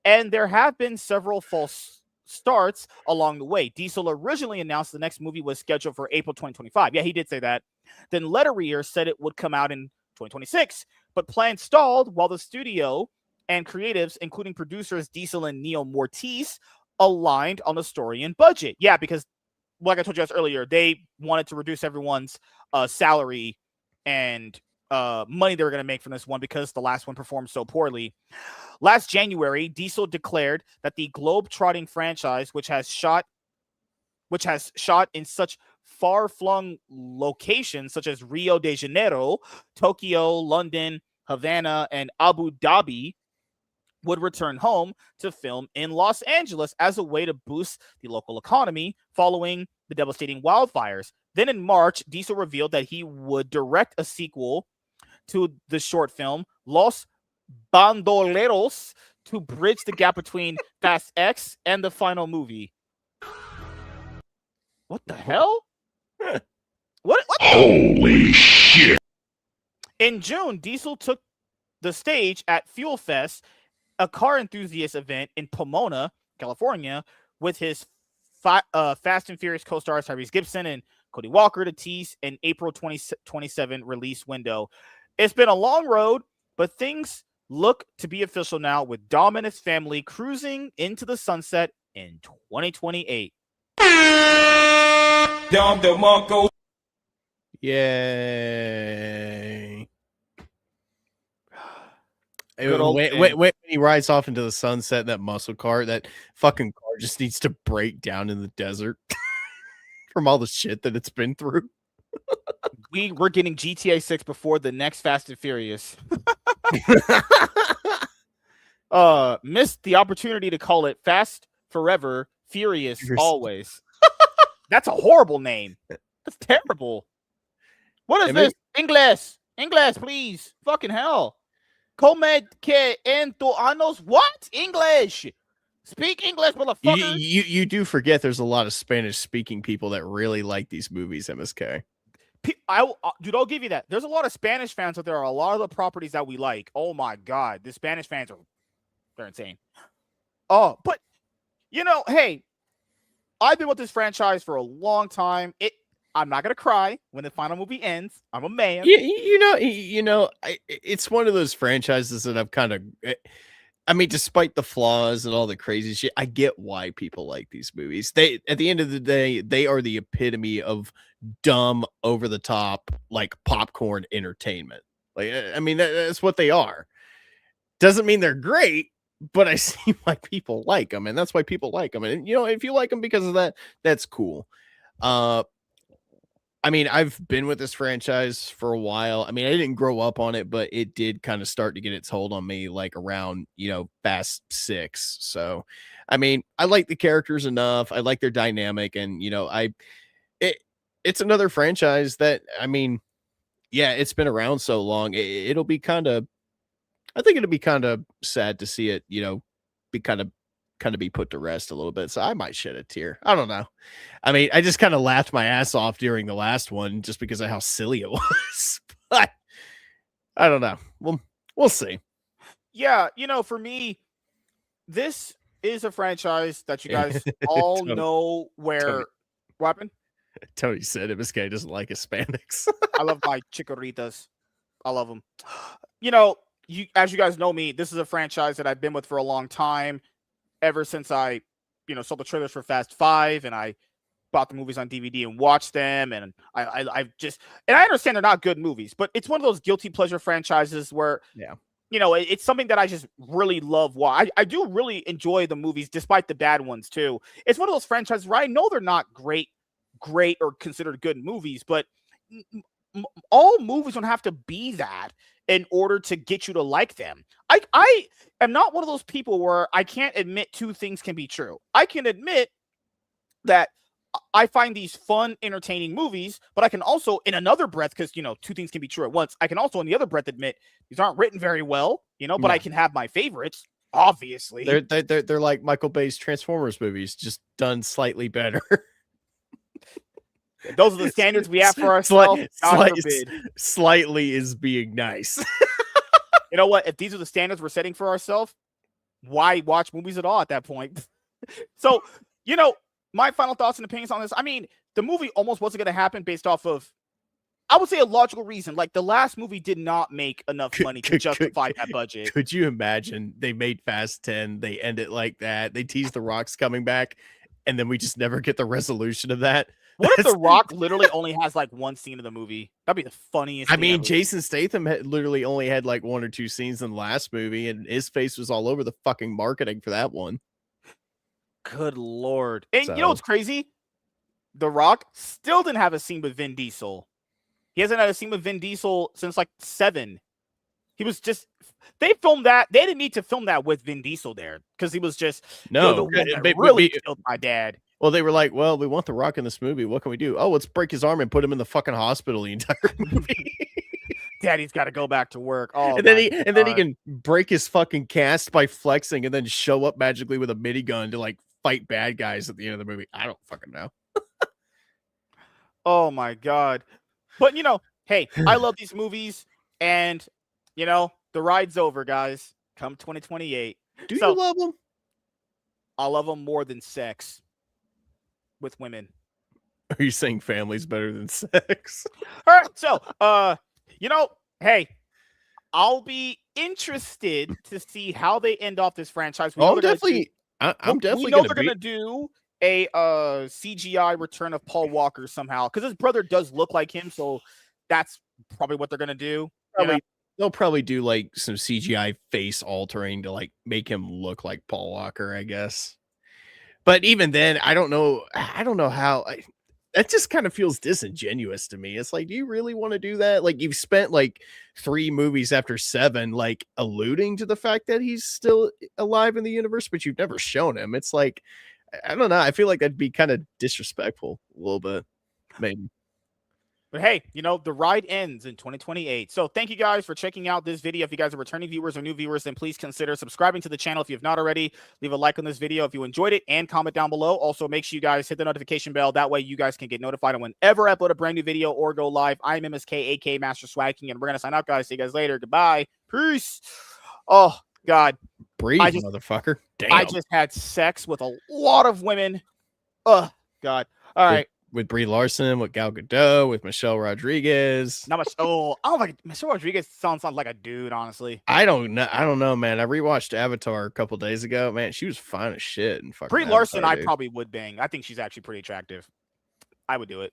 And there have been several false starts along the way. Diesel originally announced the next movie was scheduled for April 2025. Yeah, he did say that. Then Letterier said it would come out in 2026, but plans stalled while the studio and creatives, including producers Diesel and Neil Mortiz, aligned on the story and budget. Yeah, because like I told you guys earlier, they wanted to reduce everyone's salary and money they were going to make from this one because the last one performed so poorly. Last January, Diesel declared that the globe-trotting franchise, which has shot in such far-flung locations such as Rio de Janeiro, Tokyo, London, Havana, and Abu Dhabi, would return home to film in Los Angeles as a way to boost the local economy following the devastating wildfires. Then in March, Diesel revealed that he would direct a sequel to the short film Los Bandoleros to bridge the gap between Fast X and the final movie. What the hell? What Holy shit. In June, Diesel took the stage at Fuel Fest, a car enthusiast event in Pomona, California, with his Fast and Furious co-stars Tyrese Gibson and Cody Walker to tease an April 2027 release window. It's been a long road, but things look to be official now, with Dom and his family cruising into the sunset in 2028. Dom DeMarco. Yay. Good old When he rides off into the sunset, that muscle car, that fucking car just needs to break down in the desert from all the shit that it's been through. We're getting GTA 6 before the next Fast and Furious. Missed the opportunity to call it Fast Forever, Furious Always. That's a horrible name. That's terrible. What is this? English, please. Fucking hell. Come que en tu anos. What? English. Speak English, motherfucker. You do forget there's a lot of Spanish speaking people that really like these movies, MSK. Dude, I'll give you that. There's a lot of Spanish fans out there. A lot of the properties that we like. Oh my God. The Spanish fans they're insane. Oh, but hey, I've been with this franchise for a long time. I'm not gonna cry when the final movie ends. I'm a man. It's one of those franchises that I've kind of. I mean, despite the flaws and all the crazy shit, I get why people like these movies. They, at the end of the day, they are the epitome of dumb, over the top, like popcorn entertainment. Like, I mean, that's what they are. Doesn't mean they're great, but I see why people like them, and that's why people like them. And if you like them because of that, that's cool. I mean, I've been with this franchise for a while. I mean, I didn't grow up on it, but it did kind of start to get its hold on me like around, Fast 6. So, I mean, I like the characters enough. I like their dynamic, and it's another franchise that, I mean, yeah, it's been around so long. It'll be kind of, I think it'll be kind of sad to see it, be kind of be put to rest a little bit. So I might shed a tear. I don't know. I mean, I just kind of laughed my ass off during the last one just because of how silly it was. But I don't know. We'll see. Yeah, for me, this is a franchise that you guys all know where. What happened? Tony said MSK doesn't like Hispanics. I love my chikorritas. I love them. As you guys know me, this is a franchise that I've been with for a long time. Ever since I, saw the trailers for Fast 5, and I bought the movies on DVD and watched them, and I just, and I understand they're not good movies, but it's one of those guilty pleasure franchises where, it's something that I just really love. Why I do really enjoy the movies despite the bad ones too. It's one of those franchises where I know they're not great or considered good movies, but all movies don't have to be that in order to get you to like them. I am not one of those people where I can't admit two things can be true. I can admit that I find these fun, entertaining movies, but I can also, in another breath, because two things can be true at once, I can also, in the other breath, admit these aren't written very well, but I can have my favorites. Obviously, they're like Michael Bay's Transformers movies, just done slightly better. Those are the standards we have for ourselves. Slightly is being nice. You know what? If these are the standards we're setting for ourselves, why watch movies at all at that point? So, my final thoughts and opinions on this. I mean, the movie almost wasn't going to happen based off of, I would say, a logical reason. Like, the last movie did not make enough money to justify that budget. Could you imagine they made Fast 10, they end it like that, they tease The Rock's coming back, and then we just never get the resolution of that? What if The Rock literally only has like one scene in the movie? That'd be the funniest thing ever. Jason Statham literally only had like one or two scenes in the last movie, and his face was all over the fucking marketing for that one. Good Lord. And you know what's crazy? The Rock still didn't have a scene with Vin Diesel. He hasn't had a scene with Vin Diesel since like 7. He was just, they filmed that. They didn't need to film that with Vin Diesel there because he was just, the one that really killed my dad. Well, they were like, well, we want The Rock in this movie. What can we do? Oh, let's break his arm and put him in the fucking hospital the entire movie. Daddy's got to go back to work. Oh, and then he can break his fucking cast by flexing and then show up magically with a minigun to like fight bad guys at the end of the movie. I don't fucking know. Oh my God. But hey, I love these movies, and the ride's over, guys. Come 2028. Do you love them? I love them more than sex with women. Are you saying family's better than sex? All right, so hey, I'll be interested to see how they end off this franchise. I'm definitely going to do a CGI return of Paul Walker somehow, because his brother does look like him, so that's probably what they're going to do. They'll probably do like some CGI face altering to like make him look like Paul Walker, I guess. But even then, I don't know how. That just kind of feels disingenuous to me. It's like, do you really want to do that? Like, you've spent like 3 movies after 7, like alluding to the fact that he's still alive in the universe, but you've never shown him. It's like, I don't know. I feel like that'd be kind of disrespectful a little bit, maybe. But hey, the ride ends in 2028. So thank you guys for checking out this video. If you guys are returning viewers or new viewers, then please consider subscribing to the channel if you have not already. Leave a like on this video if you enjoyed it, and comment down below. Also, make sure you guys hit the notification bell. That way you guys can get notified whenever I upload a brand new video or go live. I'm MSK, aka Master Swag King, and we're going to sign out, guys. See you guys later. Goodbye. Peace. Oh, God. Breathe, motherfucker. Damn. I just had sex with a lot of women. Oh, God. All right. With Brie Larson, with Gal Gadot, with Michelle Rodriguez. Not much. Oh, I don't like Michelle Rodriguez. Sounds like a dude, honestly. I don't know, man. I rewatched Avatar a couple days ago. Man, she was fine as shit. And fucking Brie Larson, I probably would bang. I think she's actually pretty attractive. I would do it.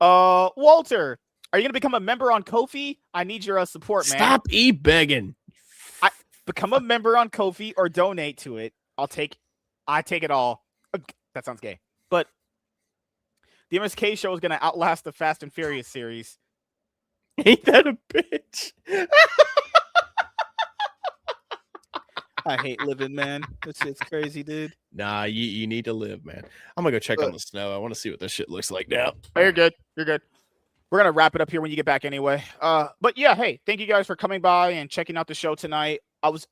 Walter, are you gonna become a member on Ko-fi? I need your support, man. Stop begging. Become a member on Ko-fi or donate to it. I take it all. That sounds gay. But the MSK show is going to outlast the Fast and Furious series. Ain't that a bitch? I hate living, man. This shit's crazy, dude. Nah, you need to live, man. I'm going to go check on the snow. I want to see what this shit looks like now. Oh, you're good. You're good. We're going to wrap it up here when you get back anyway. But yeah, hey, thank you guys for coming by and checking out the show tonight. I was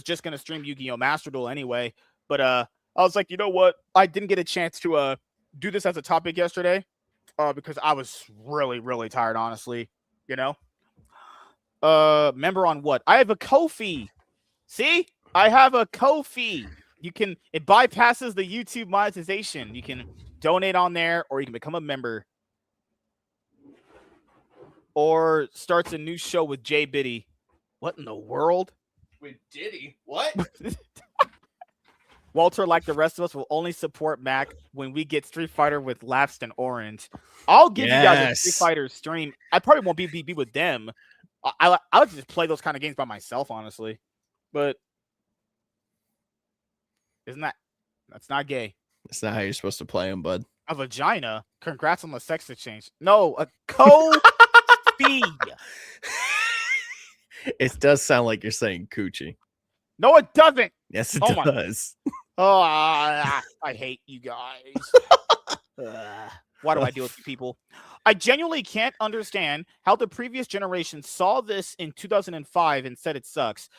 just going to stream Yu-Gi-Oh! Master Duel anyway, but I was like, you know what? I didn't get a chance to do this as a topic yesterday because I was really, really tired, honestly. Member on what? I have a Ko-fi. See? I have a Ko-fi. It bypasses the YouTube monetization. You can donate on there, or you can become a member. Or starts a new show with Jay Biddy. What in the world? With Diddy? What? Walter, like the rest of us, will only support Mac when we get Street Fighter with Lapsed and Orange. I'll give you guys a Street Yes. Fighter stream. I probably won't be with them. I would just play those kind of games by myself, honestly. But that's not gay. That's not how you're supposed to play them, bud. A vagina? Congrats on the sex exchange. No, a co-fee. It does sound like you're saying coochie. No, it doesn't. Yes, it Oh my- does. Oh, I hate you guys. Why do I deal with you people? I genuinely can't understand how the previous generation saw this in 2005 and said it sucks.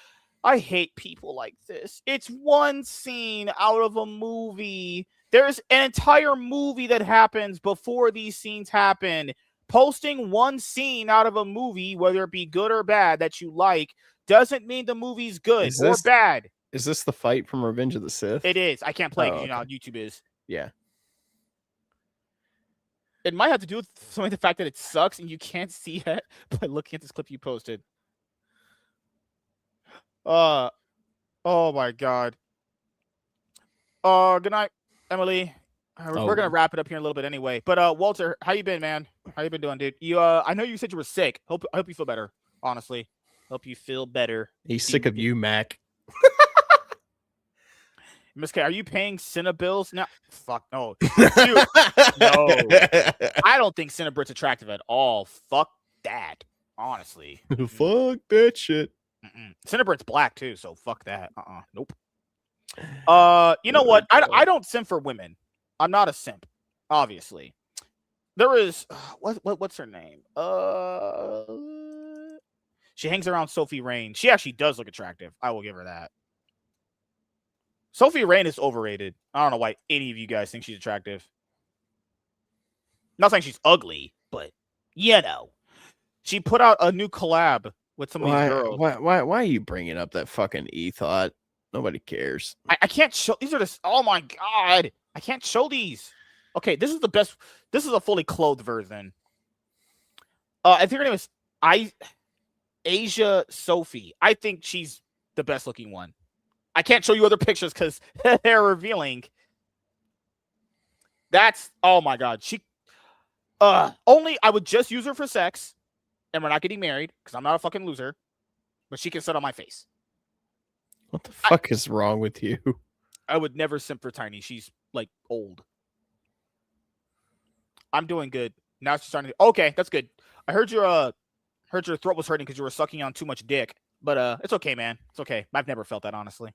I hate people like this. It's one scene out of a movie. There's an entire movie that happens before these scenes happen. Posting one scene out of a movie, whether it be good or bad, that you like, doesn't mean the movie's good or bad. Is this the fight from Revenge of the Sith? It is. I can't play it Oh, because you know how okay. YouTube is. Yeah. It might have to do with some of the fact that it sucks and you can't see it by looking at this clip you posted. Oh my god. Good night, Emily. We're gonna wrap it up here in a little bit anyway. But Walter, how you been, man? How you been doing, dude? You I know you said you were sick. I hope you feel better. Honestly, hope you feel better. He's sick of you, Mac. MSK, are you paying Cinna bills now? Fuck no. Dude, no. I don't think Cinnabrit's attractive at all. Fuck that. Honestly. Fuck that shit. Cinnabrit's black too, so fuck that. Nope. You know what? I don't simp for women. I'm not a simp, obviously. There is what's her name? She hangs around Sophie Rain. She actually does look attractive. I will give her that. Sophie Rain is overrated. I don't know why any of you guys think she's attractive. Not saying she's ugly, but you know. She put out a new collab with some of these girls. Why are you bringing up that fucking e-thought? Nobody cares. I can't show. These are just. Oh my god. I can't show these. Okay, this is the best. This is a fully clothed version. I think her name is Asia Sophie. I think she's the best looking one. I can't show you other pictures because they're revealing. That's oh my god. She only I would just use her for sex, and we're not getting married because I'm not a fucking loser. But she can sit on my face. What the fuck is wrong with you? I would never simp for Tiny. She's like old. I'm doing good. Now she's starting to okay, that's good. I heard your throat was hurting because you were sucking on too much dick. But it's okay, man. It's okay. I've never felt that, honestly.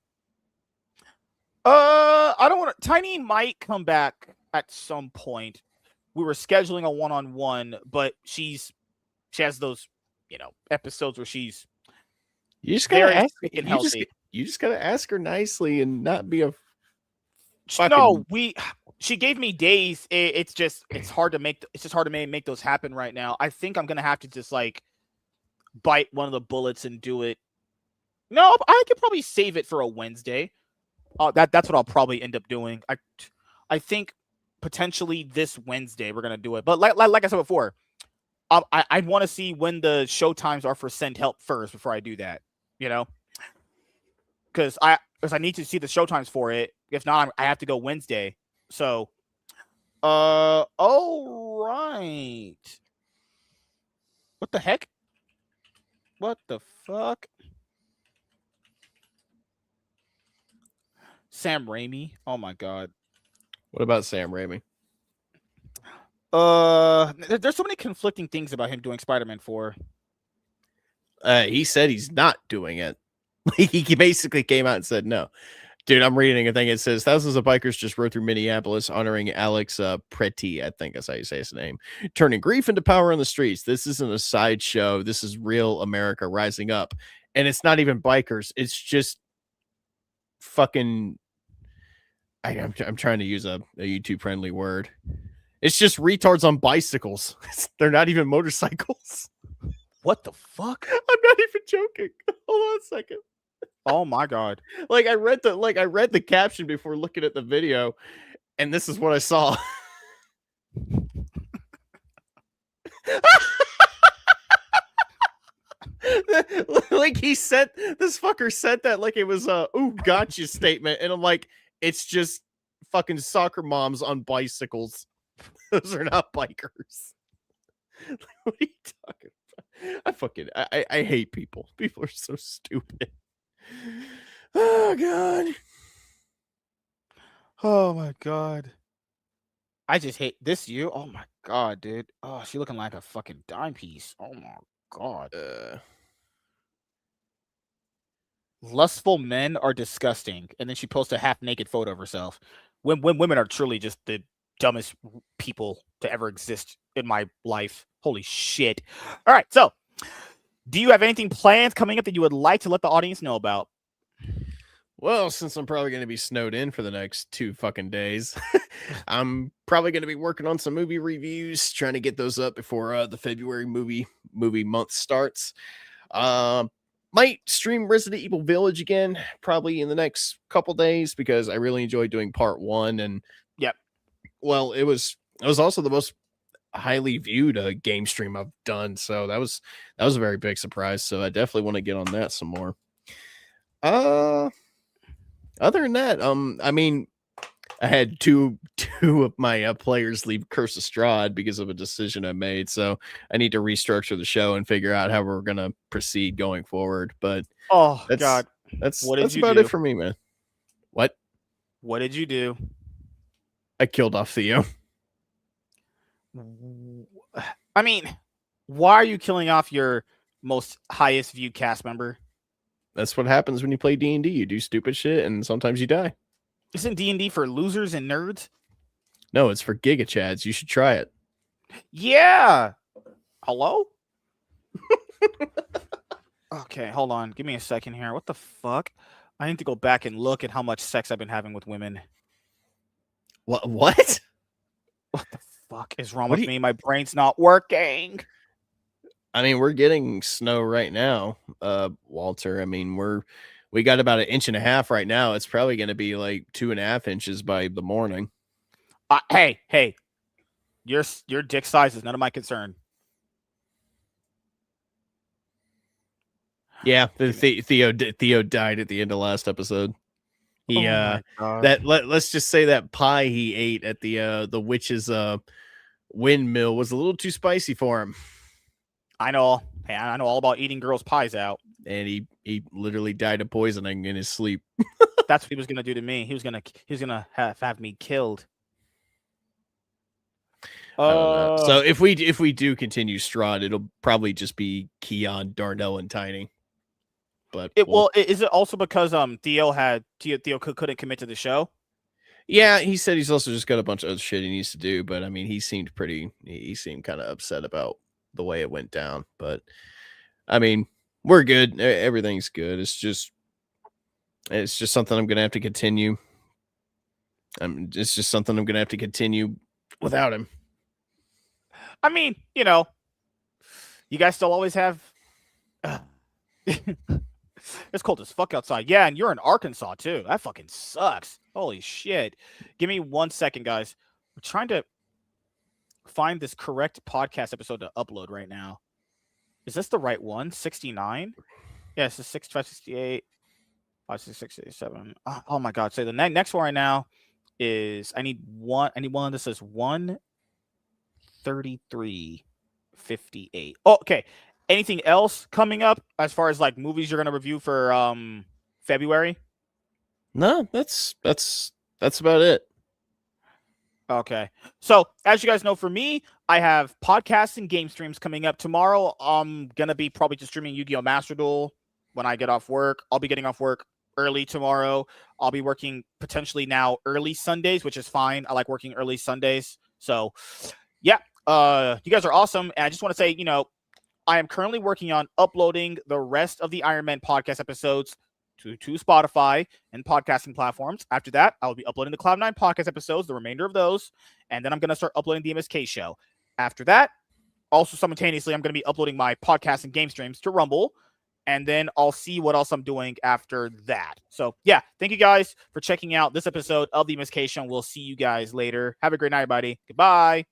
I don't want to. Tiny might come back at some point. We were scheduling a one-on-one, but she has those, episodes where she's You just gotta ask. and healthy. You just gotta ask her nicely and not be a. No, she gave me days. It's hard to make. It's just hard to make those happen right now. I think I'm gonna have to just like bite one of the bullets and do it. No, I could probably save it for a Wednesday. That's what I'll probably end up doing. I think potentially this Wednesday we're gonna do it. But like I said before, I want to see when the show times are for Send Help first before I do that. Because I need to see the show times for it. If not, I have to go Wednesday. So, all right. What the heck? What the fuck? Sam Raimi. Oh my god. What about Sam Raimi? There's so many conflicting things about him doing Spider-Man 4. He said he's not doing it. He basically came out and said no. Dude, I'm reading a thing. It says thousands of bikers just rode through Minneapolis honoring Alex Pretty, I think that's how you say his name, turning grief into power on the streets. This isn't a sideshow. This is real America rising up. And it's not even bikers. It's just fucking I'm trying to use a YouTube friendly word. It's just retards on bicycles. They're not even motorcycles. What the fuck? I'm not even joking. Hold on a second. Oh my god. I read the caption before looking at the video, and this is what I saw. Like he said, this fucker said that like it was a ooh gotcha statement, and I'm like, It's just fucking soccer moms on bicycles. Those are not bikers. What are you talking about? I hate people. People are so stupid. Oh god. Oh my god. I just hate this you. Oh my god, dude. Oh, she looking like a fucking dime piece. Oh my god. Lustful men are disgusting. And then she posts a half naked photo of herself. When women are truly just the dumbest people to ever exist in my life. Holy shit. All right, so do you have anything planned coming up that you would like to let the audience know about? Well, since I'm probably going to be snowed in for the next 2 fucking days, I'm probably going to be working on some movie reviews, trying to get those up before the February movie month starts. Might stream Resident Evil Village again, probably in the next couple days, because I really enjoyed doing part 1, and Yep. well, it was also the most highly viewed game stream I've done, so that was a very big surprise. So I definitely want to get on that some more. Other than that, I mean, I had two of my players leave Curse of Strahd because of a decision I made, so I need to restructure the show and figure out how we're gonna proceed going forward. But Oh that's god. that's What did that's you about do? it for me, man. What? What did you do? I killed off Theo. I mean, why are you killing off your most highest viewed cast member? That's what happens when you play D&D. You do stupid shit, and sometimes you die. Isn't D&D for losers and nerds? No, it's for Giga Chads. You should try it. Yeah. Hello? Okay, hold on. Give me a second here. What the fuck? I need to go back and look at how much sex I've been having with women. What? What the fuck is wrong What with do me? My brain's not working. I mean, we're getting snow right now, Walter. I mean, we got about 1.5 inches right now. It's probably going to be like 2.5 inches by the morning. Hey, your dick size is none of my concern. Yeah, Theo died at the end of last episode. He Oh my God. let's just say that pie he ate at the witch's windmill was a little too spicy for him. I know. Hey, I know all about eating girls' pies out. And he literally died of poisoning in his sleep. That's what he was gonna do to me. He was gonna have me killed. I don't know. So if we do continue Strahd, it'll probably just be Keon, Darnell, and Tiny. But is it also because Theo couldn't commit to the show? Yeah, he said he's also just got a bunch of other shit he needs to do. But I mean, he seemed kind of upset about the way it went down. But I mean, we're good. Everything's good. It's just something I'm gonna have to continue. It's just something I'm gonna have to continue without him. I mean, you guys still always have. It's cold as fuck outside. Yeah, and you're in Arkansas too. That fucking sucks. Holy shit. Give me 1 second, guys. We're trying to find this correct podcast episode to upload right now. Is this the right one? 69? Yes, it's 65, 68, 56, 67. Oh my god. So the next one right now is I need one that says 133.58. Oh, okay. Anything else coming up as far as like movies you're gonna review for February? No, that's about it. Okay. So as you guys know, for me, I have podcasts and game streams coming up tomorrow. I'm gonna be probably just streaming Yu-Gi-Oh! Master Duel when I get off work. I'll be getting off work early tomorrow. I'll be working potentially now early Sundays, which is fine. I like working early Sundays. So yeah, you guys are awesome. And I just want to say, I am currently working on uploading the rest of the Iron Man podcast episodes to Spotify and podcasting platforms. After that, I will be uploading the Cloud9 podcast episodes, the remainder of those, and then I'm going to start uploading the MSK show. After that, also simultaneously, I'm going to be uploading my podcast and game streams to Rumble, and then I'll see what else I'm doing after that. So, yeah, thank you guys for checking out this episode of the MSK show. We'll see you guys later. Have a great night, everybody. Goodbye.